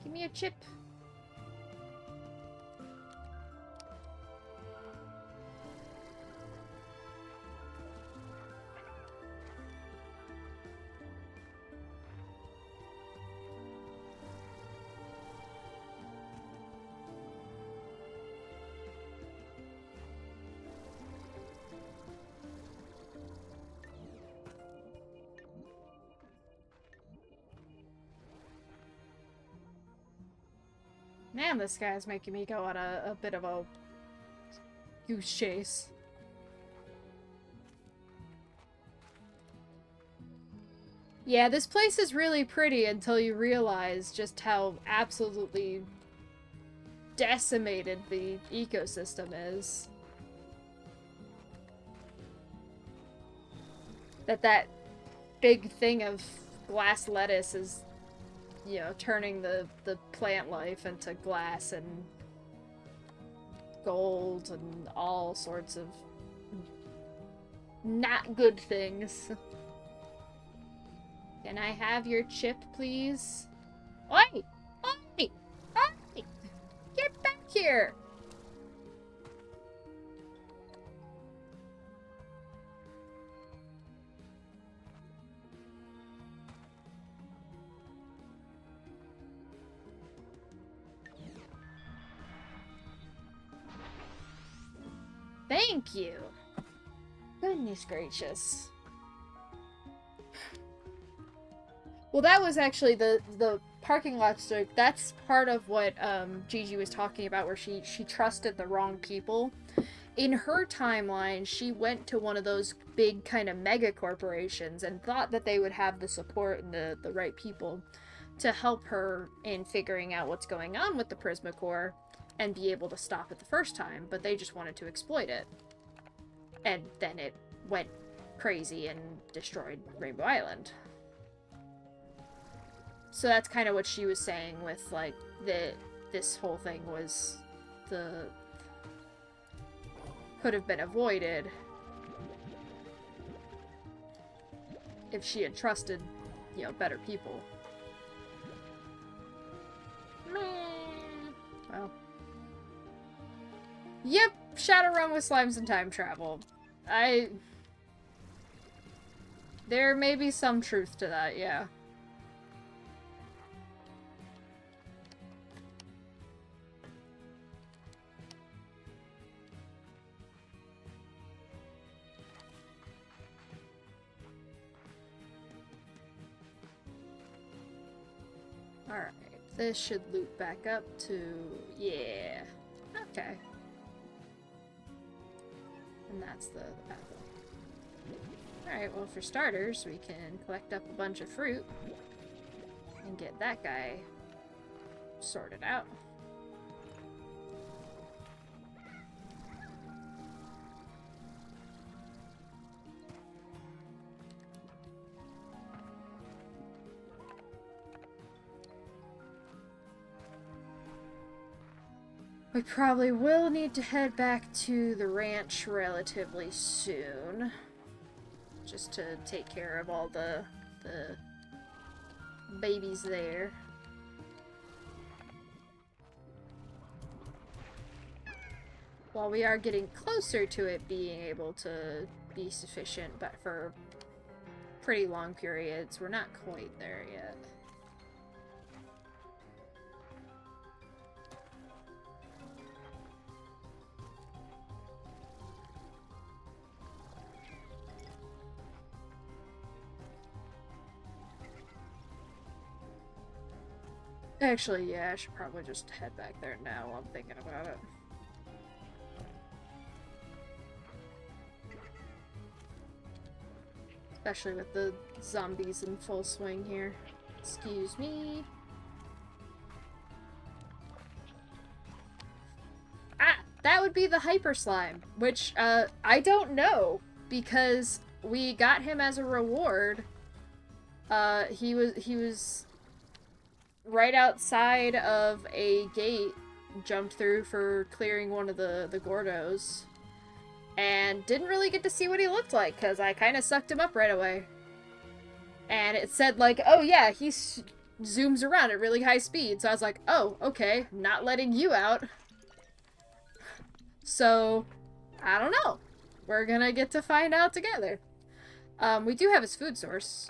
Give me your chip. Man, this guy's making me go on a bit of a goose chase. Yeah, this place is really pretty until you realize just how absolutely decimated the ecosystem is. That big thing of glass lettuce is, you know, turning the plant life into glass and gold and all sorts of not good things. Can I have your chip, please? Oi! Oi! Oi! Get back here! Thank you. Goodness gracious. Well, that was actually the parking lot story. That's part of what Gigi was talking about, where she trusted the wrong people. In her timeline, she went to one of those big kind of mega corporations and thought that they would have the support and the right people to help her in figuring out what's going on with the Prisma Core and be able to stop it the first time, but they just wanted to exploit it. And then it went crazy and destroyed Rainbow Island. So that's kind of what she was saying with, like, this whole thing was could have been avoided if she had trusted, you know, better people. Well. Yep, Shadowrun with slimes and time travel. There may be some truth to that, yeah. Alright, this should loop back up to... yeah. Okay. And that's the pathway. Alright, well, for starters, we can collect up a bunch of fruit and get that guy sorted out. We probably will need to head back to the ranch relatively soon. Just to take care of all the babies there. While we are getting closer to it being able to be sufficient, but for pretty long periods, we're not quite there yet. Actually, yeah, I should probably just head back there now while I'm thinking about it. Especially with the zombies in full swing here. Excuse me. Ah! That would be the Hyper Slime, which, I don't know, because we got him as a reward. He was right outside of a gate, jumped through for clearing one of the Gordos, and didn't really get to see what he looked like, because I kind of sucked him up right away. And it said, like, oh yeah, he's zooms around at really high speed. So I was like, oh, okay, not letting you out. So, I don't know. We're gonna get to find out together. We do have his food source.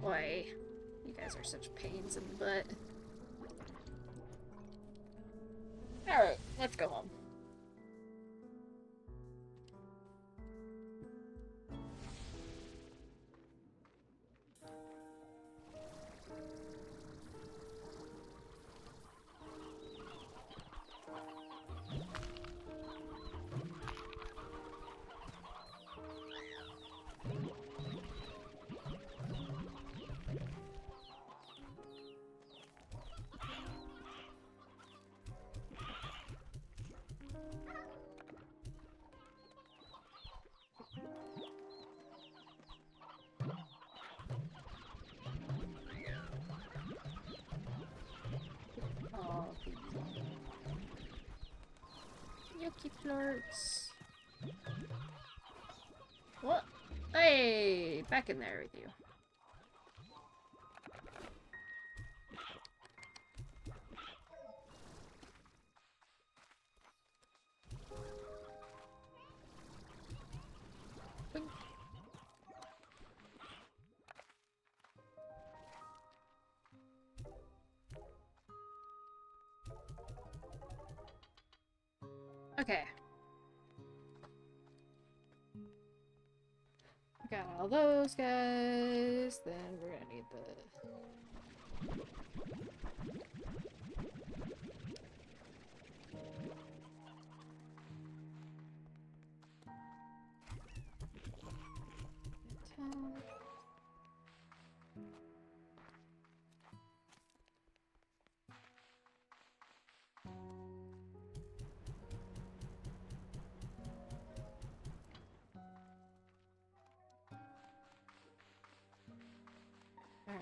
Boy, you guys are such pains in the butt. Alright, let's go home. Oh, yucky flirts. What? Hey, back in there with you. Boink. Okay. Got all those guys. Then we're gonna need the... Alright.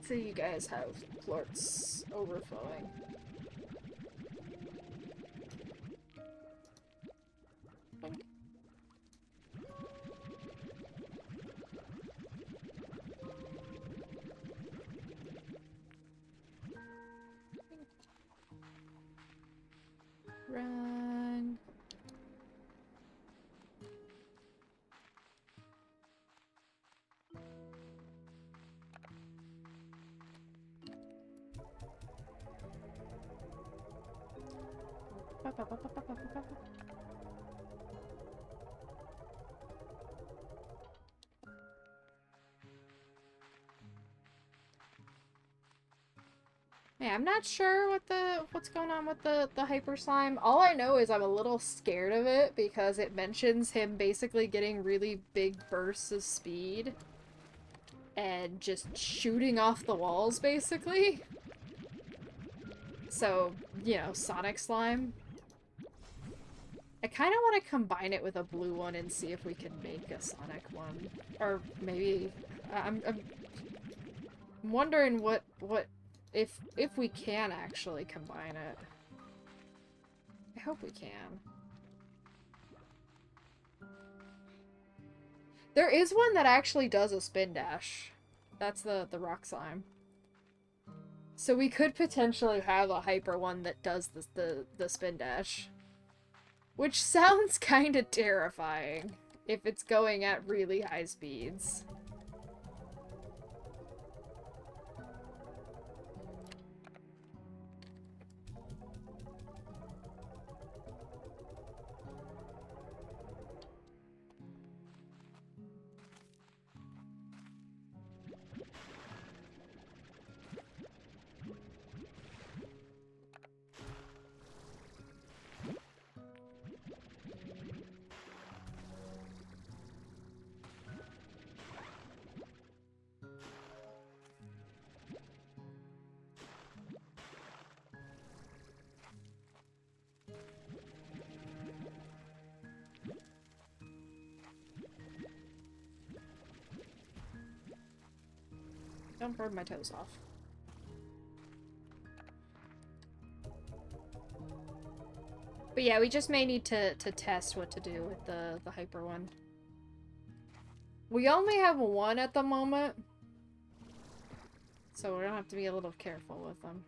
So you guys have plorts overflowing. Run. Yeah, I'm not sure what's going on with the hyper slime. All I know is I'm a little scared of it because it mentions him basically getting really big bursts of speed and just shooting off the walls basically. So, you know, Sonic slime. I kind of want to combine it with a blue one and see if we can make a Sonic one. Or maybe... I'm wondering what if we can actually combine it. I hope we can. There is one that actually does a spin dash. That's the rock slime. So we could potentially have a hyper one that does the spin dash. Which sounds kind of terrifying if it's going at really high speeds. Don't burn my toes off. But yeah, we just may need to test what to do with the hyper one. We only have one at the moment, so we're gonna have to be a little careful with them.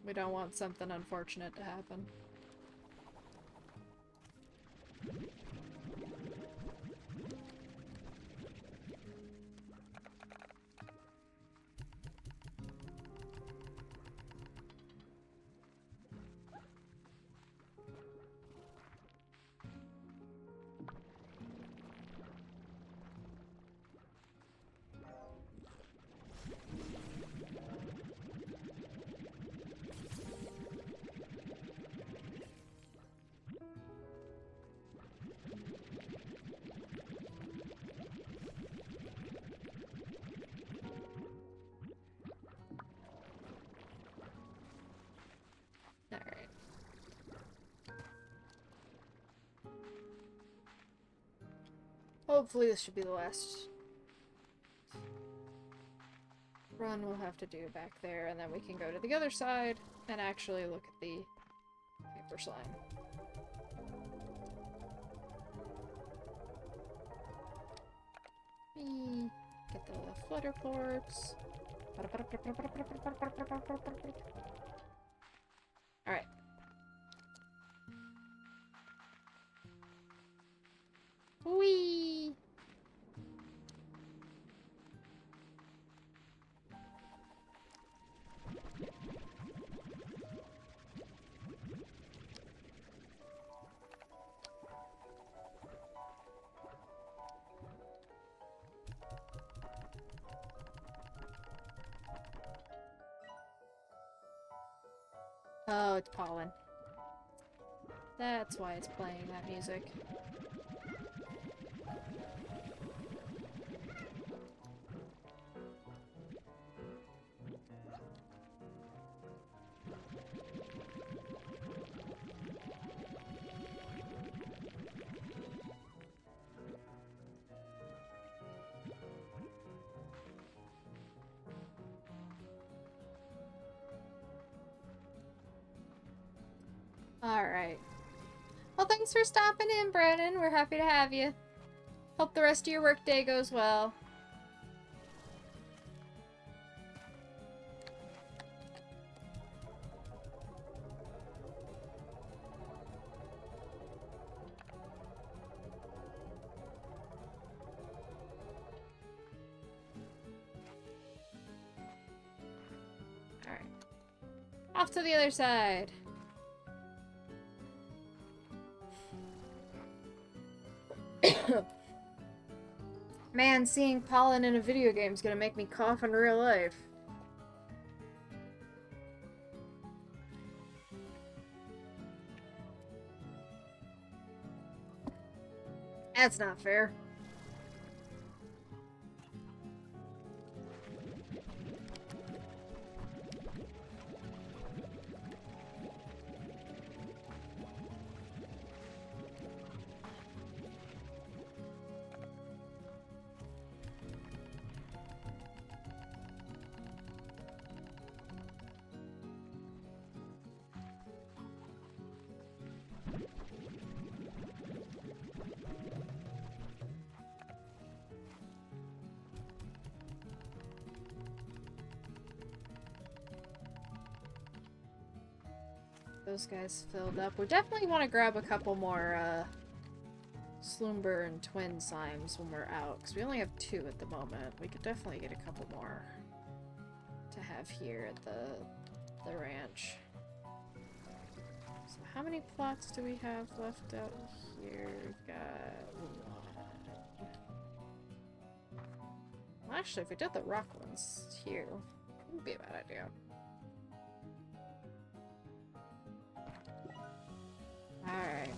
We don't want something unfortunate to happen. Hopefully this should be the last run we'll have to do back there, and then we can go to the other side and actually look at the paper slime. Get the flutter ports. Alright. Whee! Oh, it's pollen. That's why it's playing that music. Alright. Well, thanks for stopping in, Brennan. We're happy to have you. Hope the rest of your workday goes well. Alright. Off to the other side. Man, seeing pollen in a video game is gonna make me cough in real life. That's not fair. Those guys filled up. We definitely want to grab a couple more Sloomber and Twin Slimes when we're out, because we only have 2 at the moment. We could definitely get a couple more to have here at the ranch. So how many plots do we have left out here? We've got 1. Well, actually, if we did the rock ones here, it would be a bad idea. Alright.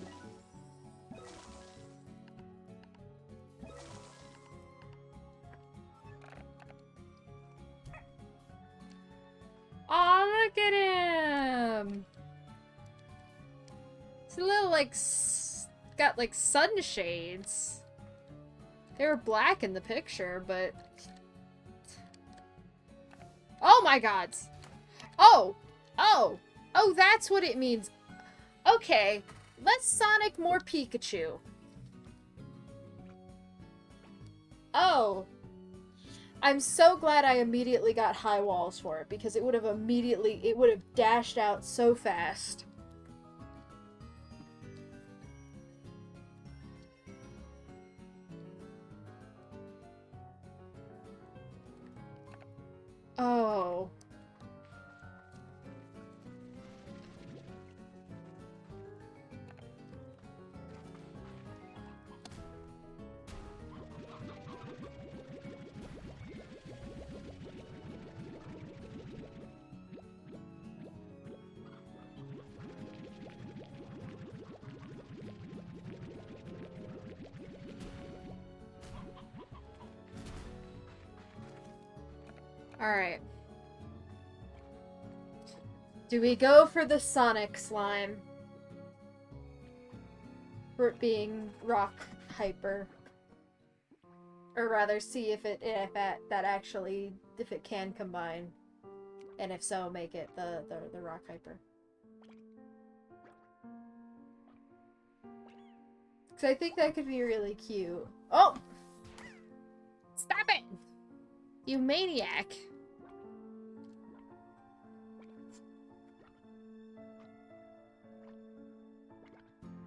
Oh, look at him! He's a little, like, got, like, sunshades. They were black in the picture, but... Oh my god! Oh! Oh! Oh, that's what it means. Okay, let's Sonic more Pikachu. Oh. I'm so glad I immediately got high walls for it, because it would have dashed out so fast. Oh. Alright. Do we go for the Sonic slime? For it being rock hyper. Or rather, see if it can combine. And if so, make it the rock hyper. Because I think that could be really cute. Oh! Stop it! You maniac!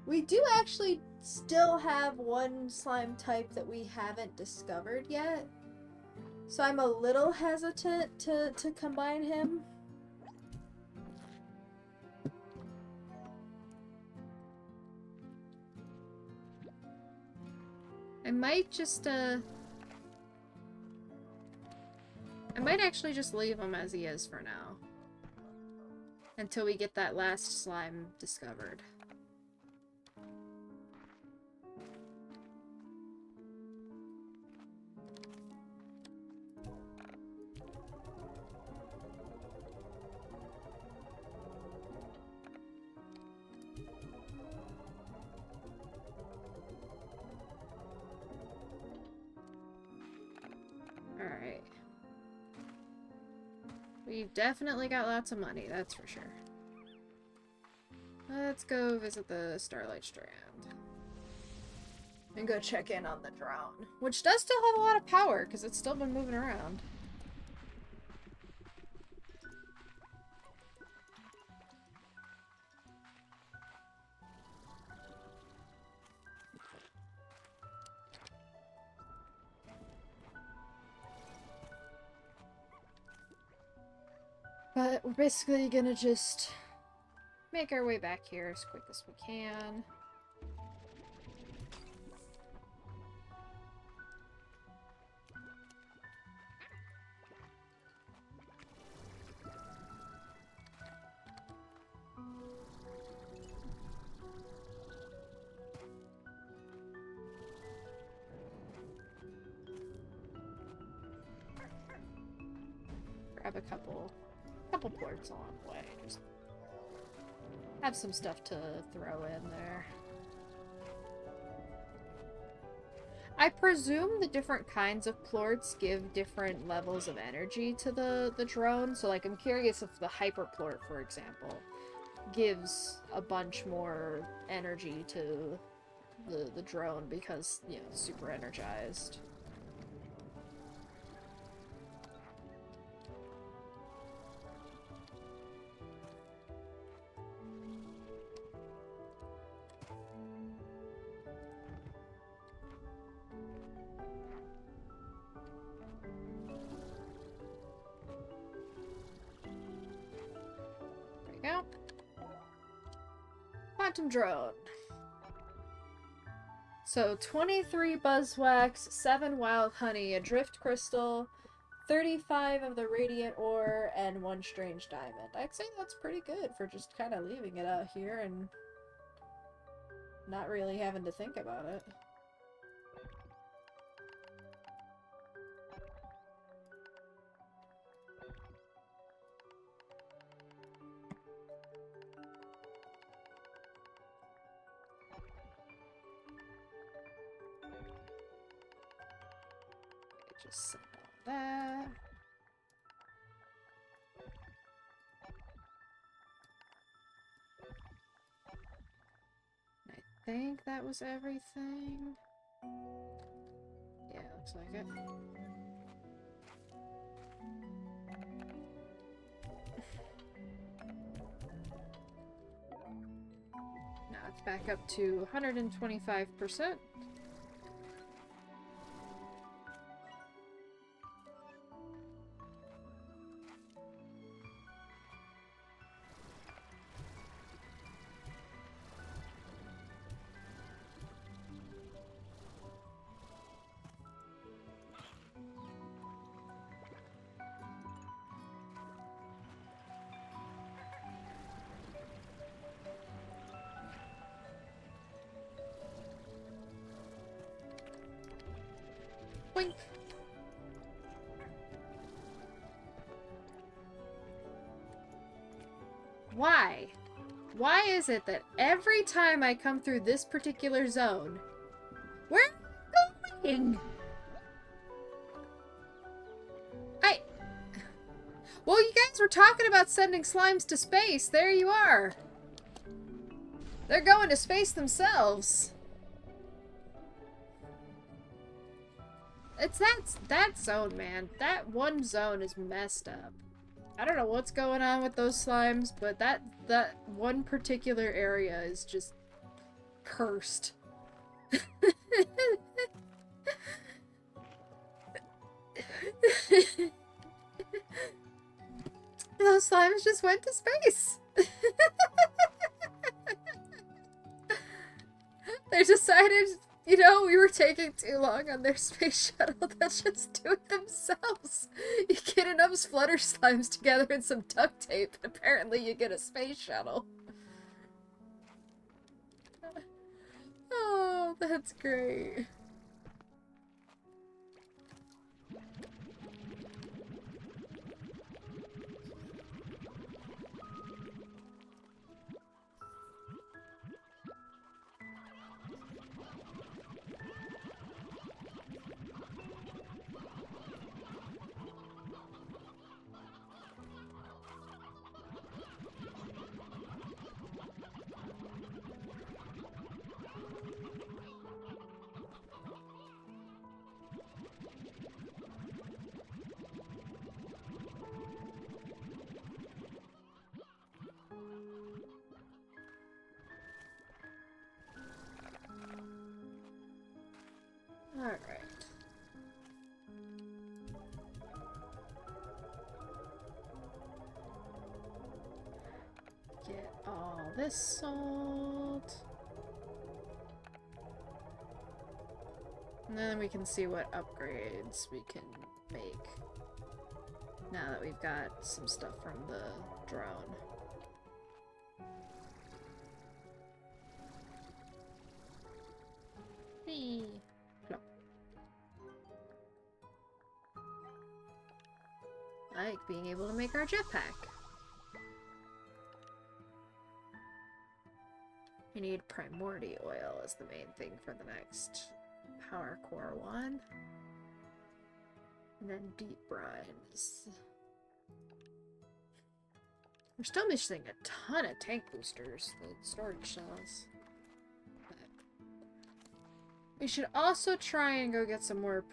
We do actually still have one slime type that we haven't discovered yet. So I'm a little hesitant to combine him. I might just, I might actually just leave him as he is for now. Until we get that last slime discovered. Alright. We've definitely got lots of money, that's for sure. Let's go visit the Starlight Strand. And go check in on the drone. Which does still have a lot of power, because it's still been moving around. But we're basically gonna just make our way back here as quick as we can. Grab a couple ports along the way. Just have some stuff to throw in there. I presume the different kinds of plorts give different levels of energy to the drone. So, like, I'm curious if the hyper plort, for example, gives a bunch more energy to the drone because, you know, super energized. There we go. Quantum drone. So 23 buzzwax, 7 wild honey, a drift crystal, 35 of the radiant ore, and 1 strange diamond. I'd say that's pretty good for just kind of leaving it out here and not really having to think about it. send all that. I think that was everything. Yeah, looks like it. Now it's back up to 125%. Boink. Why? Why is it that every time I come through this particular zone, where am I going? Well, you guys were talking about sending slimes to space. There you are. They're going to space themselves. It's that zone, man. That one zone is messed up. I don't know what's going on with those slimes, but that one particular area is just cursed. Those slimes just went to space. They decided, you know, we were taking too long on their space shuttle. They'll just do it themselves. You get enough flutter slimes together and some duct tape, and apparently you get a space shuttle. Oh, that's great. Alright. Get all this salt. And then we can see what upgrades we can make. Now that we've got some stuff from the drone. Whee! Plop. I like being able to make our jetpack. We need primordial oil as the main thing for the next power core one. And then deep brines. We're still missing a ton of tank boosters, the storage cells. But we should also try and go get some more.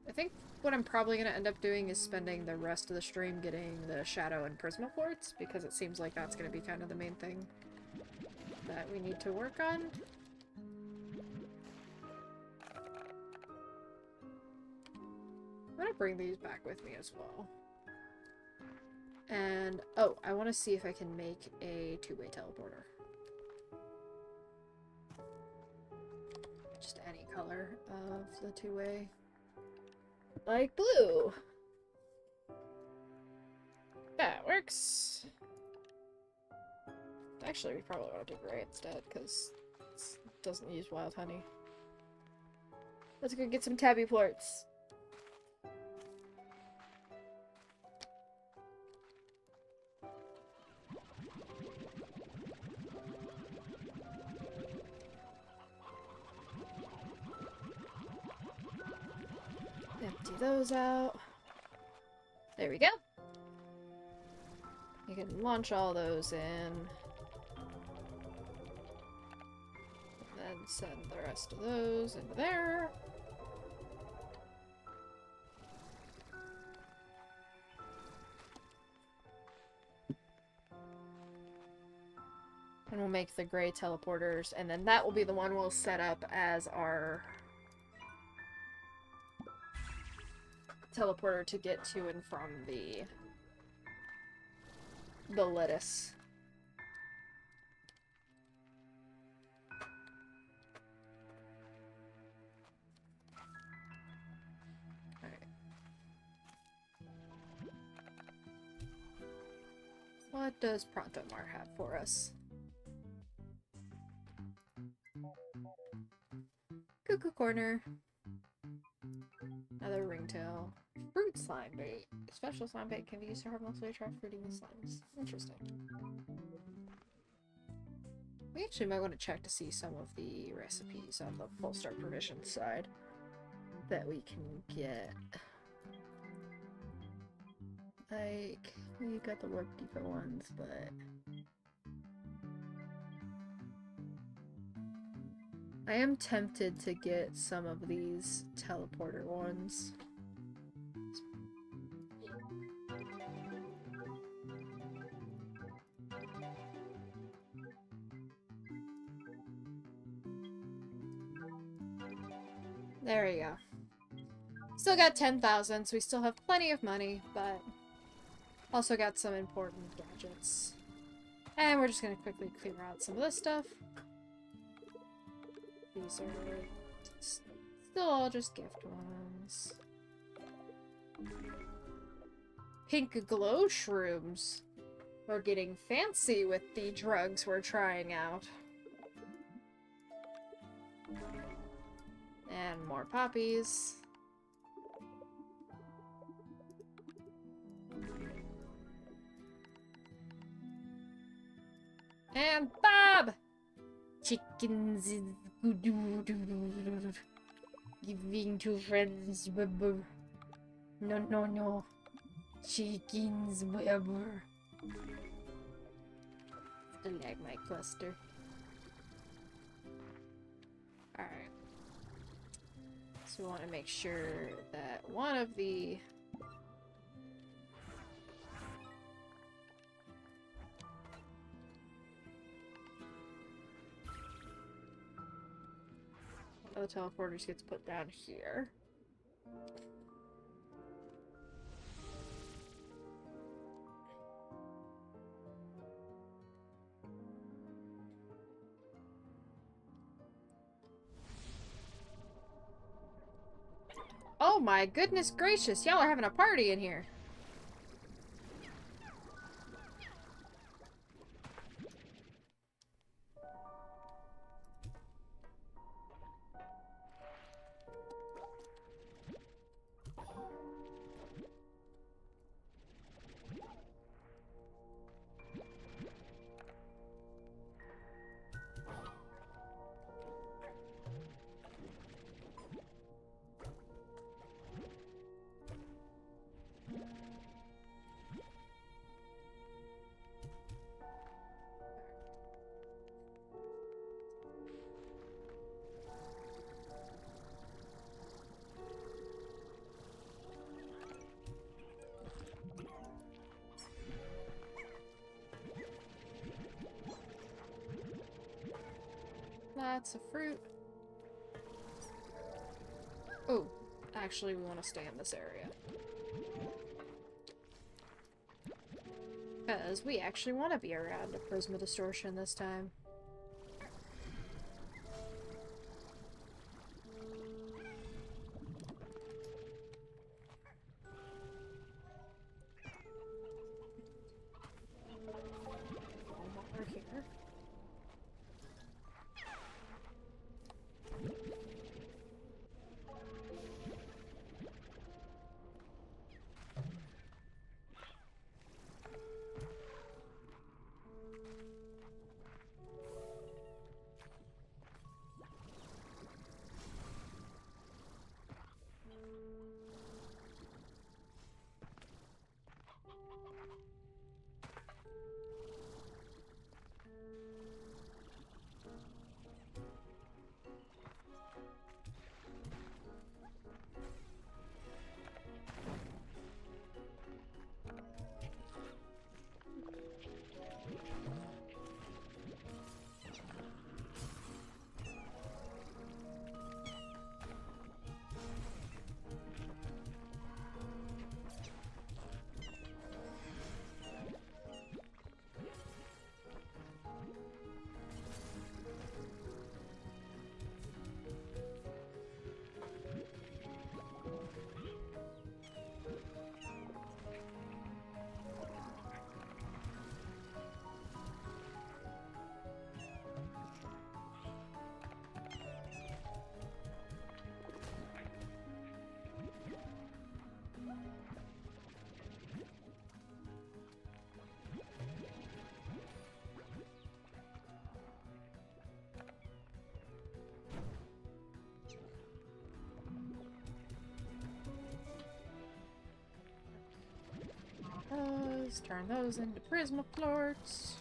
I think what I'm probably going to end up doing is spending the rest of the stream getting the shadow and prisma ports, because it seems like that's going to be kind of the main thing that we need to work on. I'm going to bring these back with me as well. And, oh, I want to see if I can make a two-way teleporter. Just any color of the two-way. Like blue! That works! Actually, we probably want to do gray instead, because it doesn't use wild honey. Let's go get some tabby plorts. Empty those out. There we go. You can launch all those in. And then send the rest of those into there. And we'll make the gray teleporters, and then that will be the one we'll set up as our teleporter to get to and from the lettuce. Alright. What does Pronto Mart have for us? Cuckoo corner. Another ringtail. Fruit slime bait. Special slime bait can be used to harmlessly attract fruity slimes. Interesting. We actually might want to check to see some of the recipes on the full start provision side that we can get. Like, we got the Warp Depot ones, but I am tempted to get some of these teleporter ones. There we go. Still got 10,000, so we still have plenty of money, but also got some important gadgets. And we're just gonna quickly clear out some of this stuff. These are still all just gift ones. Pink glow shrooms. We're getting fancy with the drugs we're trying out. And more poppies. And Bob! Chickens is giving to friends. No, no, no. Chickens, whatever. Stalagmite cluster. Alright. So we want to make sure that one of the teleporters gets put down here. Oh my goodness gracious, y'all are having a party in here. Lots of fruit. Oh, actually we want to stay in this area. Because we actually want to be around a Prisma Distortion this time. Over here. Let's turn those into prisma plorts.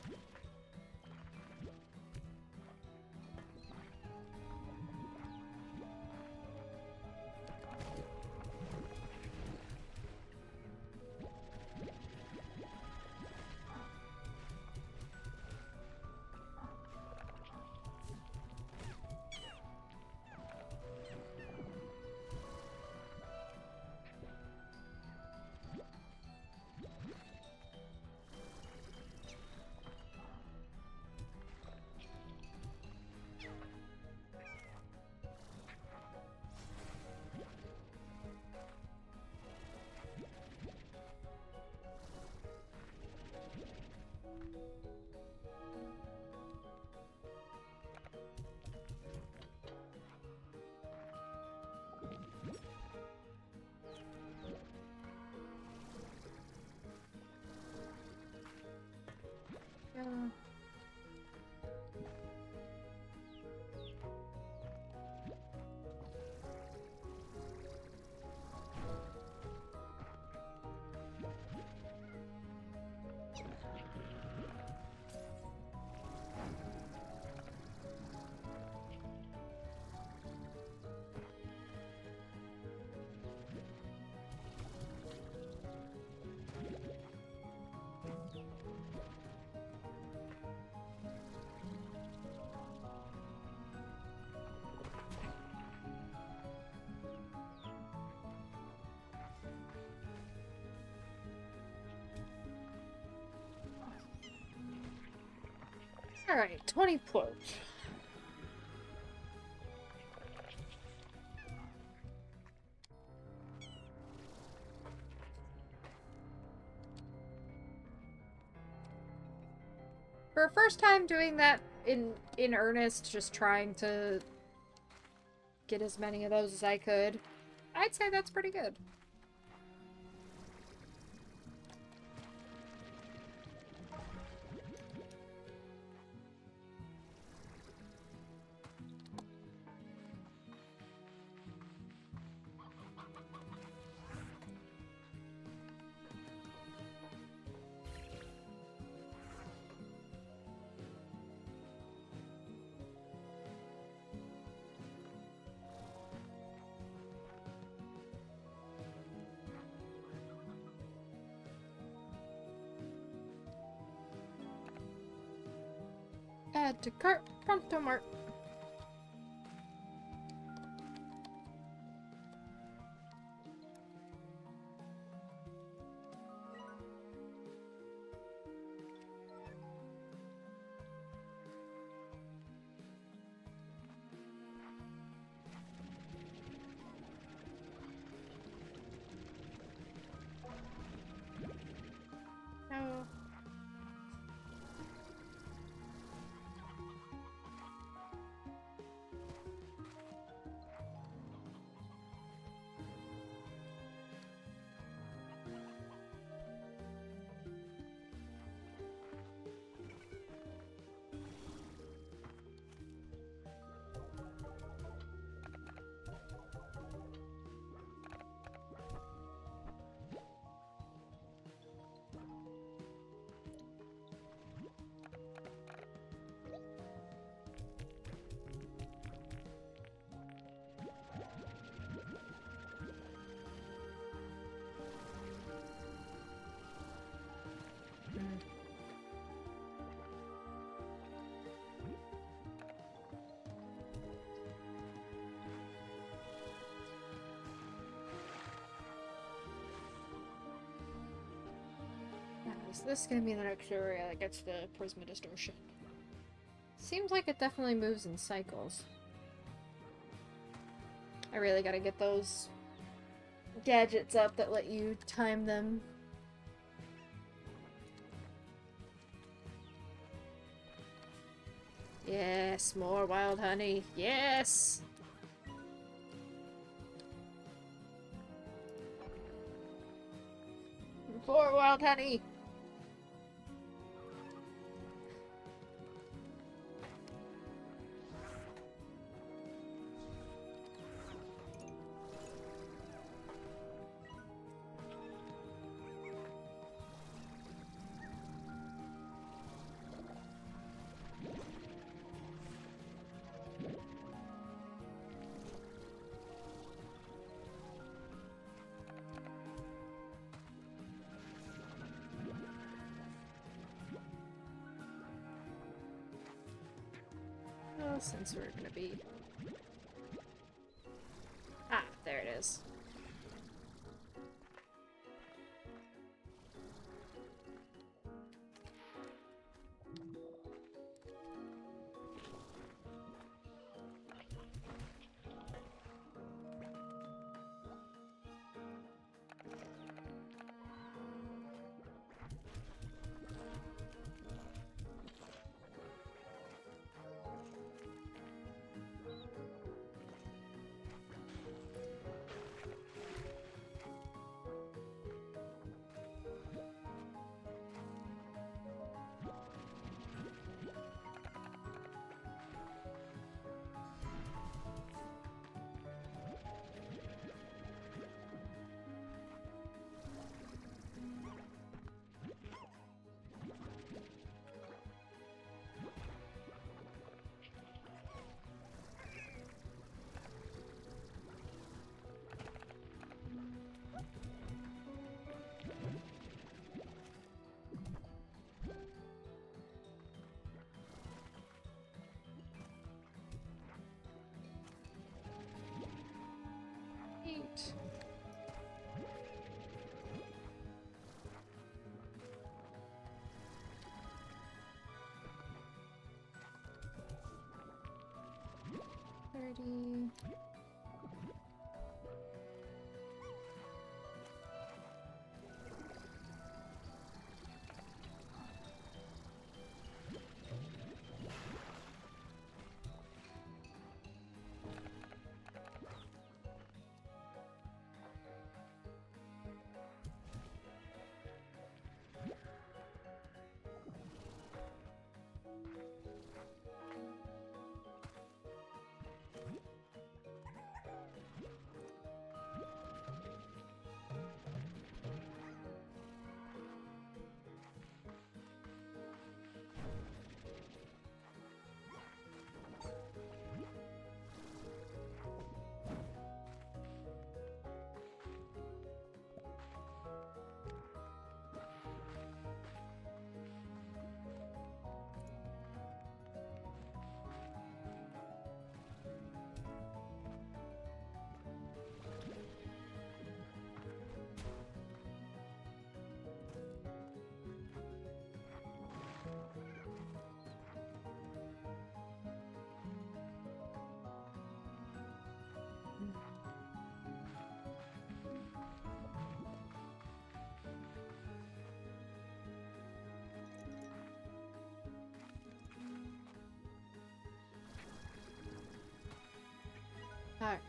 Yeah. Alright, 20 plorts. For a first time doing that in earnest, just trying to get as many of those as I could, I'd say that's pretty good. Add to cart, Prompto Mart. No. So this is gonna be the next area that gets the Prisma Distortion. Seems like it definitely moves in cycles. I really gotta get those gadgets up that let you time them. Yes, more wild honey. Yes! More wild honey! since we're gonna be... Ah, there it is. Neat. Alright.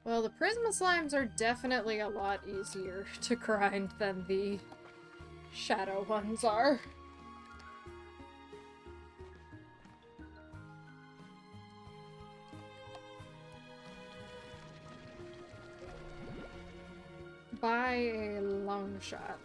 Well, the Prisma Slimes are definitely a lot easier to grind than the Shadow ones are. By a long shot.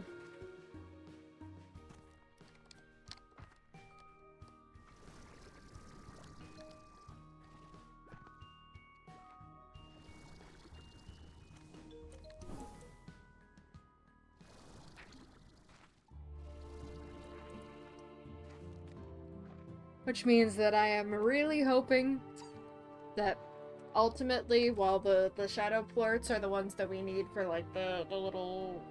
Which means that I am really hoping that ultimately, while the shadow plorts are the ones that we need for like the little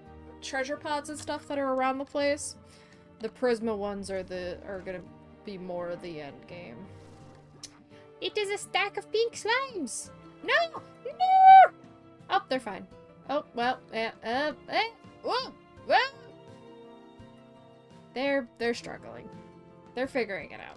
treasure pods and stuff that are around the place, the Prisma ones are gonna be more the end game. It is a stack of pink slimes! No! No! Oh, they're fine. Oh, well, whoa! Whoa! They're struggling. They're figuring it out.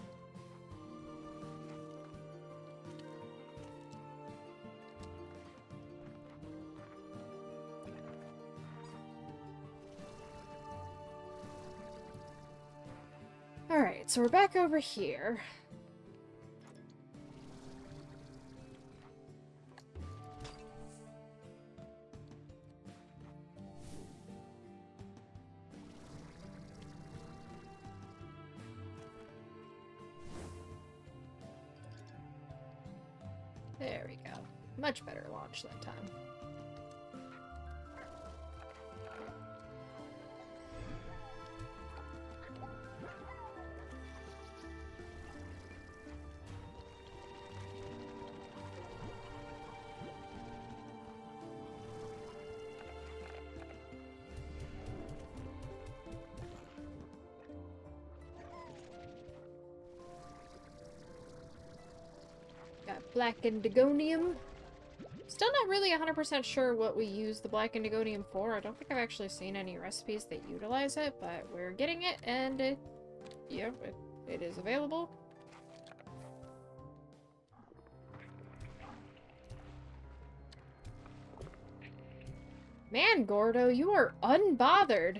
Alright, so we're back over here. There we go. Much better launch that time. Got black indigonium. Still not really 100% sure what we use the black indigonium for. I don't think I've actually seen any recipes that utilize it, but we're getting it, and it is available. Man, Gordo, you are unbothered.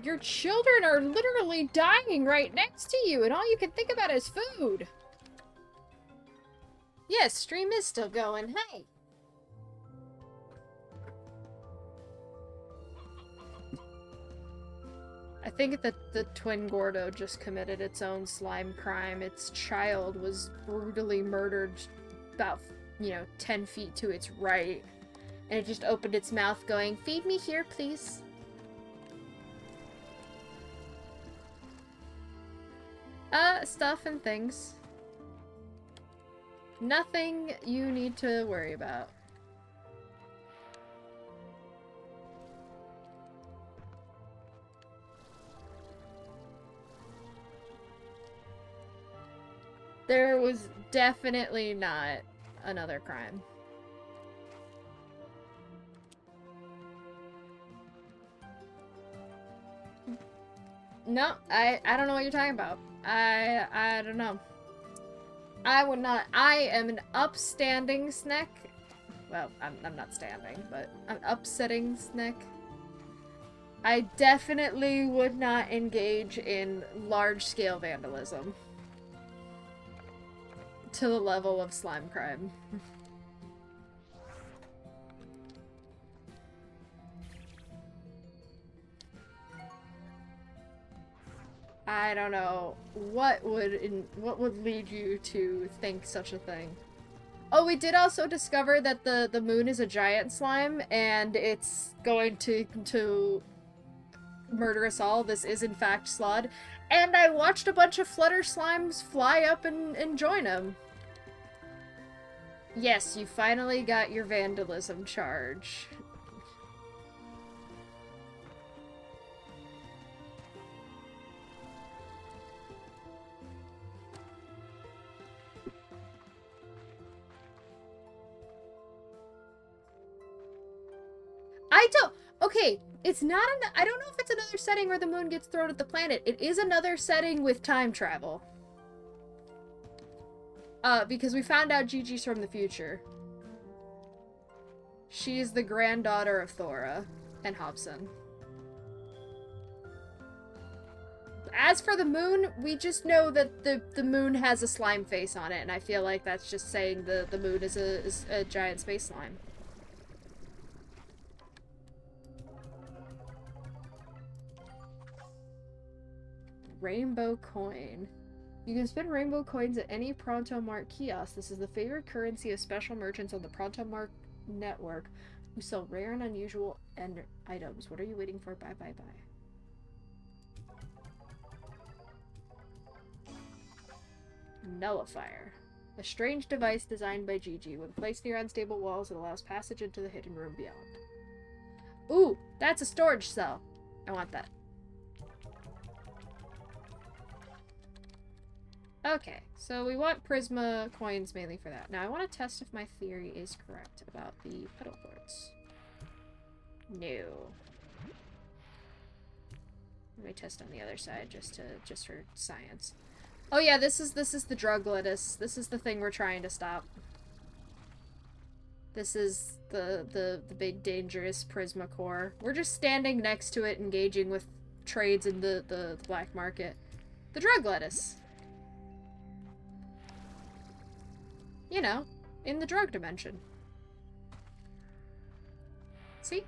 Your children are literally dying right next to you, and all you can think about is food. Yes, stream is still going. Hey. I think that the twin Gordo just committed its own slime crime. Its child was brutally murdered about, 10 feet to its right. And it just opened its mouth going, "Feed me here, please." Stuff and things. Nothing you need to worry about. There was definitely not another crime. No, I don't know what you're talking about. I don't know. I would not. I am an upstanding snack. Well, I'm not standing, but I'm upsetting snack. I definitely would not engage in large-scale vandalism. To the level of slime crime. I don't know what would lead you to think such a thing. Oh, we did also discover that the moon is a giant slime and it's going to murder us all. This is in fact Slud. And I watched a bunch of Flutter Slimes fly up and join him. Yes, you finally got your vandalism charge. Okay, it's not I don't know if it's another setting where the moon gets thrown at the planet. It is another setting with time travel. Because we found out Gigi's from the future. She is the granddaughter of Thora and Hobson. As for the moon, we just know that the moon has a slime face on it, and I feel like that's just saying the moon is a giant space slime. Rainbow coin. You can spend rainbow coins at any Pronto Mart kiosk. This is the favorite currency of special merchants on the Pronto Mart network who sell rare and unusual items. What are you waiting for? Bye, bye, bye. Nullifier. A strange device designed by Gigi. When placed near unstable walls, it allows passage into the hidden room beyond. Ooh, that's a storage cell. I want that. Okay, so we want Prisma coins mainly for that. Now I want to test if my theory is correct about the pedal boards. No. Let me test on the other side just for science. Oh yeah, this is the drug lettuce. This is the thing we're trying to stop. This is the big dangerous Prisma core. We're just standing next to it, engaging with trades in the black market. The drug lettuce. You know, in the drug dimension. See?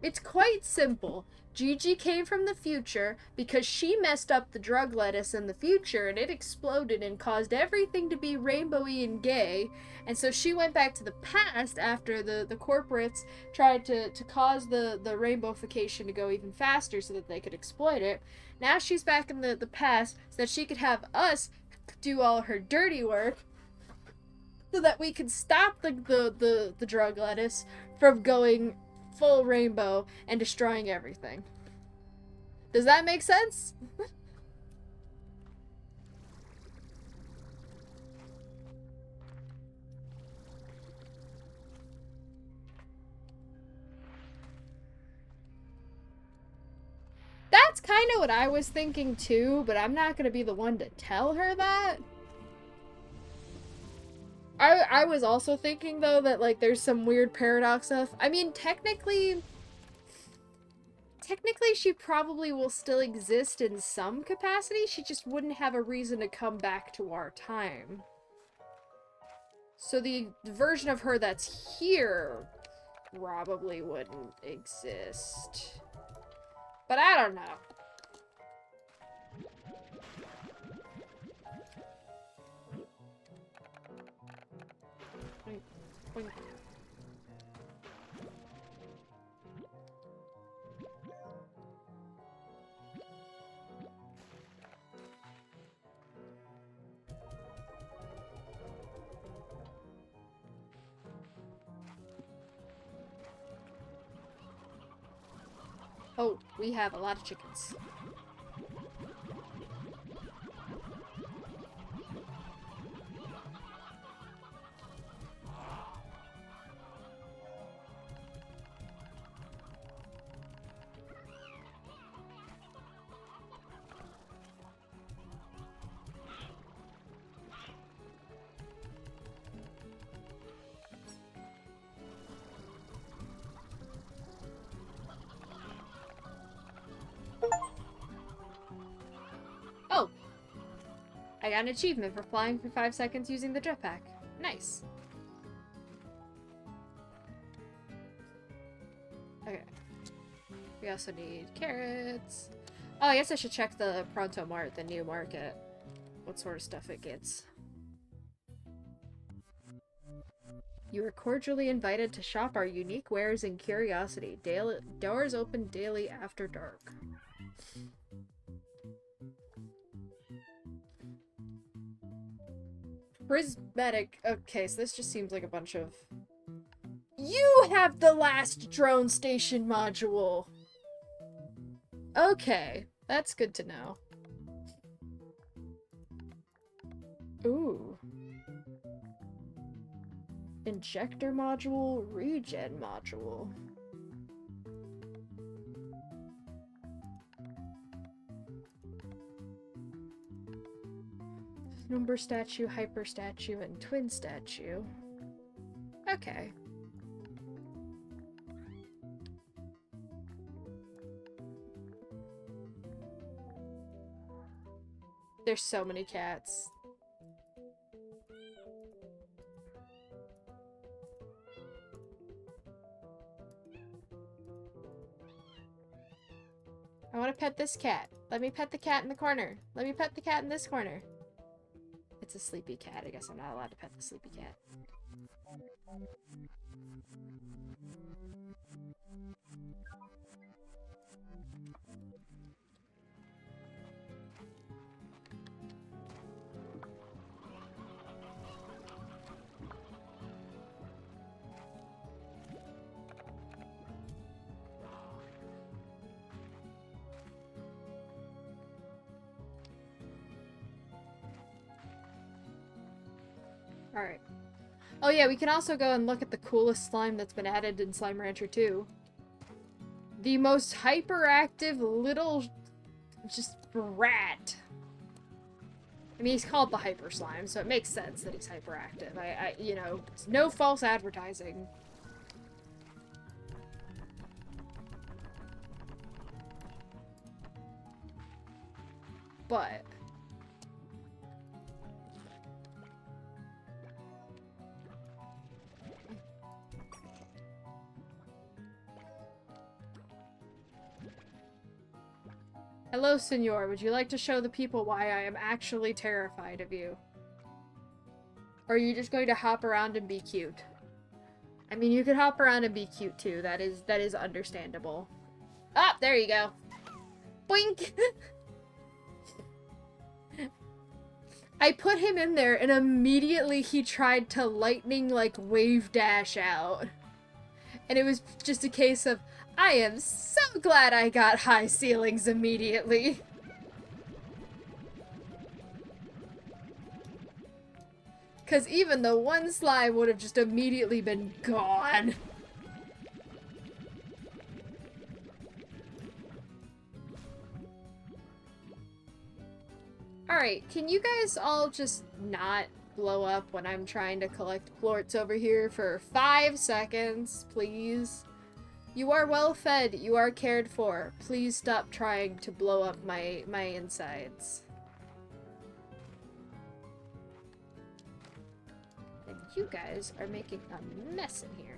It's quite simple. Gigi came from the future because she messed up the drug lettuce in the future and it exploded and caused everything to be rainbowy and gay. And so she went back to the past after the corporates tried to cause the rainbowification to go even faster so that they could exploit it. Now she's back in the past so that she could have us do all her dirty work so that we can stop the drug lettuce from going full rainbow and destroying everything. Does that make sense? kind of what I was thinking too, but I'm not gonna be the one to tell her that. I was also thinking though that like there's some weird paradox stuff. I mean, technically she probably will still exist in some capacity. She just wouldn't have a reason to come back to our time. So the version of her that's here probably wouldn't exist. But I don't know. Boink, boink. Oh, we have a lot of chickens. Oh! I got an achievement for flying for 5 seconds using the jetpack. Nice. Okay. We also need carrots. Oh, I guess I should check the Pronto Mart, the new market. What sort of stuff it gets. You are cordially invited to shop our unique wares and curiosity. Doors open daily after dark. Prismatic. Okay, so this just seems like a bunch of... You have the last drone station module! Okay, that's good to know. Ooh. Injector module, regen module. Number statue, hyper statue, and twin statue. Okay. There's so many cats. I want to pet this cat. Let me pet the cat in the corner. Let me pet the cat in this corner. It's a sleepy cat. I guess I'm not allowed to pet the sleepy cat. Alright. Oh yeah, we can also go and look at the coolest slime that's been added in Slime Rancher 2. The most hyperactive little... just rat. I mean, he's called the Hyper Slime, so it makes sense that he's hyperactive. You know, it's no false advertising. But... Hello, senor. Would you like to show the people why I am actually terrified of you? Or are you just going to hop around and be cute? I mean, you could hop around and be cute too. That is understandable. Ah, there you go. Boink! I put him in there and immediately he tried to lightning like wave dash out. And it was just a case of, I am so glad I got high ceilings immediately. Because even the one slime would have just immediately been gone. Alright, can you guys all just not blow up when I'm trying to collect plorts over here for 5 seconds, please? You are well fed, you are cared for. Please stop trying to blow up my insides. And you guys are making a mess in here.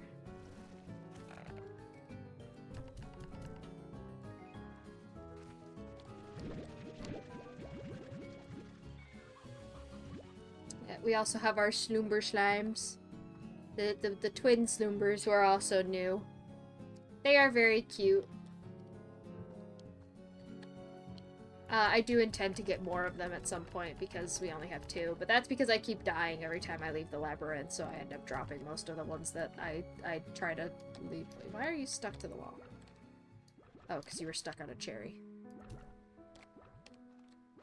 We also have our Sloomber Slimes. The twin Sloombers who are also new. They are very cute. I do intend to get more of them at some point because we only have 2, but that's because I keep dying every time I leave the labyrinth, so I end up dropping most of the ones that I try to leave. Why are you stuck to the wall? Oh, because you were stuck on a cherry.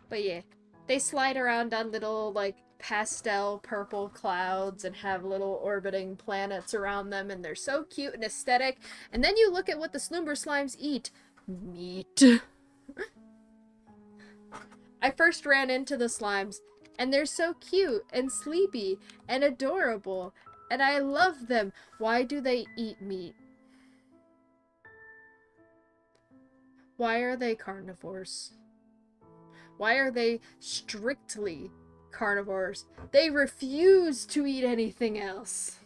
But yeah, they slide around on little, like, pastel purple clouds and have little orbiting planets around them, and they're so cute and aesthetic. And then you look at what the Sloomber Slimes eat. Meat. I first ran into the slimes, and they're so cute and sleepy and adorable, and I love them. Why do they eat meat? Why are they carnivores? Why are they strictly carnivores? They refuse to eat anything else.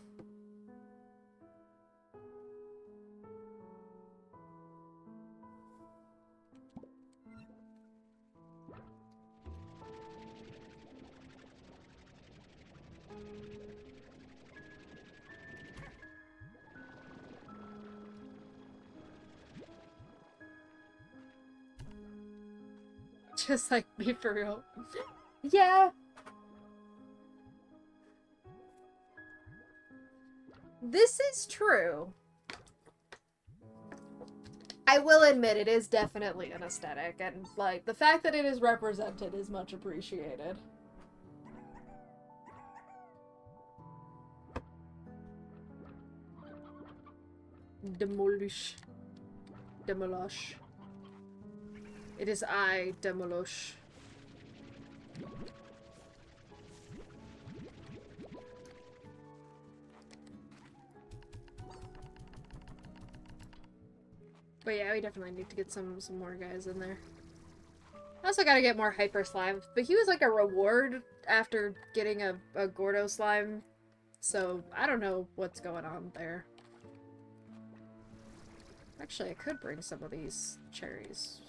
Just like me, for real. Yeah. This is true. I will admit it is definitely an aesthetic, and, like, the fact that it is represented is much appreciated. Demolish. Demolish. It is I, Demolish. But yeah, we definitely need to get some more guys in there. I also gotta get more Hyper Slime, but he was like a reward after getting a Gordo Slime, so I don't know what's going on there. Actually, I could bring some of these cherries.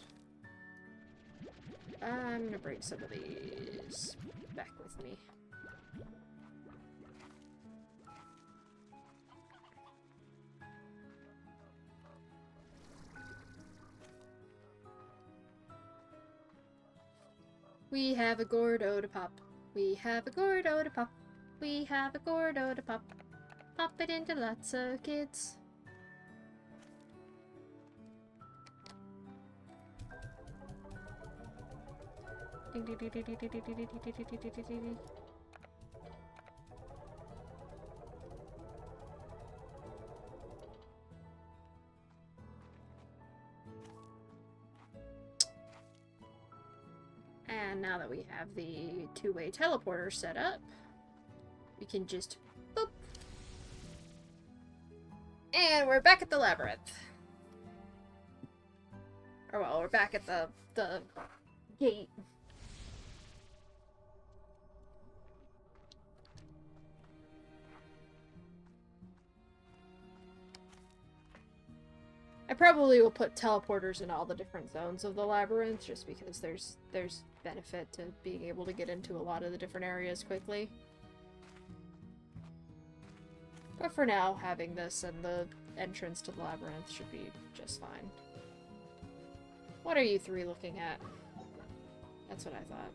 I'm gonna bring some of these back with me. We have a Gordo to pop. We have a Gordo to pop. We have a Gordo to pop. Pop it into lots of kids. Ding, ding, ding, ding, ding, ding, ding, ding, ding, ding, ding, ding, ding. And now that we have the two-way teleporter set up, we can just boop. And we're back at the labyrinth. Or well, we're back at the gate. I probably will put teleporters in all the different zones of the labyrinth, just because there's benefit to being able to get into a lot of the different areas quickly. But for now, having this and the entrance to the labyrinth should be just fine. What are you 3 looking at? That's what I thought.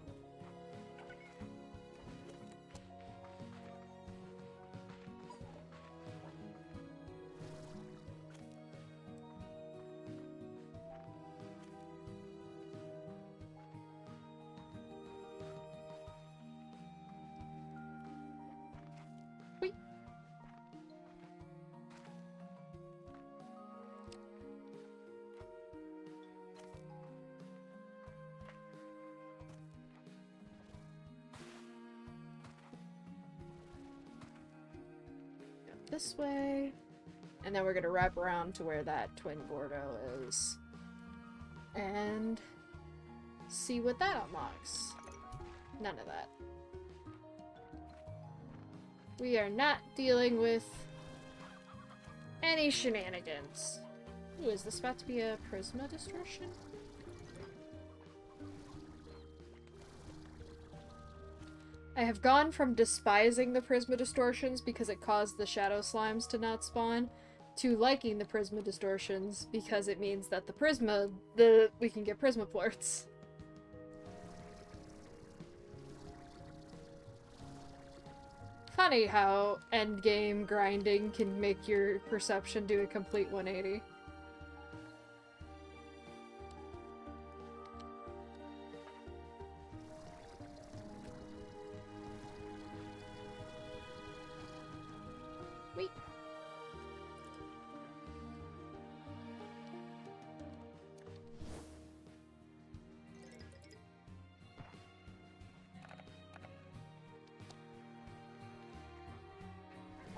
this way. And then we're gonna wrap around to where that twin Gordo is. And see what that unlocks. None of that. We are not dealing with any shenanigans. Ooh, is this about to be a Prisma distortion? I have gone from despising the Prisma distortions because it caused the shadow slimes to not spawn, to liking the Prisma distortions because it means that we can get Prisma ports. Funny how endgame grinding can make your perception do a complete 180. Wait.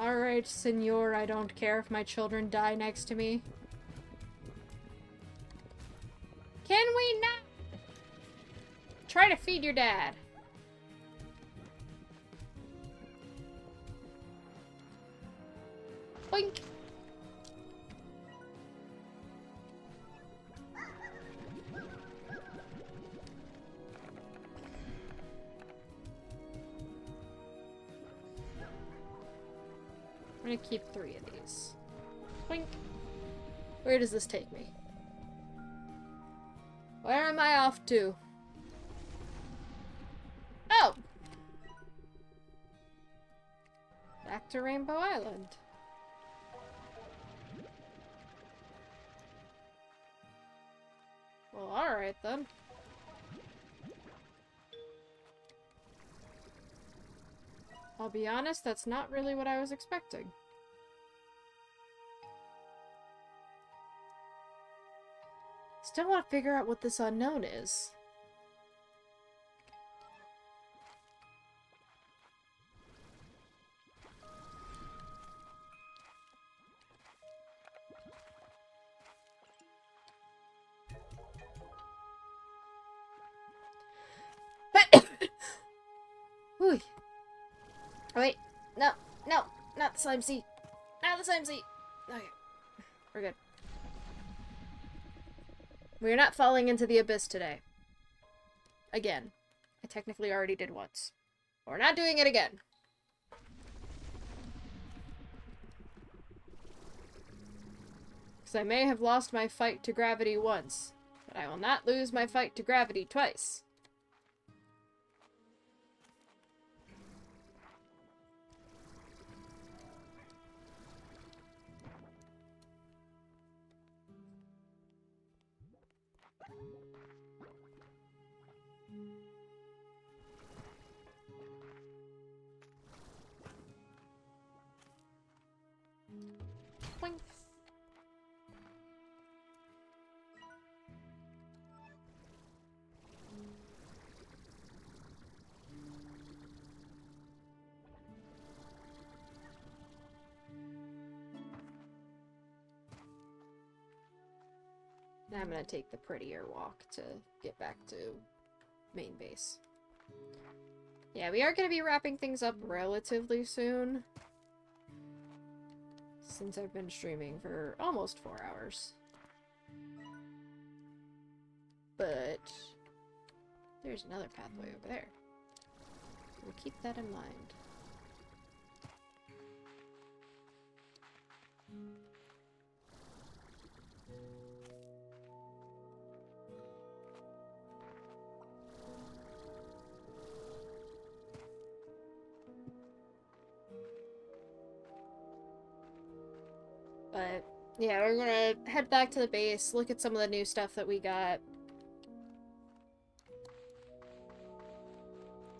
Alright, senor, I don't care if my children die next to me. Can we not try to feed your dad? Boink! I'm gonna keep 3 of these. Boink! Where does this take me? Where am I off to? Oh! Back to Rainbow Island. Well, alright then. I'll be honest, that's not really what I was expecting. Still want to figure out what this unknown is. Ooh. Wait, no, not the slime seed. Not the slime seed. Okay, we're good. We're not falling into the abyss today. Again. I technically already did once. But we're not doing it again. Because I may have lost my fight to gravity once, but I will not lose my fight to gravity twice. Boing. Now I'm gonna take the prettier walk to get back to main base. Yeah, we are gonna be wrapping things up relatively soon. Since I've been streaming for almost 4 hours. But there's another pathway over there. We'll keep that in mind. But yeah, we're gonna head back to the base, look at some of the new stuff that we got.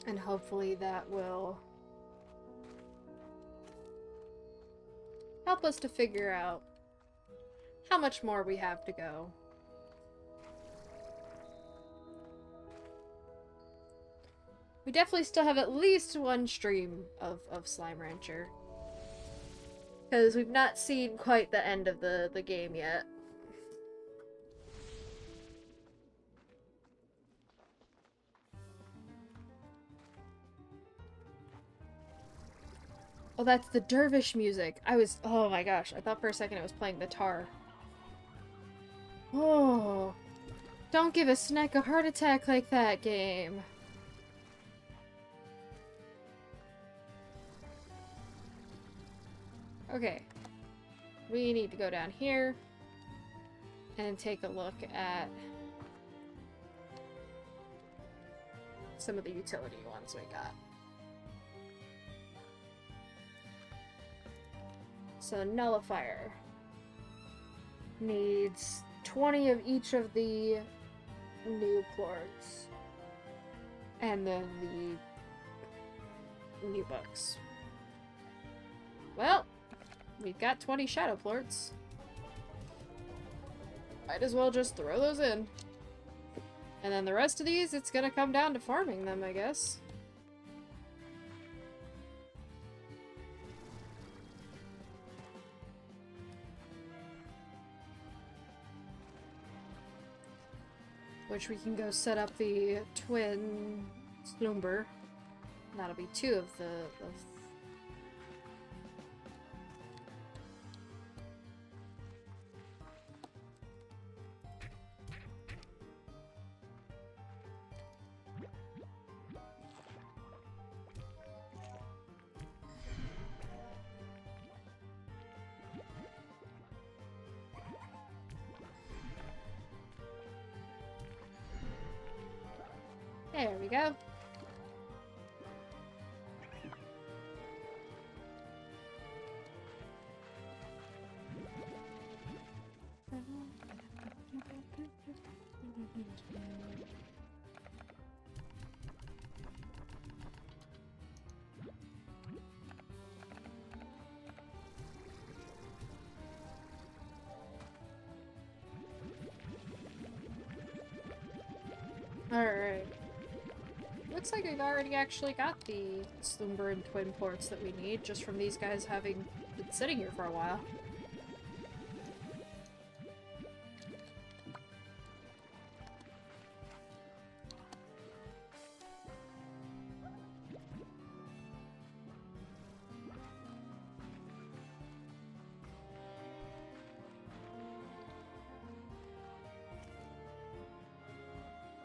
And hopefully that will help us to figure out how much more we have to go. We definitely still have at least one stream of Slime Rancher. Because we've not seen quite the end of the game yet. Oh, that's the dervish music. Oh my gosh, I thought for a second it was playing the tar. Oh, don't give a snack a heart attack like that, game. Okay, we need to go down here and take a look at some of the utility ones we got. So nullifier needs 20 of each of the new plorts, and then the new books. Well, we've got 20 shadow plorts. Might as well just throw those in. And then the rest of these, it's gonna come down to farming them, I guess. Which we can go set up the twin slumber. That'll be 2 of the... There we go. Alright. Looks like we've already actually got the slumber and twin ports that we need, just from these guys having been sitting here for a while.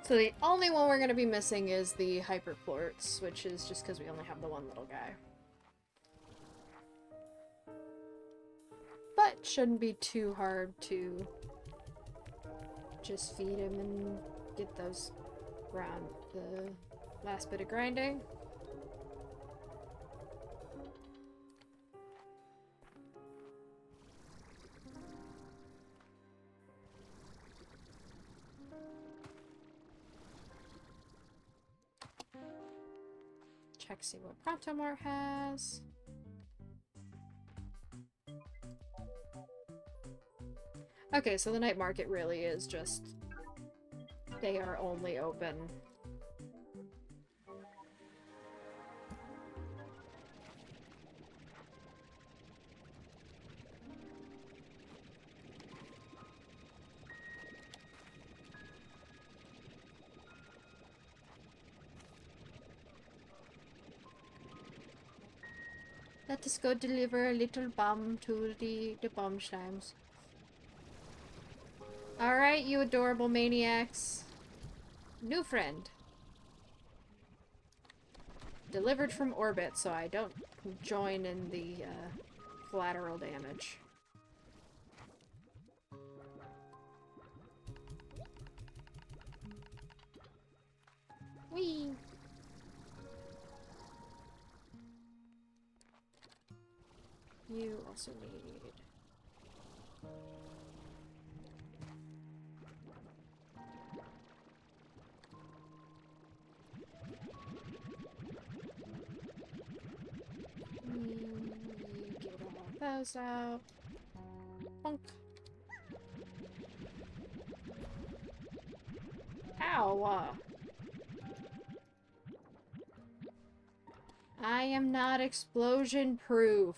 So the only one we're going to be missing is the hyperplorts, which is just because we only have the one little guy. But shouldn't be too hard to just feed him and get those around the last bit of grinding. Check, see what Prontomart has. Okay, so the night market really is just... they are only open... Let us go deliver a little bomb to the bomb slimes. Alright, you adorable maniacs. New friend. Delivered from orbit, so I don't join in the collateral damage. Whee! You also need... get all those out. Bonk. Ow! I am not explosion proof.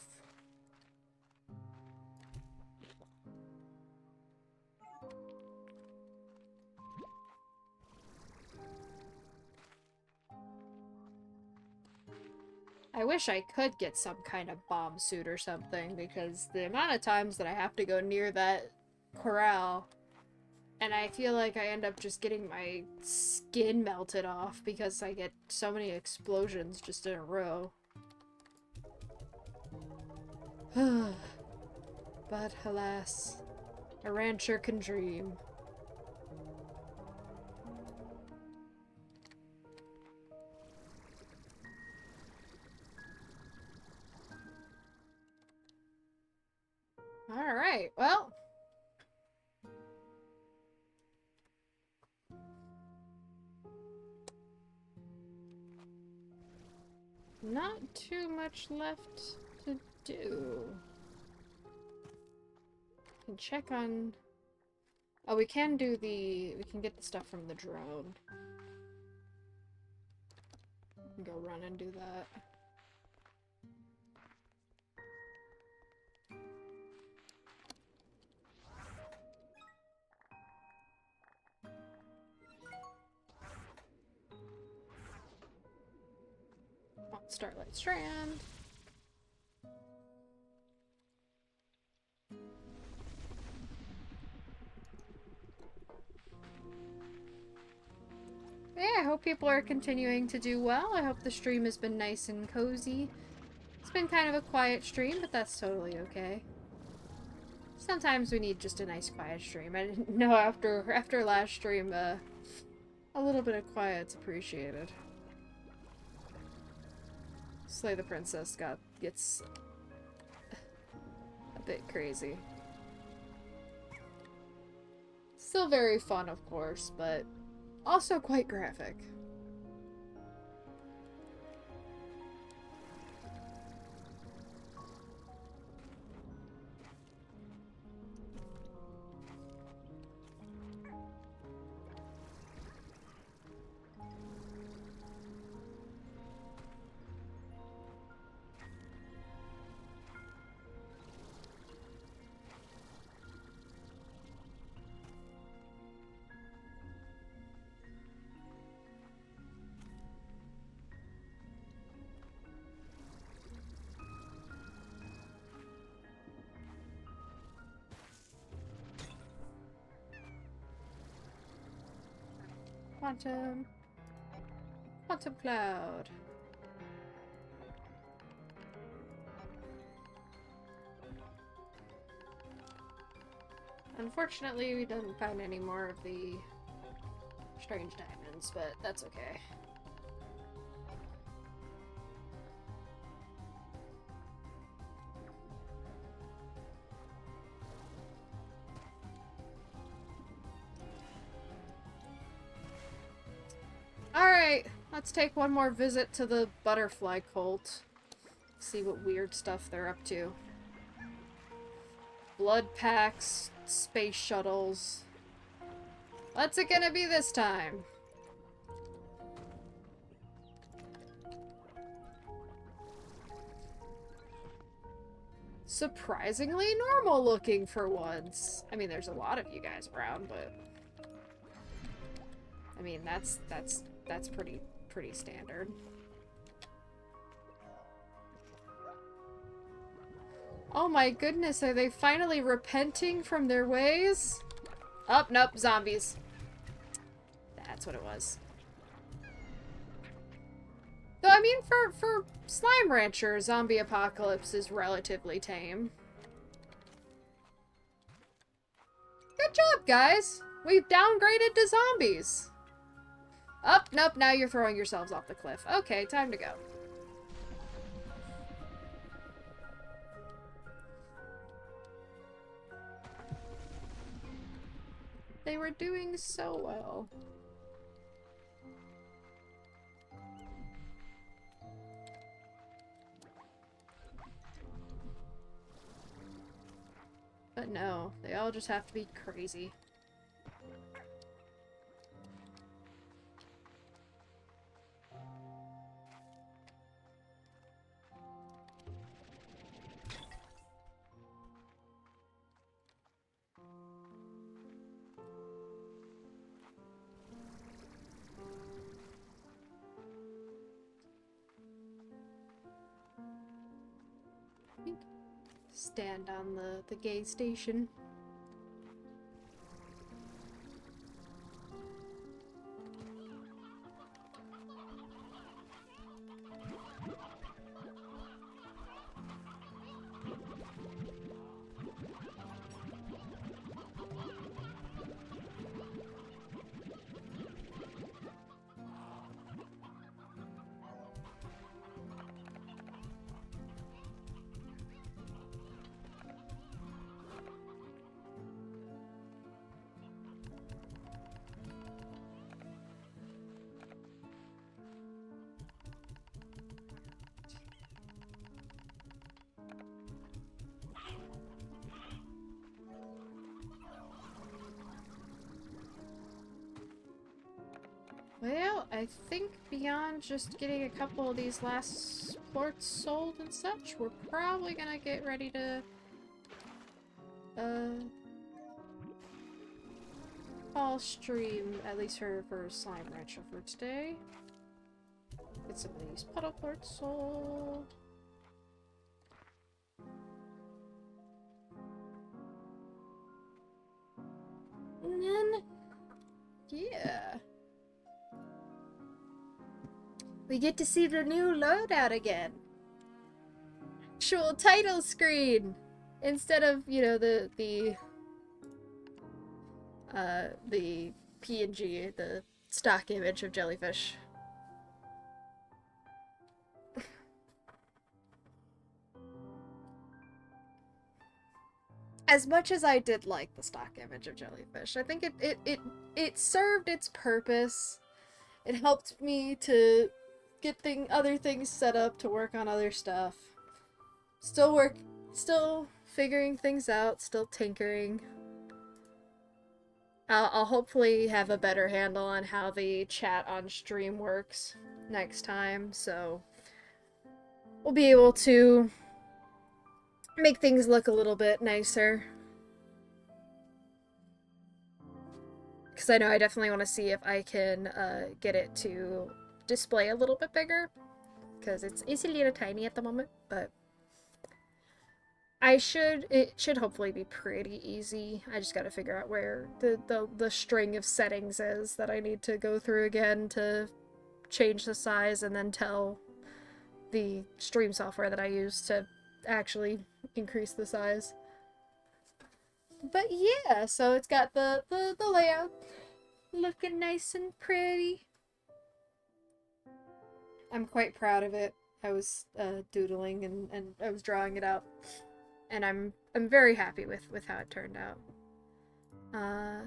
I wish I could get some kind of bomb suit or something, because the amount of times that I have to go near that corral, and I feel like I end up just getting my skin melted off because I get so many explosions just in a row. But alas, a rancher can dream. Alright, well. Not too much left to do. Can check on... Oh, we can do the... We can get the stuff from the drone. Go run and do that. Oh, Starlight Strand. Yeah, I hope people are continuing to do well. I hope the stream has been nice and cozy. It's been kind of a quiet stream, but that's totally okay. Sometimes we need just a nice quiet stream. I didn't know after last stream, a little bit of quiet's appreciated. Slay the Princess gets a bit crazy. Still very fun, of course, but also quite graphic. Quantum Cloud. Unfortunately, we didn't find any more of the strange diamonds, but that's okay. Alright, let's take one more visit to the butterfly cult. See what weird stuff they're up to. Blood packs, space shuttles. What's it gonna be this time? Surprisingly normal looking for once. I mean, there's a lot of you guys around, but I mean, that's pretty standard. Oh my goodness, are they finally repenting from their ways? Oh, nope, zombies. That's what it was. Though, I mean, for Slime Rancher, zombie apocalypse is relatively tame. Good job, guys! We've downgraded to zombies! Oh, nope, now you're throwing yourselves off the cliff. Okay, time to go. They were doing so well. But no, they all just have to be crazy. stand on the gay station. Well, I think beyond just getting a couple of these last plorts sold and such, we're probably gonna get ready to, call stream, at least for Slime Rancher for today. Get some of these puddle plorts sold. And then, yeah. We get to see the new loadout again. Actual title screen! Instead of, you know, the PNG, the stock image of jellyfish. As much as I did like the stock image of jellyfish, I think it served its purpose. It helped me to get other things set up to work on other stuff. Still figuring things out, still tinkering. I'll hopefully have a better handle on how the chat on stream works next time, so we'll be able to make things look a little bit nicer. Because I know I definitely want to see if I can get it to display a little bit bigger. Because it's a little tiny at the moment, but it should hopefully be pretty easy. I just gotta figure out where the string of settings is that I need to go through again to change the size and then tell the stream software that I use to actually increase the size. But yeah, so it's got the layout looking nice and pretty. I'm quite proud of it. I was doodling and I was drawing it out. And I'm very happy with how it turned out. I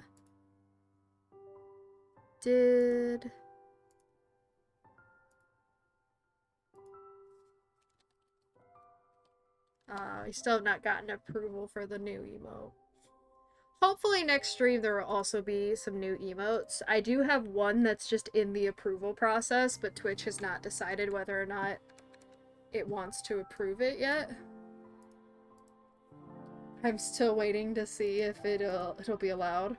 still have not gotten approval for the new emote. Hopefully next stream there will also be some new emotes. I do have one that's just in the approval process, but Twitch has not decided whether or not it wants to approve it yet. I'm still waiting to see if it'll be allowed.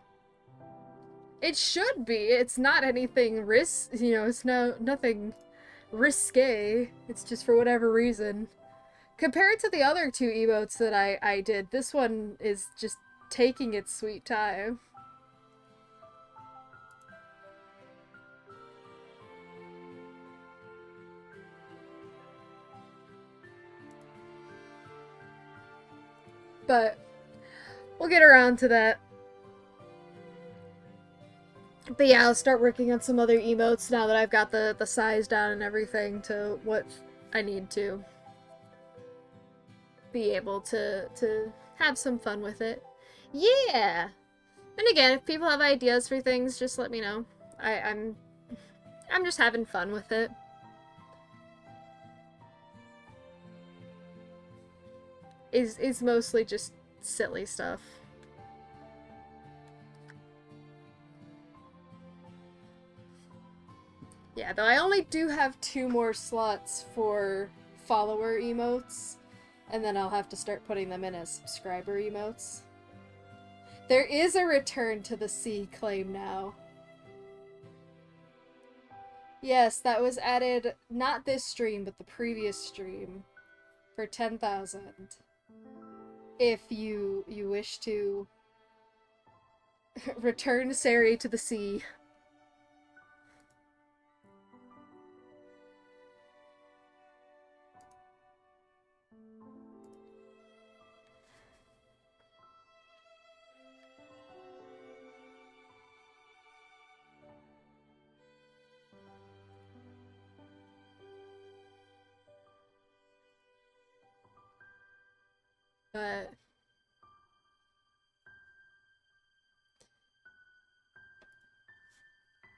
It should be. It's not anything it's nothing risque. It's just for whatever reason. Compared to the other two emotes that I did, this one is just taking its sweet time. But we'll get around to that. But yeah, I'll start working on some other emotes now that I've got the size down and everything to what I need to be able to have some fun with it. Yeah! And again, if people have ideas for things, just let me know. I'm just having fun with it. Is mostly just silly stuff. Yeah, though I only do have 2 more slots for follower emotes, and then I'll have to start putting them in as subscriber emotes. There is a return to the sea claim now. Yes, that was added not this stream, but the previous stream. for 10,000 if you wish to return Sari to the sea. But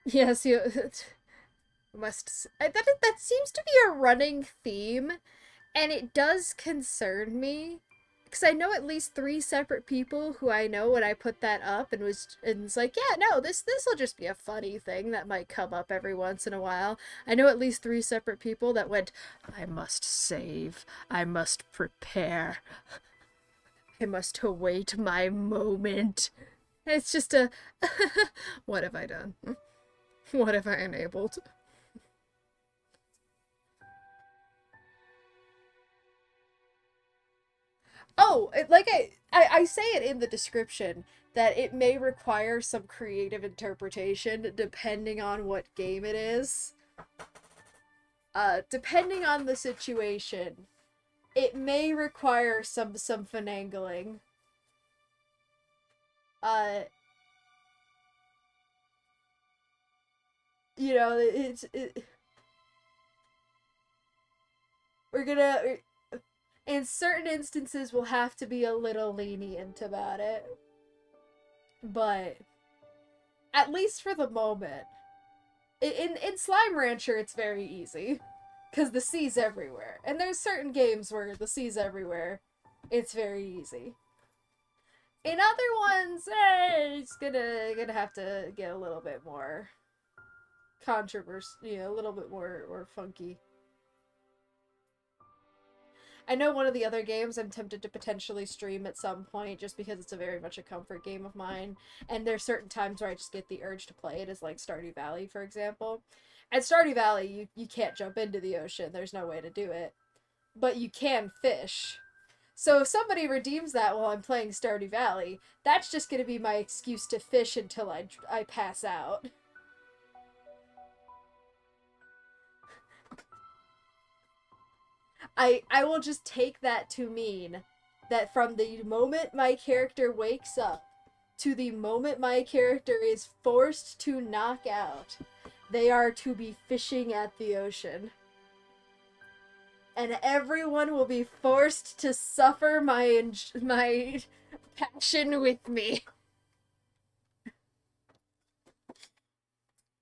yes, you that seems to be a running theme, and it does concern me because I know at least 3 separate people who I know when I put that up and it's like, yeah, no, this will just be a funny thing that might come up every once in a while. I know at least 3 separate people that went, I must save, I must prepare, I must await my moment. It's just a what have I done? What have I enabled? Oh, like I say it in the description that it may require some creative interpretation depending on what game it is. Depending on the situation, it may require some finangling. Uh, you know, we're gonna in certain instances we'll have to be a little lenient about it. But at least for the moment, in Slime Rancher it's very easy because the sea's everywhere. And there's certain games where the sea's everywhere. It's very easy. In other ones, it's gonna have to get a little bit more controversy, a little bit more funky. I know one of the other games I'm tempted to potentially stream at some point just because it's a very much a comfort game of mine. And there's certain times where I just get the urge to play it, as like Stardew Valley, for example. At Stardew Valley, you can't jump into the ocean. There's no way to do it. But you can fish. So if somebody redeems that while I'm playing Stardew Valley, that's just going to be my excuse to fish until I pass out. I will just take that to mean that from the moment my character wakes up to the moment my character is forced to knock out, they are to be fishing at the ocean. And everyone will be forced to suffer my passion with me.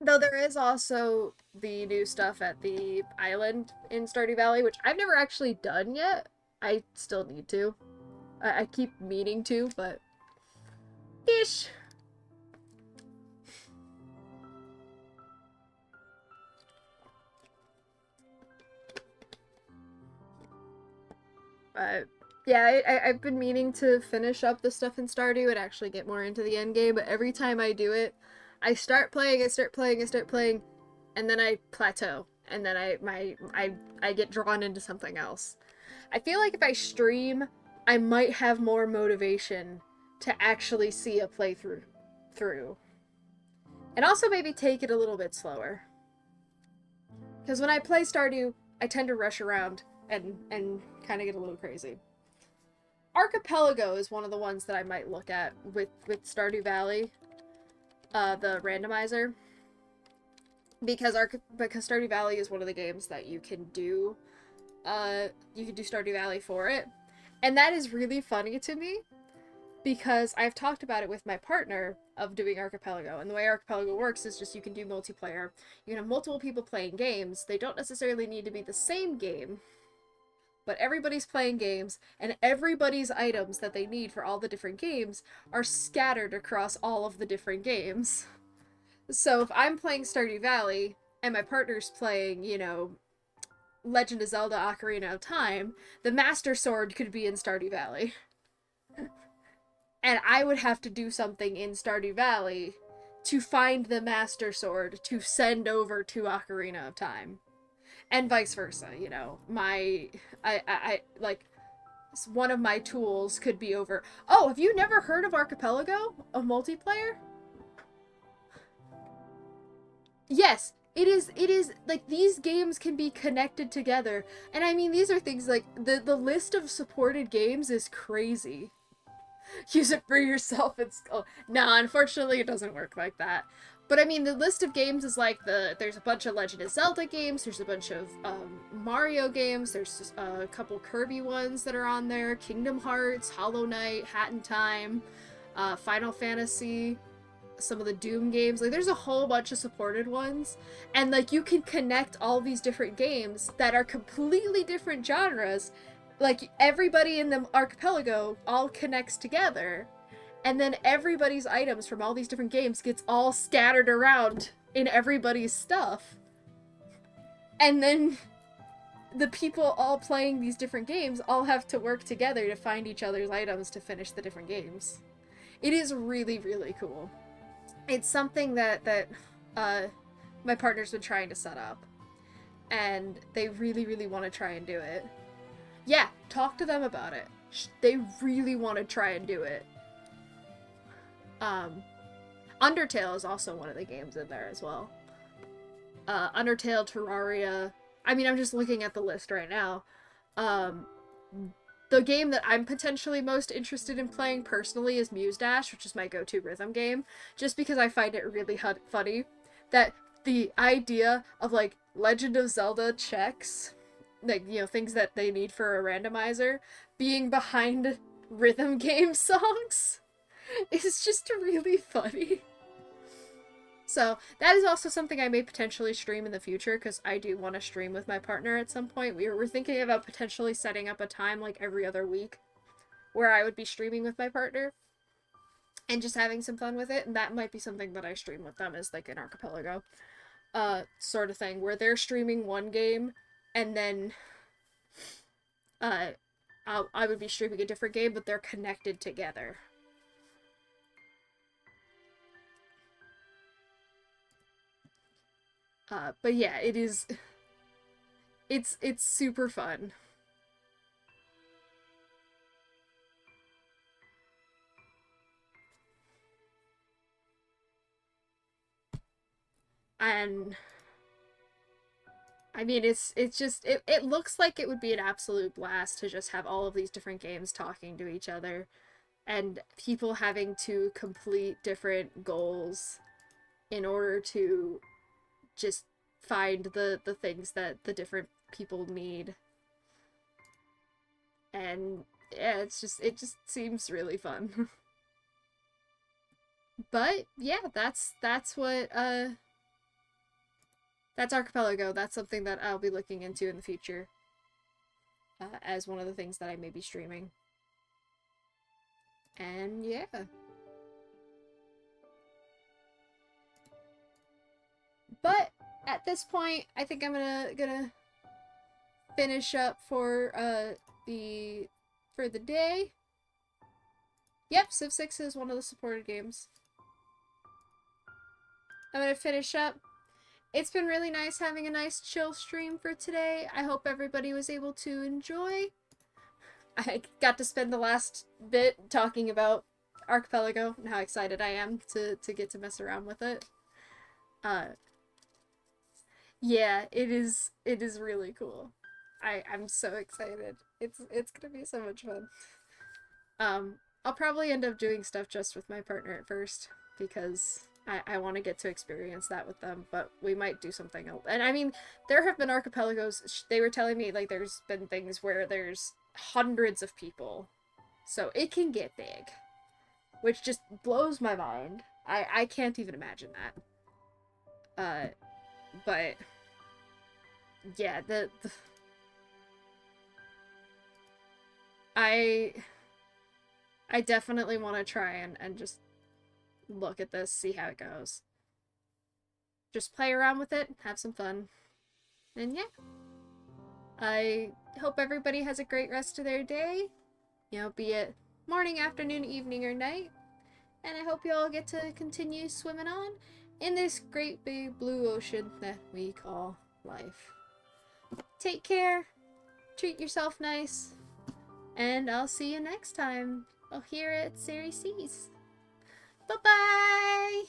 Though there is also the new stuff at the island in Stardew Valley, which I've never actually done yet. I still need to. I keep meaning to, but... Ish! Yeah, I've been meaning to finish up the stuff in Stardew and actually get more into the endgame, but every time I do it, I start playing, and then I plateau, and then I get drawn into something else. I feel like if I stream, I might have more motivation to actually see a playthrough through. And also maybe take it a little bit slower. Because when I play Stardew, I tend to rush around and kind of get a little crazy. Archipelago is one of the ones that I might look at with Stardew Valley, the randomizer, because Stardew Valley is one of the games that you can do Stardew Valley for it, and that is really funny to me because I've talked about it with my partner of doing Archipelago, and the way Archipelago works is just you can do multiplayer. You can have multiple people playing games. They don't necessarily need to be the same game, but everybody's playing games, and everybody's items that they need for all the different games are scattered across all of the different games. So if I'm playing Stardew Valley, and my partner's playing, Legend of Zelda Ocarina of Time, the Master Sword could be in Stardew Valley. And I would have to do something in Stardew Valley to find the Master Sword to send over to Ocarina of Time. and vice versa, I like one of my tools could be over. Oh, have you never heard of Archipelago, a multiplayer? Yes, it is like these games can be connected together. And I mean, these are things like the list of supported games is crazy. Use it for yourself and skull. No, unfortunately it doesn't work like that. But I mean, the list of games is like there's a bunch of Legend of Zelda games, there's a bunch of Mario games, there's a couple Kirby ones that are on there, Kingdom Hearts, Hollow Knight, Hat in Time, Final Fantasy, some of the Doom games. Like, there's a whole bunch of supported ones, and like you can connect all these different games that are completely different genres. Like, everybody in the archipelago all connects together, and then everybody's items from all these different games gets all scattered around in everybody's stuff. And then the people all playing these different games all have to work together to find each other's items to finish the different games. It is really, really cool. It's something that my partner's been trying to set up, and they really, really want to try and do it. Yeah, talk to them about it. They really want to try and do it. Undertale is also one of the games in there as well. Undertale, Terraria. I mean, I'm just looking at the list right now. The game that I'm potentially most interested in playing personally is Muse Dash, which is my go-to rhythm game, just because I find it really funny that the idea of, like, Legend of Zelda checks, like, things that they need for a randomizer, being behind rhythm game songs is just really funny. So that is also something I may potentially stream in the future, because I do want to stream with my partner at some point. We're thinking about potentially setting up a time like every other week where I would be streaming with my partner and just having some fun with it, and that might be something that I stream with them, as like an archipelago sort of thing, where they're streaming one game and then I would be streaming a different game, but they're connected together. But yeah, it's super fun. And I mean, it looks like it would be an absolute blast to just have all of these different games talking to each other, and people having to complete different goals in order to just find the things that the different people need. And yeah, it just seems really fun. But yeah, that's what that's Archipelago. That's something that I'll be looking into in the future as one of the things that I may be streaming. And yeah. But at this point, I think I'm gonna finish up for the day. Yep, Civ 6 is one of the supported games. I'm gonna finish up. It's been really nice having a nice chill stream for today. I hope everybody was able to enjoy. I got to spend the last bit talking about Archipelago and how excited I am to get to mess around with it. Yeah, it is really cool. I'm so excited. It's gonna be so much fun. I'll probably end up doing stuff just with my partner at first, because I want to get to experience that with them, but we might do something else. And I mean, there have been archipelagos, they were telling me, like, there's been things where there's hundreds of people. So it can get big. Which just blows my mind. I can't even imagine that. But yeah, I definitely want to try and just look at this, see how it goes. Just play around with it, have some fun. And yeah. I hope everybody has a great rest of their day. Be it morning, afternoon, evening, or night. And I hope you all get to continue swimming on in this great big blue ocean that we call life. Take care. Treat yourself nice. And I'll see you next time here at Series C's. Bye-bye!